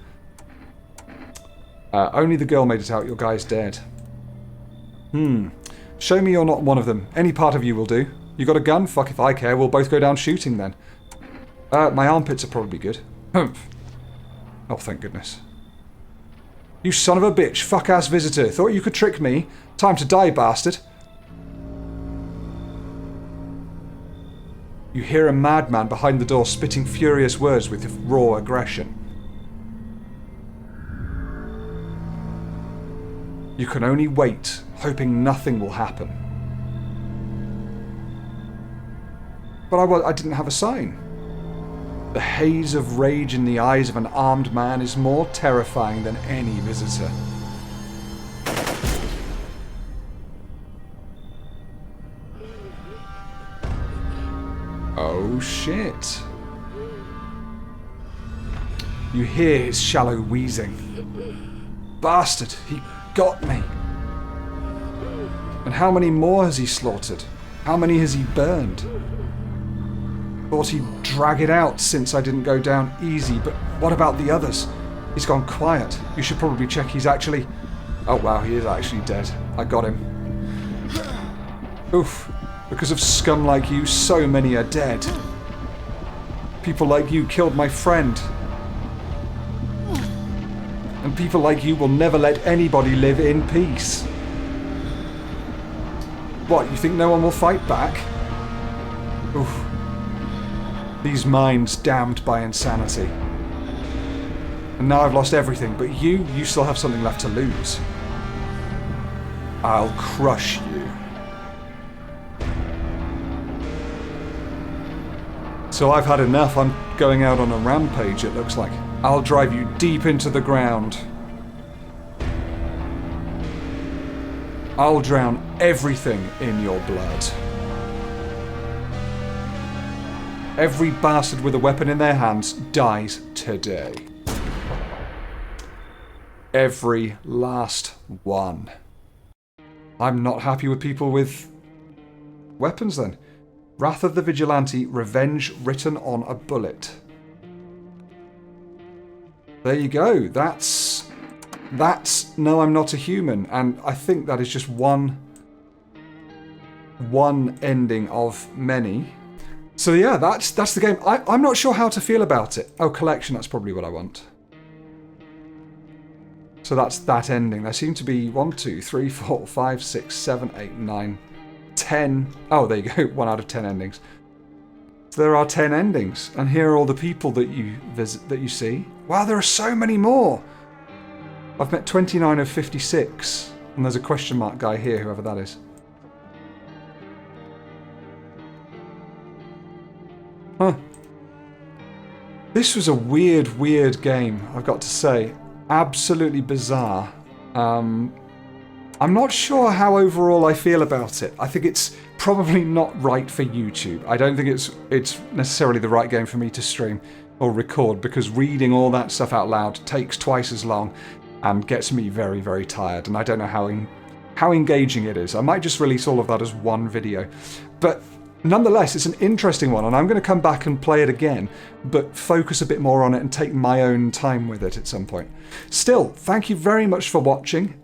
Only the girl made it out. Your guy's dead. Show me you're not one of them. Any part of you will do. You got a gun? Fuck if I care. We'll both go down shooting then. My armpits are probably good. Humph. Oh, thank goodness. You son of a bitch. Fuck-ass visitor. Thought you could trick me? Time to die, bastard. You hear a madman behind the door spitting furious words with raw aggression. You can only wait, hoping nothing will happen. But I didn't have a sign. The haze of rage in the eyes of an armed man is more terrifying than any visitor. Oh shit. You hear his shallow wheezing. Bastard, he got me. And how many more has he slaughtered? How many has he burned? Thought he'd drag it out since I didn't go down easy, but what about the others? He's gone quiet. You should probably check he's actually... Oh wow, he is actually dead. I got him. Oof. Because of scum like you, so many are dead. People like you killed my friend. And people like you will never let anybody live in peace. What, you think no one will fight back? Oof. These minds damned by insanity. And now I've lost everything, but you still have something left to lose. I'll crush you. So I've had enough. I'm going out on a rampage, it looks like. I'll drive you deep into the ground. I'll drown everything in your blood. Every bastard with a weapon in their hands dies today. Every last one. I'm not happy with people with weapons then. Wrath of the Vigilante, revenge written on a bullet. There you go. That's No, I'm Not a Human, and I think that is just one ending of many. So yeah, that's the game. I'm not sure how to feel about it. Oh, collection, that's probably what I want. So that's that ending. There seem to be 1, 2, 3, 4, 5, 6, 7, 8, 9, 10. Oh, there you go. 1 out of 10 endings. So there are 10 endings, and here are all the people that you visit, that you see. Wow, there are so many more. I've met 29 of 56, and there's a question mark guy here, whoever that is. Huh. This was a weird game, I've got to say. Absolutely bizarre. I'm not sure how overall I feel about it. I think it's probably not right for YouTube. I don't think it's necessarily the right game for me to stream. or record, because reading all that stuff out loud takes twice as long and gets me very, very tired, and I don't know how engaging it is. I might just release all of that as one video. But nonetheless, it's an interesting one, and I'm going to come back and play it again, but focus a bit more on it and take my own time with it at some point. Still, thank you very much for watching.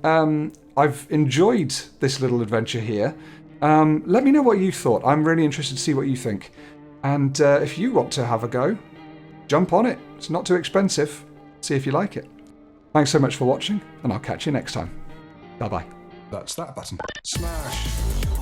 I've enjoyed this little adventure here. Let me know what you thought. I'm really interested to see what you think. And if you want to have a go, jump on it. It's not too expensive. See if you like it. Thanks so much for watching, and I'll catch you next time. Bye-bye. That's that button. Smash!